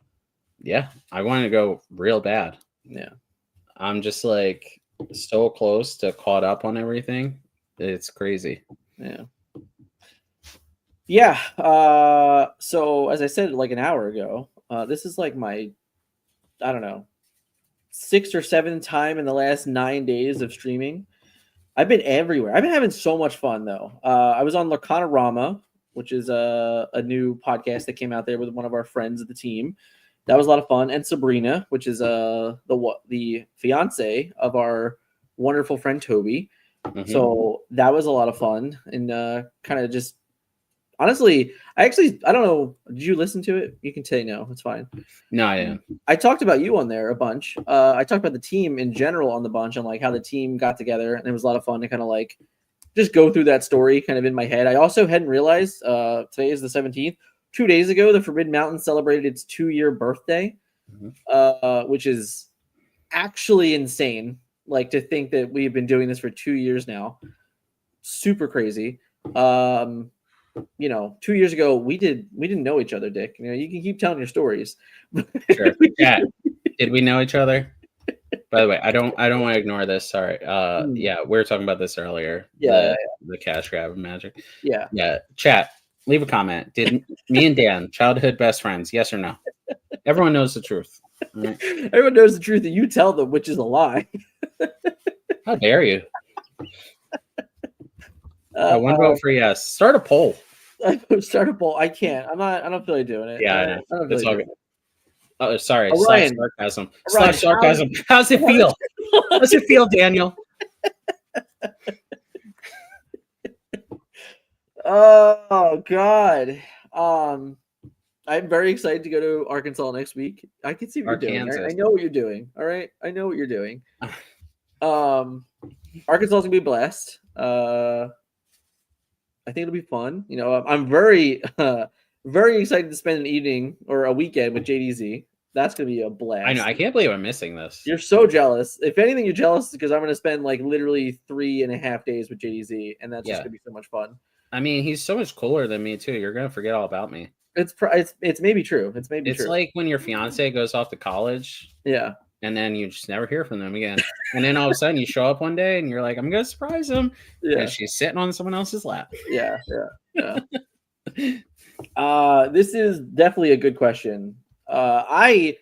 Yeah, I want to go real bad. Yeah. I'm just like so close to caught up on everything. It's crazy. Yeah. Yeah. So as I said like an hour ago, this is like my, I don't know, 6th or 7th time in the last 9 days of streaming. I've been everywhere. I've been having so much fun though. I was on Lorcana, which is a new podcast that came out there with one of our friends of the team. That was a lot of fun. And Sabrina, which is the fiance of our wonderful friend Toby. Mhm. So that was a lot of fun. And kind of just honestly, I don't know. Did you listen to it? You can say no. It's fine. No, I didn't. I talked about you on there a bunch. I talked about the team in general on the bunch and like how the team got together. And it was a lot of fun to kind of like just go through that story kind of in my head. I also hadn't realized today is the 17th. 2 days ago, the Forbidden Mountain celebrated its 2-year birthday, which is actually insane. Like to think that we've been doing this for 2 years now. Super crazy. 2 years ago we didn't know each other, Dick. You can keep telling your stories. Sure. Yeah. Did we know each other? By the way, I don't want to ignore this. Sorry. Yeah, we were talking about this earlier. Yeah, the cash grab magic. Yeah. Yeah. Chat. Leave a comment. Did me and Dan childhood best friends? Yes or no? Everyone knows the truth. Right? Everyone knows the truth that you tell them, which is a lie. How dare you? One vote for yes. Start a poll. Start a poll. I can't. I don't feel like doing it. Yeah, I know. I don't feel It's like all doing good. Oh, sorry. Orion. Sarcasm. Orion, Sarcasm. How's it feel? How's it feel, Daniel? Oh God. I'm very excited to go to Arkansas next week. I can see what you're doing. I know what you're doing. All right. I know what you're doing. Arkansas is gonna be blessed. I think it'll be fun. I'm very very excited to spend an evening or a weekend with JDZ. That's gonna be a blast. I know. I can't believe I'm missing this. You're so jealous. If anything, you're jealous because I'm gonna spend like literally 3.5 days with JDZ, and that's just gonna be so much fun. I mean, he's so much cooler than me too. You're gonna forget all about me. It's maybe true. It's maybe true. It's like when your fiance goes off to college. Yeah. And then you just never hear from them again. And then all of a sudden you show up one day and you're like, I'm gonna surprise him. Yeah. And she's sitting on someone else's lap. Yeah. This is definitely a good question. I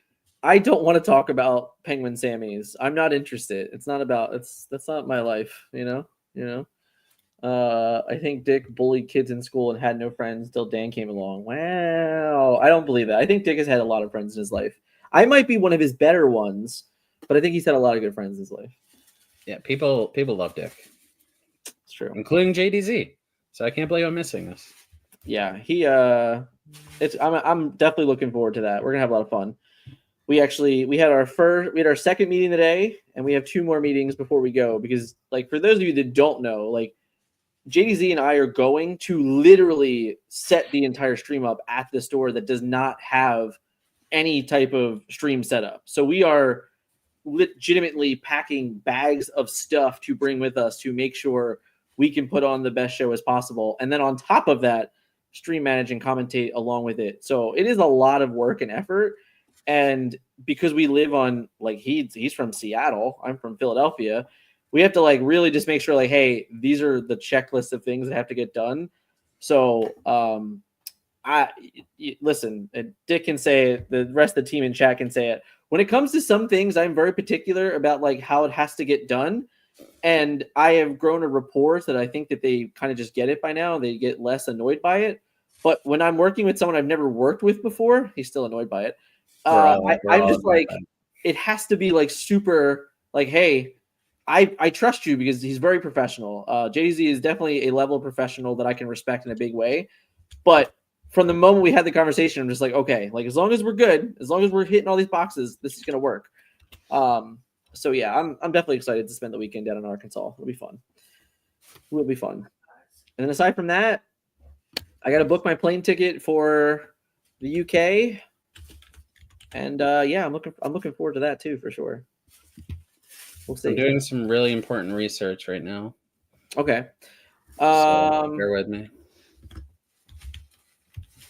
don't want to talk about Penguin Sammys. I'm not interested. It's not about that's not my life, I think Dick bullied kids in school and had no friends till Dan came along. Wow. I don't believe that. I think Dick has had a lot of friends in his life. I might be one of his better ones, but I think he's had a lot of good friends in his life. Yeah, people love Dick. It's true. Including JDZ. So I can't believe I'm missing this. Yeah, I'm definitely looking forward to that. We're gonna have a lot of fun. We had our second meeting today, and we have 2 more meetings before we go because, like, for those of you that don't know, like, JDZ and I are going to literally set the entire stream up at the store that does not have any type of stream setup. So we are legitimately packing bags of stuff to bring with us to make sure we can put on the best show as possible. And then on top of that, stream manage and commentate along with it. So it is a lot of work and effort. And because we live on, like, he's from Seattle, I'm from Philadelphia, we have to like really just make sure, like, hey, these are the checklist of things that have to get done. So listen, Dick can say it, the rest of the team in chat can say it. When it comes to some things, I'm very particular about like how it has to get done. And I have grown a rapport that I think that they kind of just get it by now. They get less annoyed by it. But when I'm working with someone I've never worked with before, he's still annoyed by it. I'm just like, it has to be like super like, hey, I trust you because he's very professional. JZ is definitely a level of professional that I can respect in a big way. But from the moment we had the conversation, I'm just like, okay, like as long as we're good, as long as we're hitting all these boxes, this is gonna work. So yeah, I'm definitely excited to spend the weekend down in Arkansas. It'll be fun. Will be fun. And then aside from that, I got to book my plane ticket for the UK, and yeah, I'm looking forward to that too for sure. We'll see. I'm doing some really important research right now. Okay. So bear with me.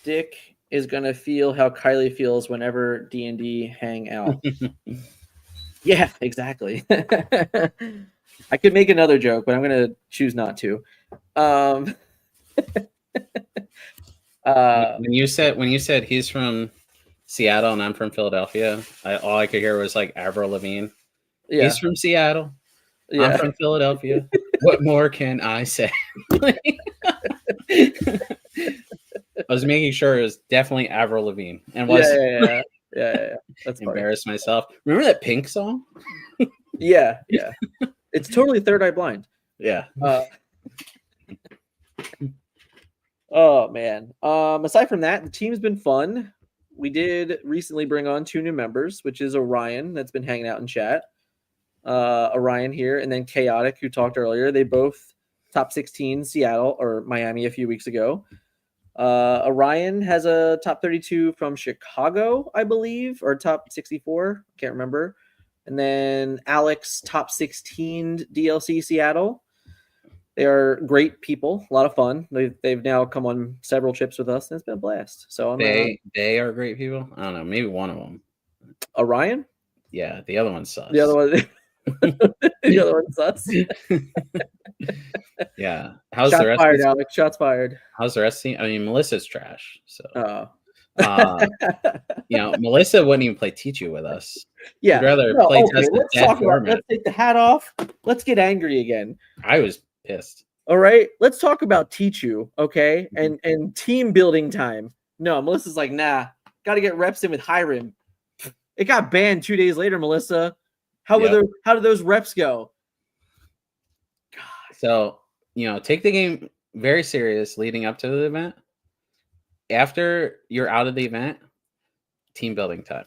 Dick is gonna feel how Kylie feels whenever D&D hang out. Yeah, exactly. I could make another joke, but I'm gonna choose not to. When you said he's from Seattle and I'm from Philadelphia, all I could hear was like Avril Lavigne. Yeah. He's from Seattle. Yeah. I'm from Philadelphia. What more can I say? I was making sure it was definitely Avril Lavigne, and was yeah. That's funny. embarrassed myself. Remember that Pink song? Yeah. It's totally Third Eye Blind. Yeah. Oh man. Aside from that, the team's been fun. We did recently bring on 2 new members, which is Orion, that's been hanging out in chat. Orion here, and then Chaotic, who talked earlier. They both top 16 Seattle or Miami a few weeks ago. Orion has a top 32 from Chicago, I believe, or top 64. Can't remember. And then Alex, top 16 DLC Seattle. They are great people, a lot of fun. They've now come on several trips with us, and it's been a blast. So they are great people. I don't know, maybe one of them. Orion? Yeah, the other one sucks. The other one. The other one sucks. Yeah. How's Shots the rest? Fired, Alex. Shots fired. How's the rest of the team? I mean, Melissa's trash. So, oh. Melissa wouldn't even play Tichu with us. Yeah. She'd rather play test the dead format. Let's take the hat off. Let's get angry again. I was pissed. All right. Let's talk about Tichu, okay? And team building time. No, Melissa's like, nah. Got to get reps in with Hiram. It got banned 2 days later, Melissa. How did those reps go? God. So, take the game very serious leading up to the event. After you're out of the event, team building time.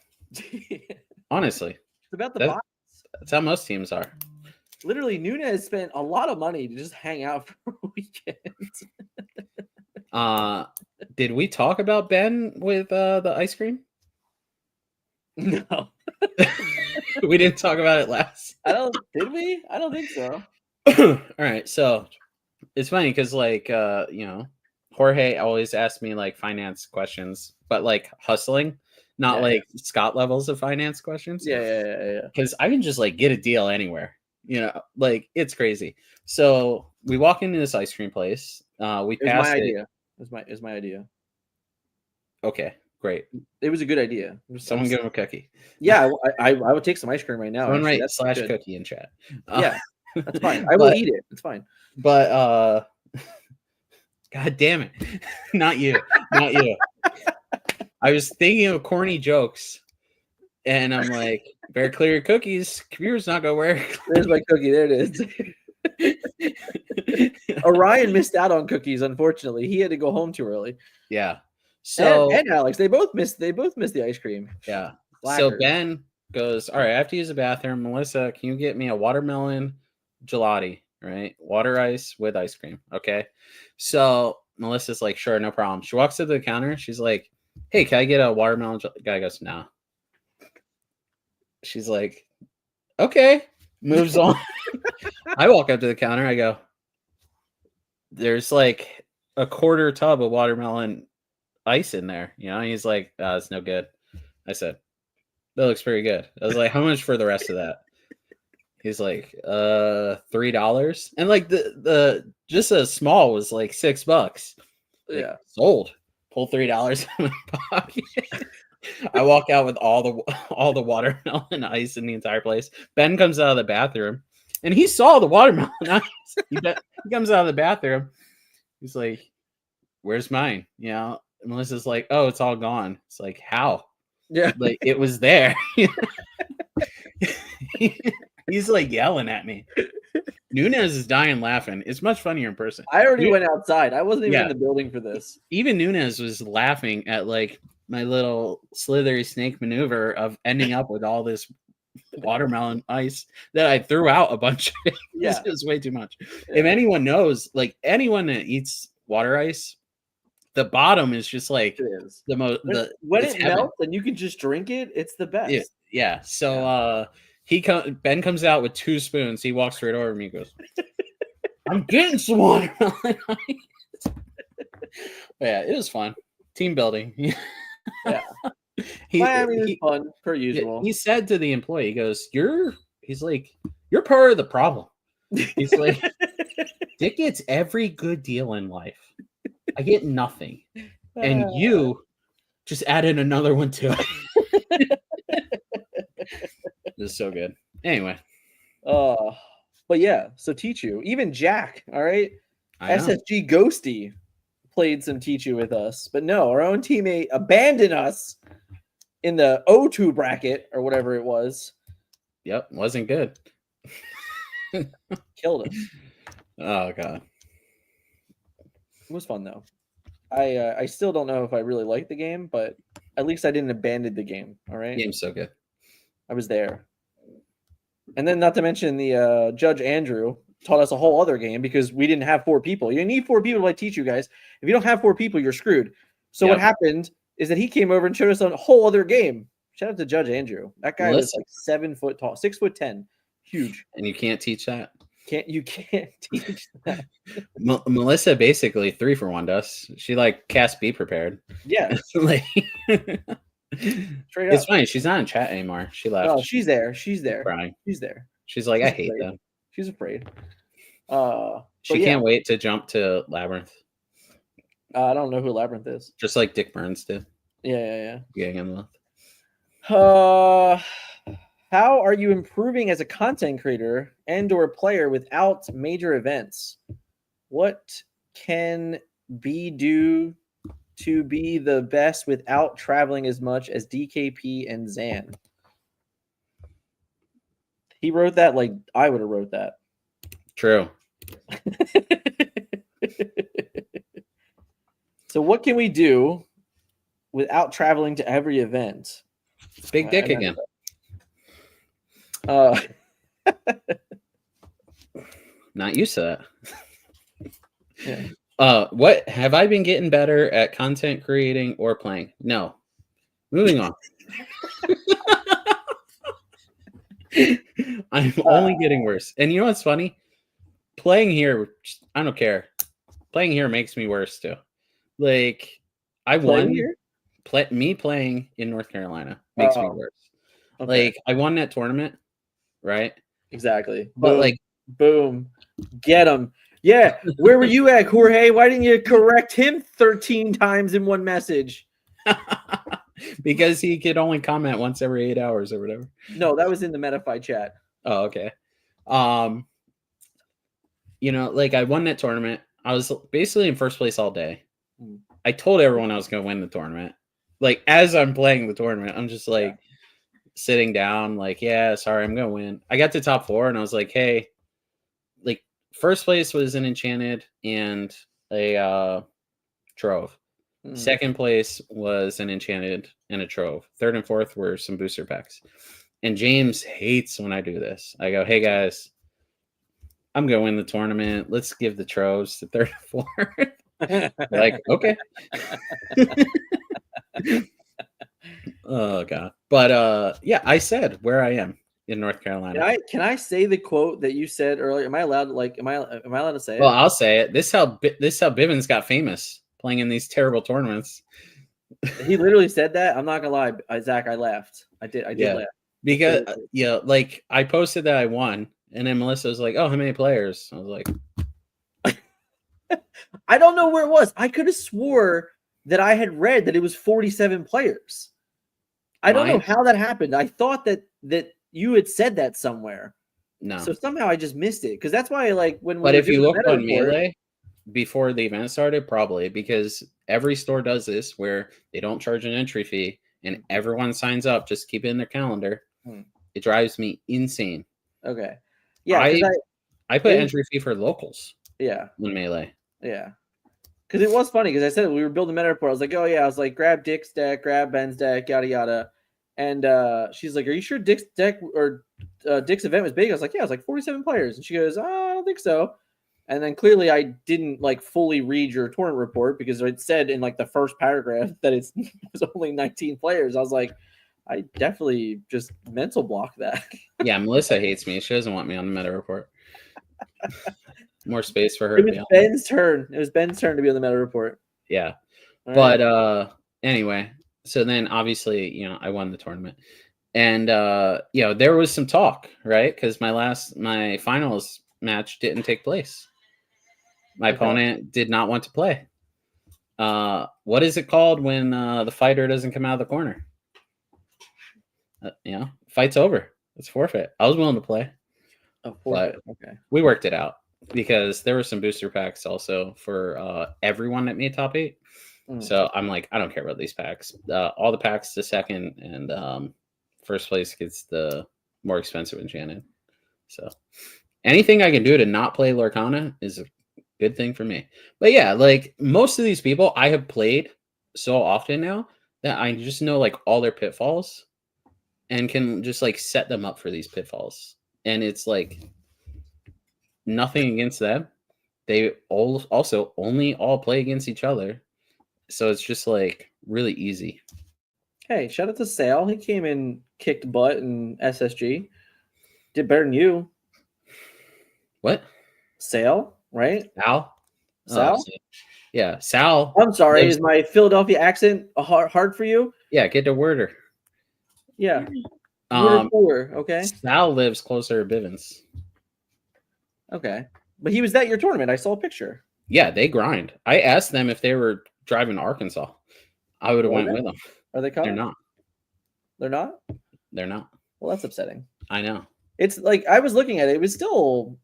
Honestly. It's about the box. That's how most teams are. Literally, Nunez spent a lot of money to just hang out for a weekend. Did we talk about Ben with the ice cream? No. We didn't talk about it last. Did we? I don't think so. All right, so it's funny because Jorge always asks me like finance questions, but like hustling, not Scott levels of finance questions. Yeah. Because I can just like get a deal anywhere, like it's crazy. So we walk into this ice cream place. We passed it. It was my idea. Okay. Great. It was a good idea. Someone give him a cookie. Yeah, I would take some ice cream right now. Someone write /cookie in chat. Yeah, that's fine. I will eat it. It's fine. But God damn it. Not you. I was thinking of corny jokes and I'm like, better clear your cookies. Computer's not gonna work. There's my cookie. There it is. Orion missed out on cookies, unfortunately. He had to go home too early. Yeah. So and Alex, they both missed the ice cream. Yeah. So Ben goes, all right, I have to use the bathroom. Melissa, can you get me a watermelon gelati, right? Water ice with ice cream. Okay. So Melissa's like, sure, no problem. She walks to the counter. She's like, hey, can I get a watermelon? Guy goes, no. She's like, okay. Moves on. I walk up to the counter. I go, there's like a quarter tub of watermelon ice in there, he's like, it's no good. I said, that looks pretty good. I was like, how much for the rest of that? He's like, $3. And like the just a small was like $6. Like, yeah, sold. Pull $3 in my pocket. I walk out with all the watermelon ice in the entire place. Ben comes out of the bathroom and he saw the watermelon ice. He comes out of the bathroom. He's like, where's mine? Melissa's like, oh, it's all gone. It's like, how? Yeah. Like, it was there. He's like yelling at me. Nunez is dying laughing. It's much funnier in person. I already went outside. I wasn't even in the building for this. Even Nunez was laughing at like my little slithery snake maneuver of ending up with all this watermelon ice that I threw out a bunch of. It was way too much. Yeah. If anyone knows, like anyone that eats water ice, the bottom is just like It is. the most. When It's it heaven. melts and you can just drink it, it's the best. Yeah. So Ben comes out with 2 spoons. He walks right over me. He goes, "I'm getting some watermelon." Yeah, it was fun. Team building. Yeah. he, Miami is he, fun per usual. he said to the employee, he goes, he's like, "You're part of the problem." He's like, "Dick gets every good deal in life. I get nothing. And you just added another one to it." This is so good. Anyway. But yeah, so Tichu, even Jack, all right? I know. SSG Ghosty played some Tichu with us, but no, our own teammate abandoned us in the O2 bracket or whatever it was. Yep, wasn't good. Killed us. Oh god. It was fun though. I still don't know if I really liked the game, but at least I didn't abandon the game. All right, Game's so good. I was there. And then, not to mention, the Judge Andrew taught us a whole other game because we didn't have 4 people. You need 4 people to teach you guys. If you don't have 4 people, you're screwed. So what happened is that he came over and showed us a whole other game. Shout out to Judge Andrew. That guy was like 7 foot tall, 6'10", huge. And you can't teach that. You can't teach that. Melissa basically 3-for-1 us. She like cast be prepared. Yeah. Like, straight up. It's funny. She's not in chat anymore. She left. Oh, she's there. She's there. Crying. She's there. She's like, I hate them. She's afraid. She can't wait to jump to Labyrinth. I don't know who Labyrinth is. Just like Dick Burns did. Yeah. Getting in love. How are you improving as a content creator and/or player without major events? What can be do to be the best without traveling as much as DKP and Zan? He wrote that like I would have wrote that. True. So what can we do without traveling to every event? Big dick again. Not used to that. Yeah. What have I been getting better at content creating or playing? No. Moving on. I'm only getting worse. And you know what's funny? Playing here, I don't care. Playing here makes me worse too. Like I won. Me playing in North Carolina makes me worse. Okay. Like I won that tournament, right? Exactly. But like, boom, get him. Yeah. Where were you at, Jorge? Why didn't you correct him 13 times in one message? Because he could only comment once every 8 hours or whatever. No, that was in the Metafy chat. Oh, okay. You know, like I won that tournament. I was basically in first place all day. I told everyone I was going to win the tournament. Like as I'm playing the tournament, I'm just like sitting down, like, yeah, sorry, I'm going to win. I got to top 4 and I was like, hey, like first place was an enchanted and a trove. Second place was an enchanted and a trove. Third and fourth were some booster packs. And James hates when I do this. I go, hey guys, I'm going to win the tournament. Let's give the troves to third and fourth. Like, okay. Oh god. But yeah, I said where I am in North Carolina. Can I say the quote that you said earlier? Am I allowed to am I allowed to say it? Well, I'll say it. This how Bivens got famous, playing in these terrible tournaments. He literally said that. I'm not gonna lie, Zach. I laughed. I did laugh because like I posted that I won, and then Melissa was like, "Oh, how many players?" I was like, "I don't know where it was. I could have swore that I had read that it was 47 players. I don't know how that happened. I thought that you had said that somewhere. No, so somehow I just missed it because that's why when. But if you look on Melee before the event started, probably because every store does this where they don't charge an entry fee and everyone signs up, just keep it in their calendar. It drives me insane. Okay, yeah, I put entry fee for locals. Yeah, in Melee. Yeah, because it was funny because I said we were building meta report. I was like, oh yeah, I was like, grab Dick's deck, grab Ben's deck, yada yada. And she's like, are you sure Dick's deck or Dick's event was big? I was like, yeah, it was like 47 players. And she goes, oh, I don't think so. And then clearly I didn't like fully read your tournament report because it said in like the first paragraph that it was only 19 players. I was like, I definitely just mental block that. Yeah, Melissa hates me. She doesn't want me on the meta report. More space for her It to was be on. Ben's turn. It was Ben's turn to be on the meta report. Yeah. All But right. anyway, so then obviously, I won the tournament. And there was some talk, right? Because my finals match didn't take place. My opponent did not want to play. What is it called when the fighter doesn't come out of the corner? Fight's over. It's forfeit. I was willing to play. Oh, forfeit. But Okay. we worked it out because there were some booster packs also for everyone that made top 8. So I'm like, I don't care about these packs. All the packs to second and first place gets the more expensive enchanted. So anything I can do to not play Lorcana is a good thing for me. But yeah, like most of these people I have played so often now that I just know like all their pitfalls and can just like set them up for these pitfalls. And it's like nothing against them. They all also only all play against each other. So it's just like really easy. Hey, shout out to Sale. He came in, kicked butt in SSG. Did better than you. What? Sale, right? Sal? Sal? Yeah, Sal. I'm sorry. Is my Philadelphia accent hard for you? Yeah, get to Werder. Yeah. Okay. Sal lives closer to Bivens. Okay. But he was at your tournament. I saw a picture. Yeah, they grind. I asked them if they were driving to Arkansas. I would have went with them. Are they coming? They're not. They're not? They're not. Well, that's upsetting. I know. It's like I was looking at it. It was still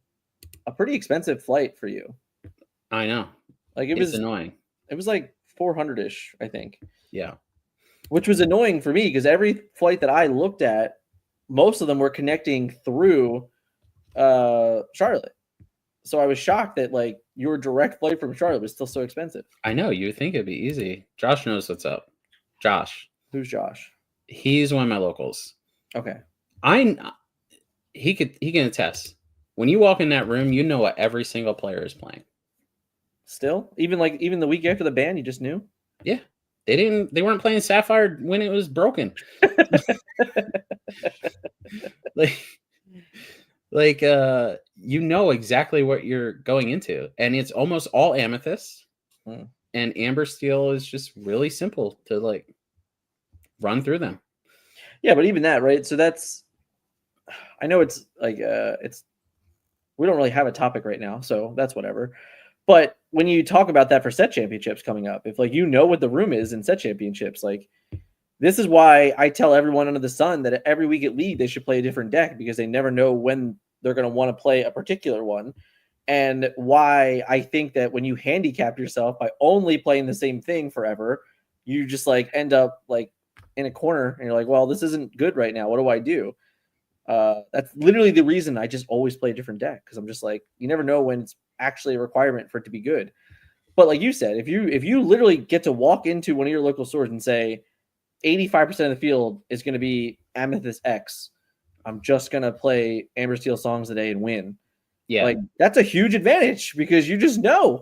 a pretty expensive flight for you. I know. Like it's annoying. It was like 400-ish, I think. Yeah. Which was annoying for me because every flight that I looked at, most of them were connecting through Charlotte. So I was shocked that like your direct flight from Charlotte was still so expensive. I know. You would think it'd be easy. Josh knows what's up. Josh. Who's Josh? He's one of my locals. Okay. He can attest. When you walk in that room, you know what every single player is playing. Still? Even the week after the ban, you just knew? Yeah. They weren't playing Sapphire when it was broken. You know exactly what you're going into. And it's almost all Amethyst. And Amber Steel is just really simple to like run through them. Yeah, but even that, right? So that's, I know it's like we don't really have a topic right now, so that's whatever. But when you talk about that for set championships coming up, if like you know what the room is in set championships, like this is why I tell everyone under the sun that every week at League they should play a different deck because they never know when they're going to want to play a particular one. And why I think that when you handicap yourself by only playing the same thing forever, you just like end up like in a corner and you're like, well, this isn't good right now. What do I do? That's literally the reason I just always play a different deck because I'm just like, you never know when it's actually a requirement for it to be good. But like you said, if you literally get to walk into one of your local stores and say 85% of the field is going to be Amethyst X, I'm just going to play Amber Steel songs today and win. Yeah. Like that's a huge advantage because you just know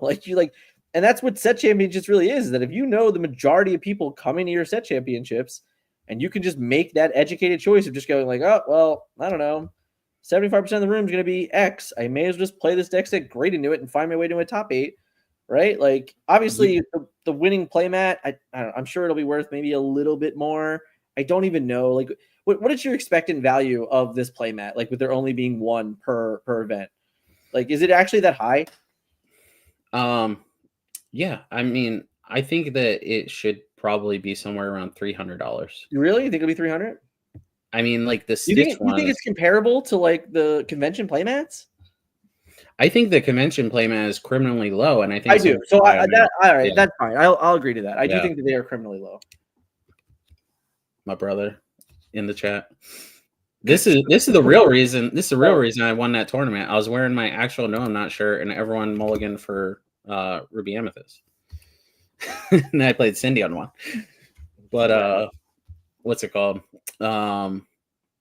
and that's what set championships really is that if you know the majority of people coming to your set championships and you can just make that educated choice of just going like, oh, well, I don't know. 75% of the room is going to be X. I may as well just play this deck, get great into it, and find my way to a top 8, right? Like, obviously, the winning playmat, I don't know, I'm sure it'll be worth maybe a little bit more. I don't even know. Like, what is your expectant value of this playmat? Like, with there only being one per event, like, is it actually that high? Yeah. I mean, I think that it should probably be somewhere around $300. You really? You think it'll be 300? I mean, like the Stitch you think it's comparable to like the convention playmats? I think the convention playmat is criminally low, and I think I do. So all right, that's fine. I'll agree to that. I do think that they are criminally low. My brother in the chat. This is the real reason. This is the real reason I won that tournament. I was wearing my actual No I'm Not shirt, and everyone mulliganed for Ruby Amethyst. And I played Cindy on one. But what's it called?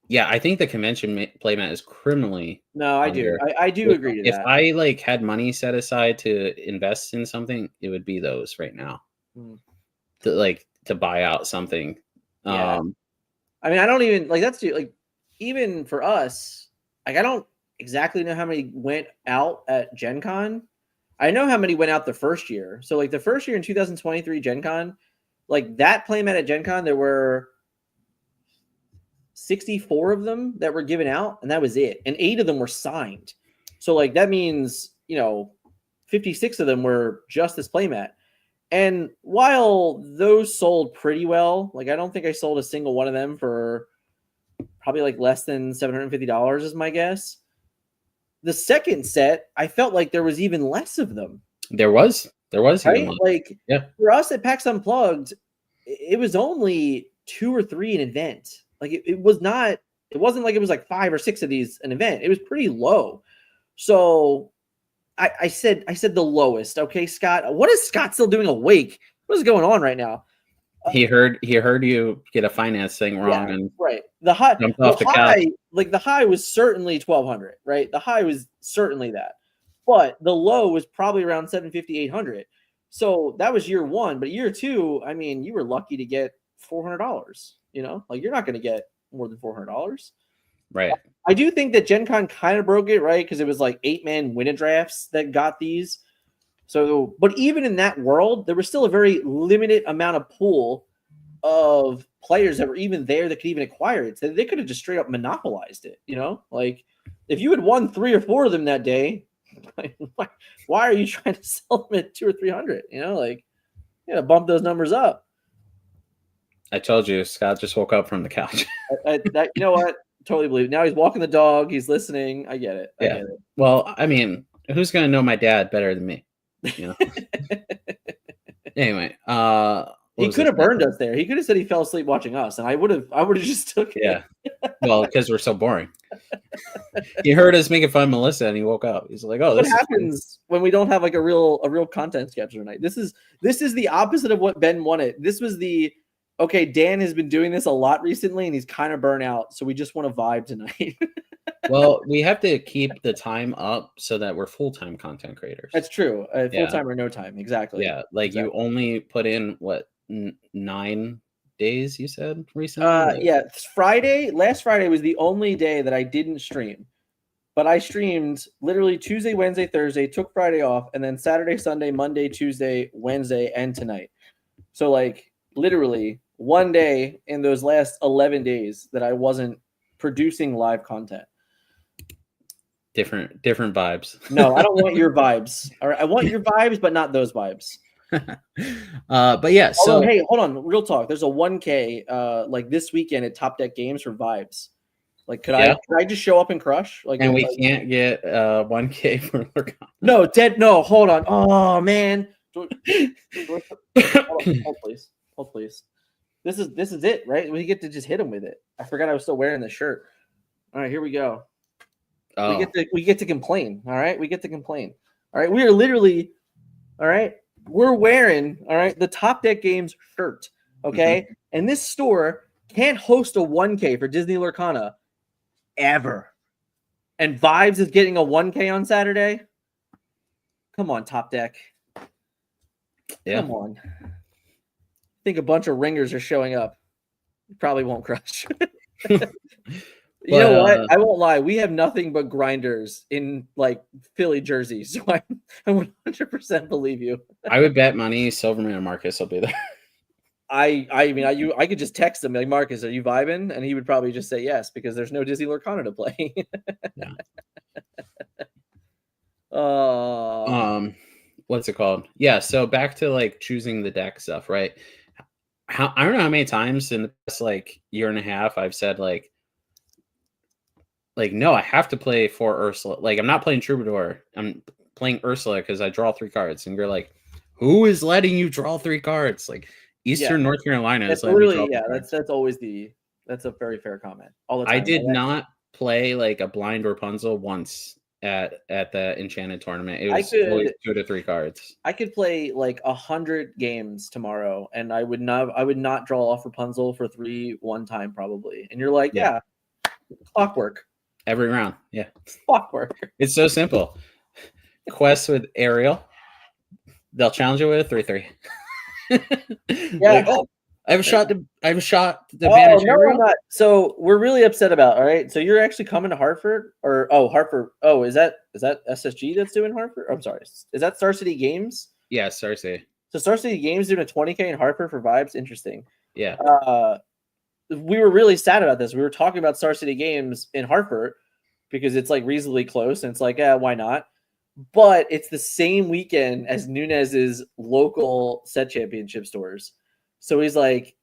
Yeah, I think the convention playmat is criminally No, I do. under. I do agree to If that. I like had money set aside to invest in something, it would be those right now. Mm. To buy out something. Yeah. I mean, I don't even like that's like even for us, like I don't exactly know how many went out at Gen Con. I know how many went out the first year. So like the first year in 2023 Gen Con, like that playmat at Gen Con, there were 64 of them that were given out, and that was it. And 8 of them were signed. So like that means, 56 of them were just this playmat. And while those sold pretty well, like I don't think I sold a single one of them for probably like less than $750 is my guess. The second set, I felt like there was even less of them. There was Right? even less. Like Yeah. for us at PAX Unplugged, it was only 2 or 3 an event. Like it wasn't like it was like 5 or 6 of these an event. It was pretty low. So I said the lowest. Okay, Scott. What is Scott still doing awake? What is going on right now? He heard you get a finance thing wrong, and right. The high, jumped off the couch. like the high was certainly 1,200. Right, the high was certainly that, but the low was probably around 750, 800. So that was year one. But year two, I mean, you were lucky to get $400. Like you're not going to get more than $400. Right. I do think that Gen Con kind of broke it, right? Because it was like 8-man win drafts that got these. So, but even in that world, there was still a very limited amount of pool of players that were even there that could even acquire it. So they could have just straight up monopolized it, Like if you had won 3 or 4 of them that day, why are you trying to sell them at 200 or 300? Like bump those numbers up. I told you, Scott just woke up from the couch. That you know what? Totally believe it. Now he's walking the dog. He's listening. I get it. I get it. Well, I mean, who's going to know my dad better than me? Anyway, he could have burned us there. He could have said he fell asleep watching us, and I would have just took it. Yeah. Well, because we're so boring. He heard us making fun of Melissa, and he woke up. He's like, "Oh, what happens when we don't have like a real content schedule tonight?" This is the opposite of what Ben wanted. This was okay, Dan has been doing this a lot recently, and he's kind of burnt out, so we just want to vibe tonight. Well, we have to keep the time up so that we're full-time content creators. That's true. Full-time or no time. Exactly. Yeah. Like you only put in, what, 9 days, you said, recently? Yeah. Last Friday was the only day that I didn't stream. But I streamed literally Tuesday, Wednesday, Thursday, took Friday off, and then Saturday, Sunday, Monday, Tuesday, Wednesday, and tonight. So, like, literally one day in those last 11 days that I wasn't producing live content. Different vibes. No, I don't want your vibes. All right, I want your vibes, but not those vibes. But yeah, so hey, hold on, real talk. There's a 1K like this weekend at Top Deck Games for vibes. Like, could I just show up and crush? Like, and we can't get 1K for Lorcana. No, no, hold on. Oh man. Hold, please. Hold, please. This is it, right? We get to just hit him with it. I forgot I was still wearing this shirt. All right, here we go. Oh. We get to complain. All right, we get to complain. All right, we are literally, all right, we're wearing, all right, the Top Deck Games shirt. Okay, and this store can't host a 1K for Disney Lorcana ever. And Vibes is getting a 1K on Saturday. Come on, Top Deck. Yeah. Come on. I think a bunch of ringers are showing up. Probably won't crush. You know what? I won't lie. We have nothing but grinders in like Philly jerseys, so I 100% believe you. I would bet money Silverman and Marcus will be there. I could just text him like, Marcus, are you vibing? And he would probably just say yes because there's no Disney Lorcana to play. Yeah. What's it called? Yeah. So back to like choosing the deck stuff, right? I don't know how many times in the past like year and a half I've said like no, I have to play for Ursula. Like I'm not playing Troubadour. I'm playing Ursula because I draw 3 cards. And you're like, who is letting you draw 3 cards? Like Eastern North Carolina is really that's a very fair comment. All the time. I did not play like a blind Rapunzel once at the Enchanted tournament. It was always 2 to 3 cards. I could play like 100 games tomorrow, and I would not draw off Rapunzel for 3 one time probably. And you're like, yeah Clockwork. Every round. Yeah. Clockwork. It's so simple. Quest with Ariel. They'll challenge you with a 3-3. Yeah. Like, oh, I have a shot to Oh, banish no, Ariel. I'm not. So we're really upset about. All right. So you're actually coming to Hartford, or Hartford? Oh, is that SSG that's doing Hartford? I'm sorry. Is that Star City Games? Yeah, Cersei. So Star City Games doing a 20K in Hartford for vibes. Interesting. Yeah. We were really sad about this. We were talking about Star City Games in Hartford because it's like reasonably close, and it's like, why not? But it's the same weekend as Nunez's local set championship stores. So he's like,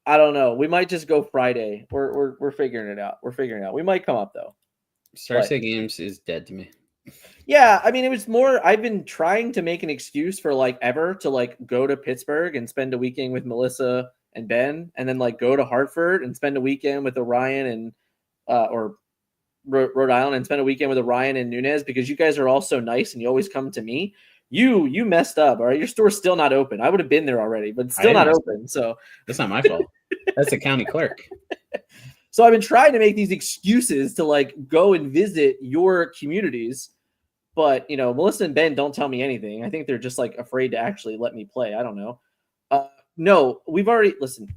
I don't know. We might just go Friday. We're figuring it out. We're figuring it out. We might come up though. Cersei Games is dead to me. Yeah, I mean, it was more. I've been trying to make an excuse for like ever to like go to Pittsburgh and spend a weekend with Melissa and Ben, and then like go to Hartford and spend a weekend with Orion and or Rhode Island and spend a weekend with Orion and Nunez, because you guys are all so nice and you always come to me. You messed up. All right, your store's still not open. I would have been there already, but it's still not open. So that's not my fault. That's the county clerk. So I've been trying to make these excuses to like go and visit your communities, but Melissa and Ben don't tell me anything. I think they're just like afraid to actually let me play. I don't know. No, we've already listen.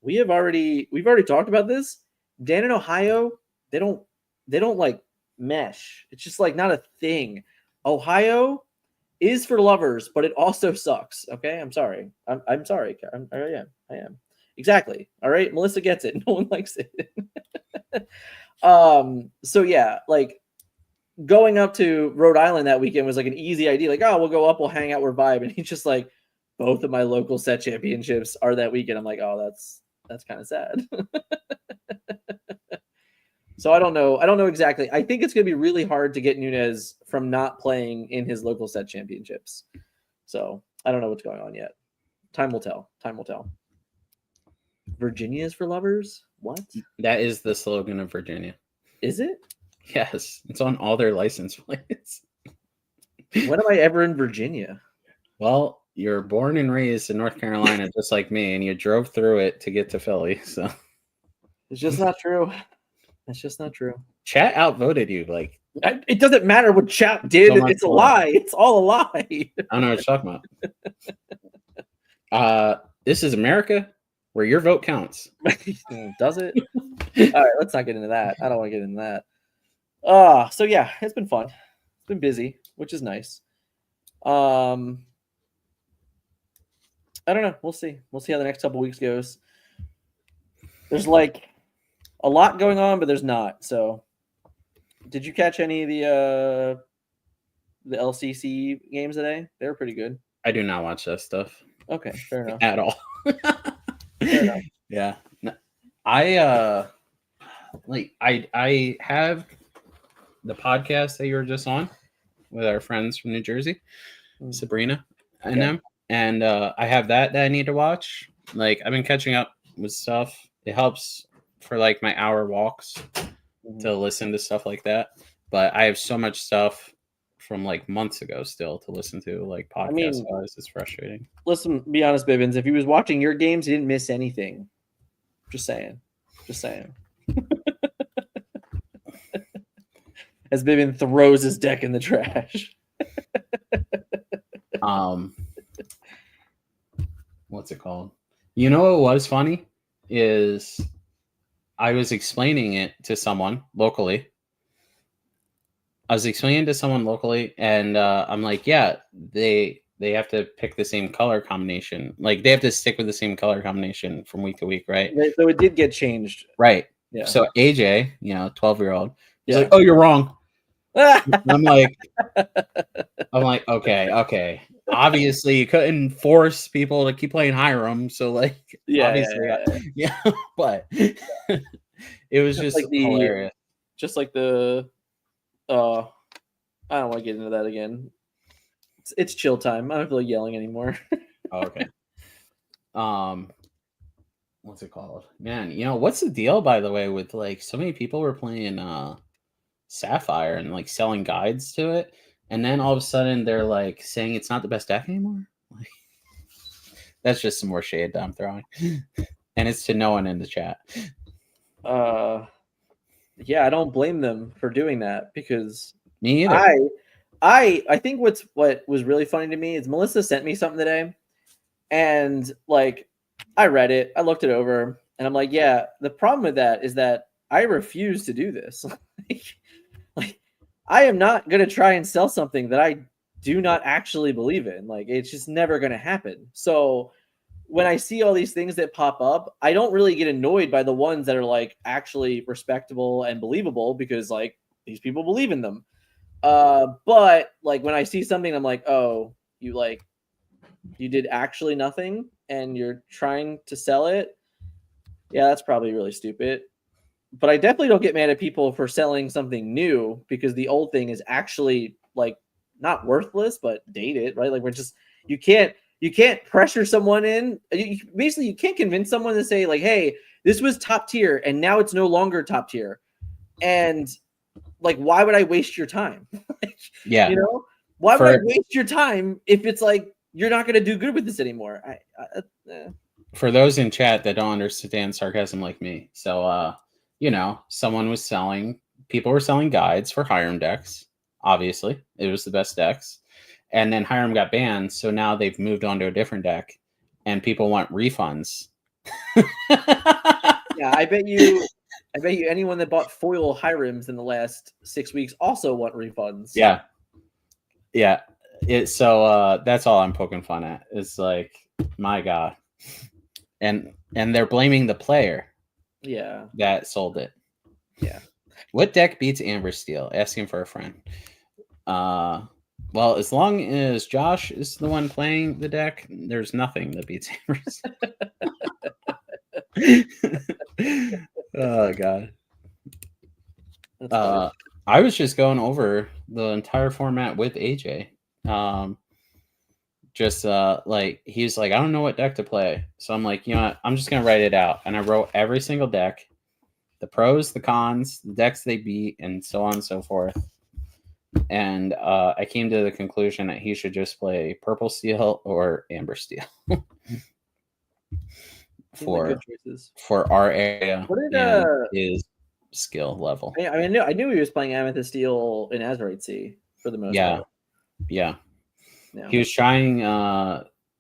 We've already talked about this. Dan in Ohio, they don't like mesh. It's just like not a thing. Ohio is for lovers, but it also sucks. Okay, I'm sorry. I'm sorry. I am. Exactly. All right. Melissa gets it. No one likes it. So yeah, like going up to Rhode Island that weekend was like an easy idea. Like, oh, we'll go up, we'll hang out, we'll vibe. And he's just like, both of my local set championships are that weekend. I'm like, oh, that's kind of sad. So I don't know exactly. I think it's going to be really hard to get Nunez from not playing in his local set championships. So I don't know what's going on yet. Time will tell. Virginia is for lovers? What? That is the slogan of Virginia. Is it? Yes. It's on all their license plates. When am I ever in Virginia? Well, you're born and raised in North Carolina just like me, and you drove through it to get to Philly. So it's just not true. It's just not true. Chat outvoted you. Like, it doesn't matter what chat did. So it's a lie. It's all a lie. I don't know what you're talking about. This is America, where your vote counts. Does it? All right, let's not get into that. I don't want to get into that. So yeah, it's been fun. It's been busy, which is nice. I don't know. We'll see. We'll see how the next couple weeks goes. There's like a lot going on, but there's not. So, did you catch any of the LCC games today? They were pretty good. I do not watch that stuff. Okay, fair enough. At all. Fair enough. Yeah. I have the podcast that you were just on with our friends from New Jersey, Sabrina and them, and I have that I need to watch. Like, I've been catching up with stuff. It helps for like my hour walks to listen to stuff like that, but I have so much stuff from like months ago still to listen to, like podcast wise. It's frustrating. Listen, be honest, Bibbins, if he was watching your games, he didn't miss anything. Just saying. As Bibbin throws his deck in the trash. What's it called? You know what was funny is I was explaining it to someone locally. And I'm like, yeah, they have to pick the same color combination. Like, they have to stick with the same color combination from week to week, right? So it did get changed. Right. Yeah. So AJ, 12-year-old, he's like, oh, you're wrong. I'm like, okay. Obviously, you couldn't force people to keep playing Hiram. So, like, yeah. But it was just like hilarious. Just like the, I don't want to get into that again. It's chill time. I don't feel like yelling anymore. Okay. What's it called? Man, what's the deal, by the way, with like so many people were playing Sapphire and like selling guides to it, and then all of a sudden they're like saying it's not the best deck anymore? Like, that's just some more shade that I'm throwing. And it's to no one in the chat. Yeah, I don't blame them for doing that because Me either. I think what was really funny to me is Melissa sent me something today, and like I read it, I looked it over, and I'm like, yeah, the problem with that is that I refuse to do this. like I am not gonna try and sell something that I do not actually believe in. Like it's just never gonna happen. So when I see all these things that pop up, I don't really get annoyed by the ones that are like actually respectable and believable because like these people believe in them. But like when I see something, I'm like, oh, you did actually nothing and you're trying to sell it. Yeah, that's probably really stupid. But I definitely don't get mad at people for selling something new because the old thing is actually like not worthless but dated, right? Like we're just you can't you can't pressure someone in. Basically, you can't convince someone to say like, "Hey, this was top tier and now it's no longer top tier." And like, why would I waste your time? Like, Yeah. you know, why would I For waste your time if it's like you're not going to do good with this anymore? for those in chat that don't understand sarcasm like me, so someone was selling. People were selling guides for Hiram decks. Obviously, it was the best decks, and then Hiram got banned, so now they've moved on to a different deck, and people want refunds. Yeah, I bet you anyone that bought foil Hyrims in the last 6 weeks also want refunds. Yeah, yeah. That's all I'm poking fun at. It's like, my God, and they're blaming the player Yeah. that sold it. Yeah. What deck beats Amber Steel? Asking for a friend. Well, as long as Josh is the one playing the deck, there's nothing that beats Amber Steel. Oh God. That's funny. I was just going over the entire format with AJ. Like he's like, I don't know what deck to play. So I'm like, you know what? I'm just gonna write it out. And I wrote every single deck, the pros, the cons, the decks they beat, and so on and so forth. And I came to the conclusion that he should just play Purple Steel or Amber Steel for our area and his skill level. I knew he was playing Amethyst Steel in Azurite Sea for the most part. Yeah. He was trying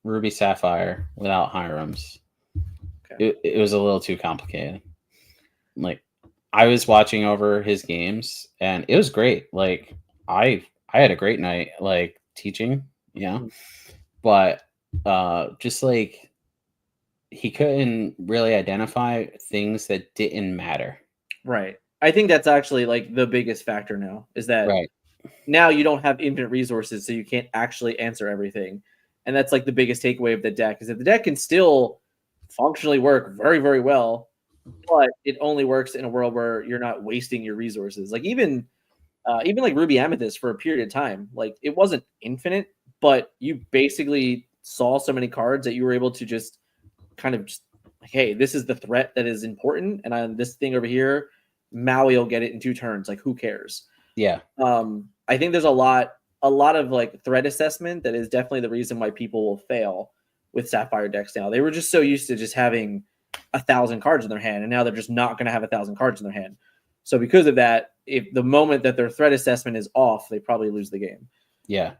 Ruby Sapphire without Hyrams. Okay. It was a little too complicated. Like, I was watching over his games, and it was great. Like, I had a great night, like, teaching, but just like he couldn't really identify things that didn't matter. Right. I think that's actually like the biggest factor now is that now you don't have infinite resources, so you can't actually answer everything. And that's like the biggest takeaway of the deck is that the deck can still functionally work very, very well, but it only works in a world where you're not wasting your resources. Like even like Ruby Amethyst for a period of time, like it wasn't infinite, but you basically saw so many cards that you were able to just kind of just like, hey, this is the threat that is important, and on this thing over here, Maui will get it in 2 turns. Like who cares? Yeah. I think there's a lot of like threat assessment that is definitely the reason why people will fail with Sapphire decks now. They were just so used to just having 1,000 cards in their hand, and now they're just not going to have 1,000 cards in their hand. So because of that, if the moment that their threat assessment is off, they probably lose the game. Yeah.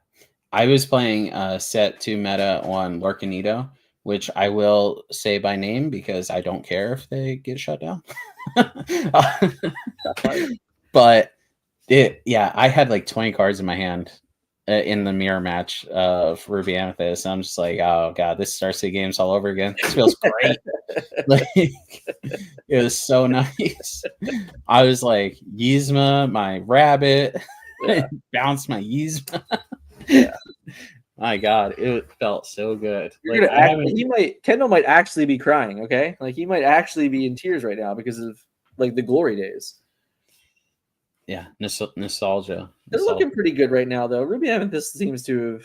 I was playing set 2 meta on Lorcanito, which I will say by name because I don't care if they get shut down. But I had like 20 cards in my hand in the mirror match of Ruby Amethyst. I'm just like, oh God, this starts the games all over again. This feels great. Like, it was so nice. I was like, Yzma, my rabbit, bounced my Yzma. My God, it felt so good. Kendall might actually be crying. Okay, like he might actually be in tears right now because of like the glory days. Yeah, nostalgia. They're looking pretty good right now, though. Ruby Amethyst seems to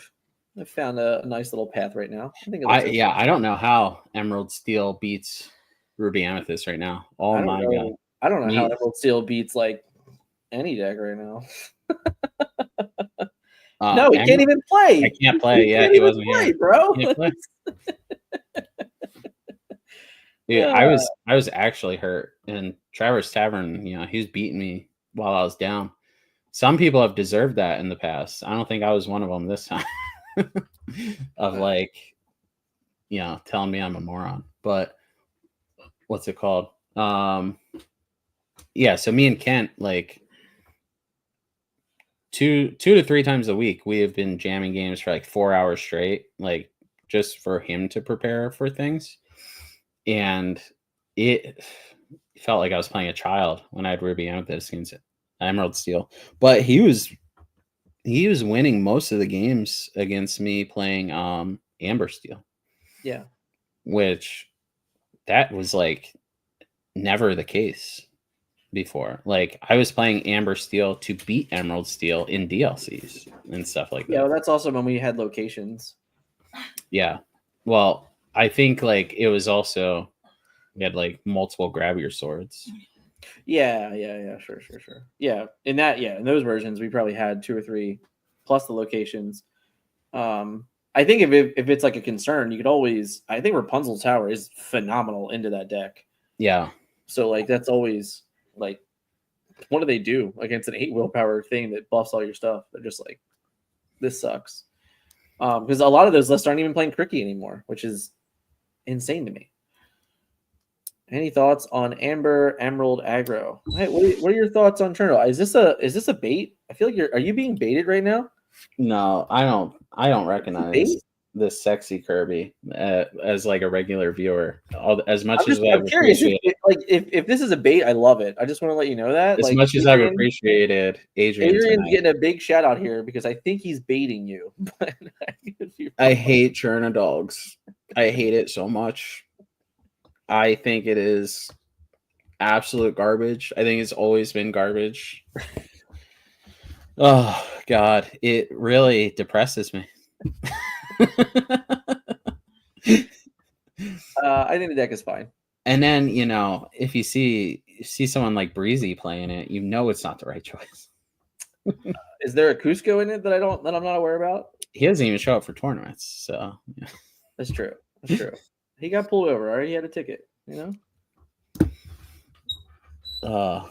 have found a nice little path right now. I think. I don't know how Emerald Steel beats Ruby Amethyst right now. Oh my God! I don't know how Emerald Steel beats like any deck right now. No, he can't even play. I can't play. He wasn't here, bro. Yeah, I was actually hurt, and Traverse Tavern, he was beating me while I was down. Some people have deserved that in the past. I don't think I was one of them this time. Of like, telling me I'm a moron. But what's it called? Yeah, so me and Kent, like two to three times a week, we have been jamming games for like 4 hours straight, like just for him to prepare for things. And it felt like I was playing a child when I had Ruby Amethyst against Emerald Steel. But he was winning most of the games against me playing Amber Steel. Yeah. Which that was like never the case before. Like I was playing Amber Steel to beat Emerald Steel in DLCs and stuff like that. Yeah, well, that's also when we had locations. Yeah. Well, I think like it was also we had like multiple grab your swords. Yeah, sure. Yeah, in those versions we probably had 2 or 3 plus the locations. I think if it's like a concern, you could always. I think Rapunzel's Tower is phenomenal into that deck. Yeah. So like that's always like, what do they do against an 8 willpower thing that buffs all your stuff? They're just like, this sucks. Because a lot of those lists aren't even playing Cricky anymore, which is insane to me. Any thoughts on Amber Emerald aggro? Hey, what are your thoughts on Turtle? Is this a bait? I feel like are you being baited right now? No, I don't recognize this sexy Kirby as like a regular viewer. As much as I'm curious if this is a bait, I love it. I just want to let you know that. As much as I've appreciated Adrian's getting a big shout out here because I think he's baiting you. I hate Cherna Dogs. I hate it so much. I think it is absolute garbage. I think it's always been garbage. Oh God, it really depresses me. I think the deck is fine. And then if you see someone like Breezy playing it, it's not the right choice. Is there a Cusco in it that I'm not aware about? He doesn't even show up for tournaments, so yeah. That's true. He got pulled over. Already he had a ticket. A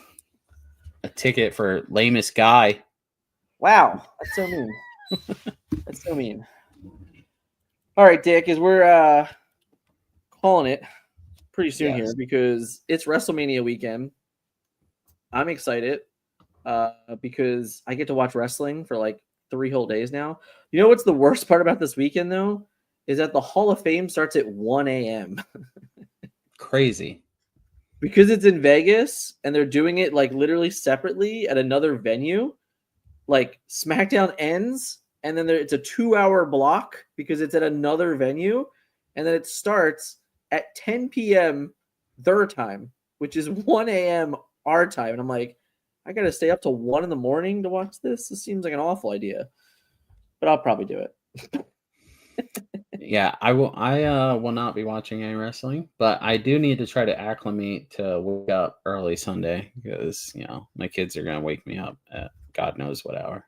ticket for lamest guy. Wow, that's so mean. That's so mean. All right, Dick, as we're calling it pretty soon here because it's WrestleMania weekend. I'm excited because I get to watch wrestling for like 3 whole days now. You know what's the worst part about this weekend though? Is that the Hall of Fame starts at 1 a.m. Crazy. Because it's in Vegas and they're doing it like literally separately at another venue. Like SmackDown ends and then it's a 2-hour block because it's at another venue, and then it starts at 10 p.m. their time, which is 1 a.m. our time. And I'm like, I got to stay up till 1 in the morning to watch this. This seems like an awful idea, but I'll probably do it. Yeah, I will not be watching any wrestling, but I do need to try to acclimate to wake up early Sunday because my kids are gonna wake me up at God knows what hour.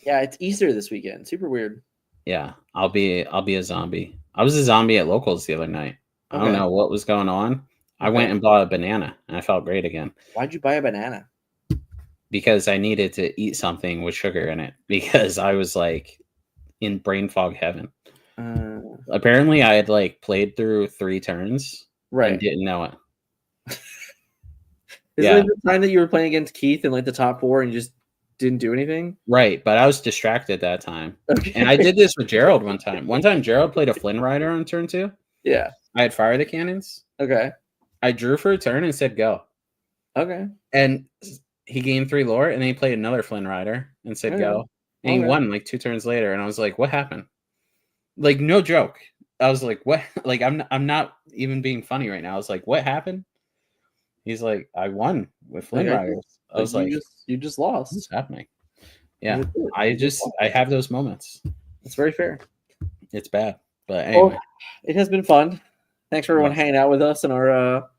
Yeah, it's Easter this weekend. Super weird. Yeah, I'll be a zombie. I was a zombie at locals the other night. Okay. I don't know what was going on. Okay. I went and bought a banana and I felt great again. Why'd you buy a banana? Because I needed to eat something with sugar in it because I was like in brain fog heaven. Apparently I had like played through 3 turns and didn't know it. Is it the time that you were playing against Keith in like the top 4 and you just didn't do anything? Right, but I was distracted that time. Okay. And I did this with Gerald one time. One time Gerald played a Flynn Rider on turn 2. Yeah. I had Fire the Cannons. Okay. I drew for a turn and said go. Okay. And he gained 3 lore and then he played another Flynn Rider and said go. And he won like 2 turns later and I was like, what happened? Like, no joke. I was like, what? Like, I'm not even being funny right now. I was like, what happened? He's like, I won with Flynn Riders. I was like, you just lost. What's happening? Yeah, I have those moments. It's very fair. It's bad, but anyway. Well, it has been fun. Thanks for everyone hanging out with us on our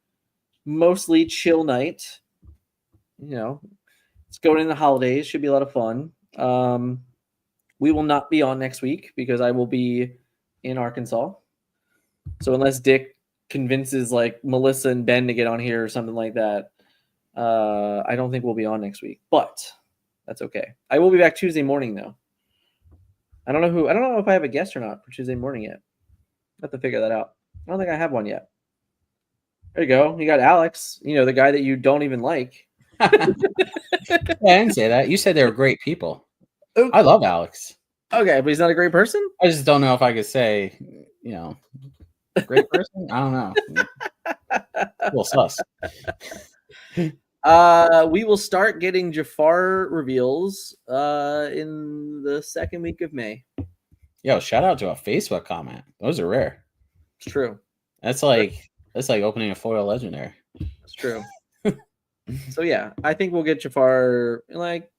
mostly chill night. It's going in the holidays. Should be a lot of fun. We will not be on next week because I will be in Arkansas. So unless Dick convinces like Melissa and Ben to get on here or something like that, I don't think we'll be on next week, but that's okay. I will be back Tuesday morning though. I don't know if I have a guest or not for Tuesday morning yet. I have to figure that out. I don't think I have one yet. There you go. You got Alex, the guy that you don't even like. Yeah, I didn't say that. You said they were great people. Okay. I love Alex. Okay, but he's not a great person? I just don't know if I could say, great person. I don't know. A little sus. We will start getting Jafar reveals in the second week of May. Yo, shout out to a Facebook comment. Those are rare. It's true. That's like opening a foil legendary. It's true. So yeah, I think we'll get Jafar in like,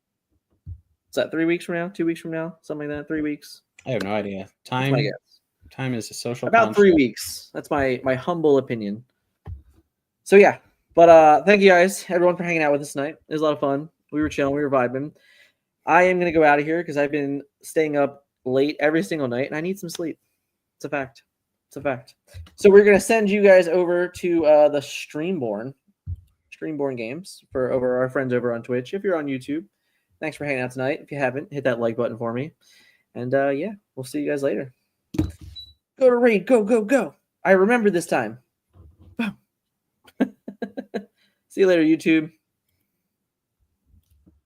is that 3 weeks from now? 2 weeks from now? Something like that. 3 weeks. I have no idea. That's my guess. Time is a social about construct. 3 weeks. That's my humble opinion. So yeah, but thank you guys, everyone, for hanging out with us tonight. It was a lot of fun. We were chilling. We were vibing. I am gonna go out of here because I've been staying up late every single night and I need some sleep. It's a fact. So we're gonna send you guys over to the Streamborn games for over our friends over on Twitch. If you're on YouTube, thanks for hanging out tonight. If you haven't, hit that like button for me. And yeah, we'll see you guys later. Go to raid. Go. I remember this time. See you later, YouTube.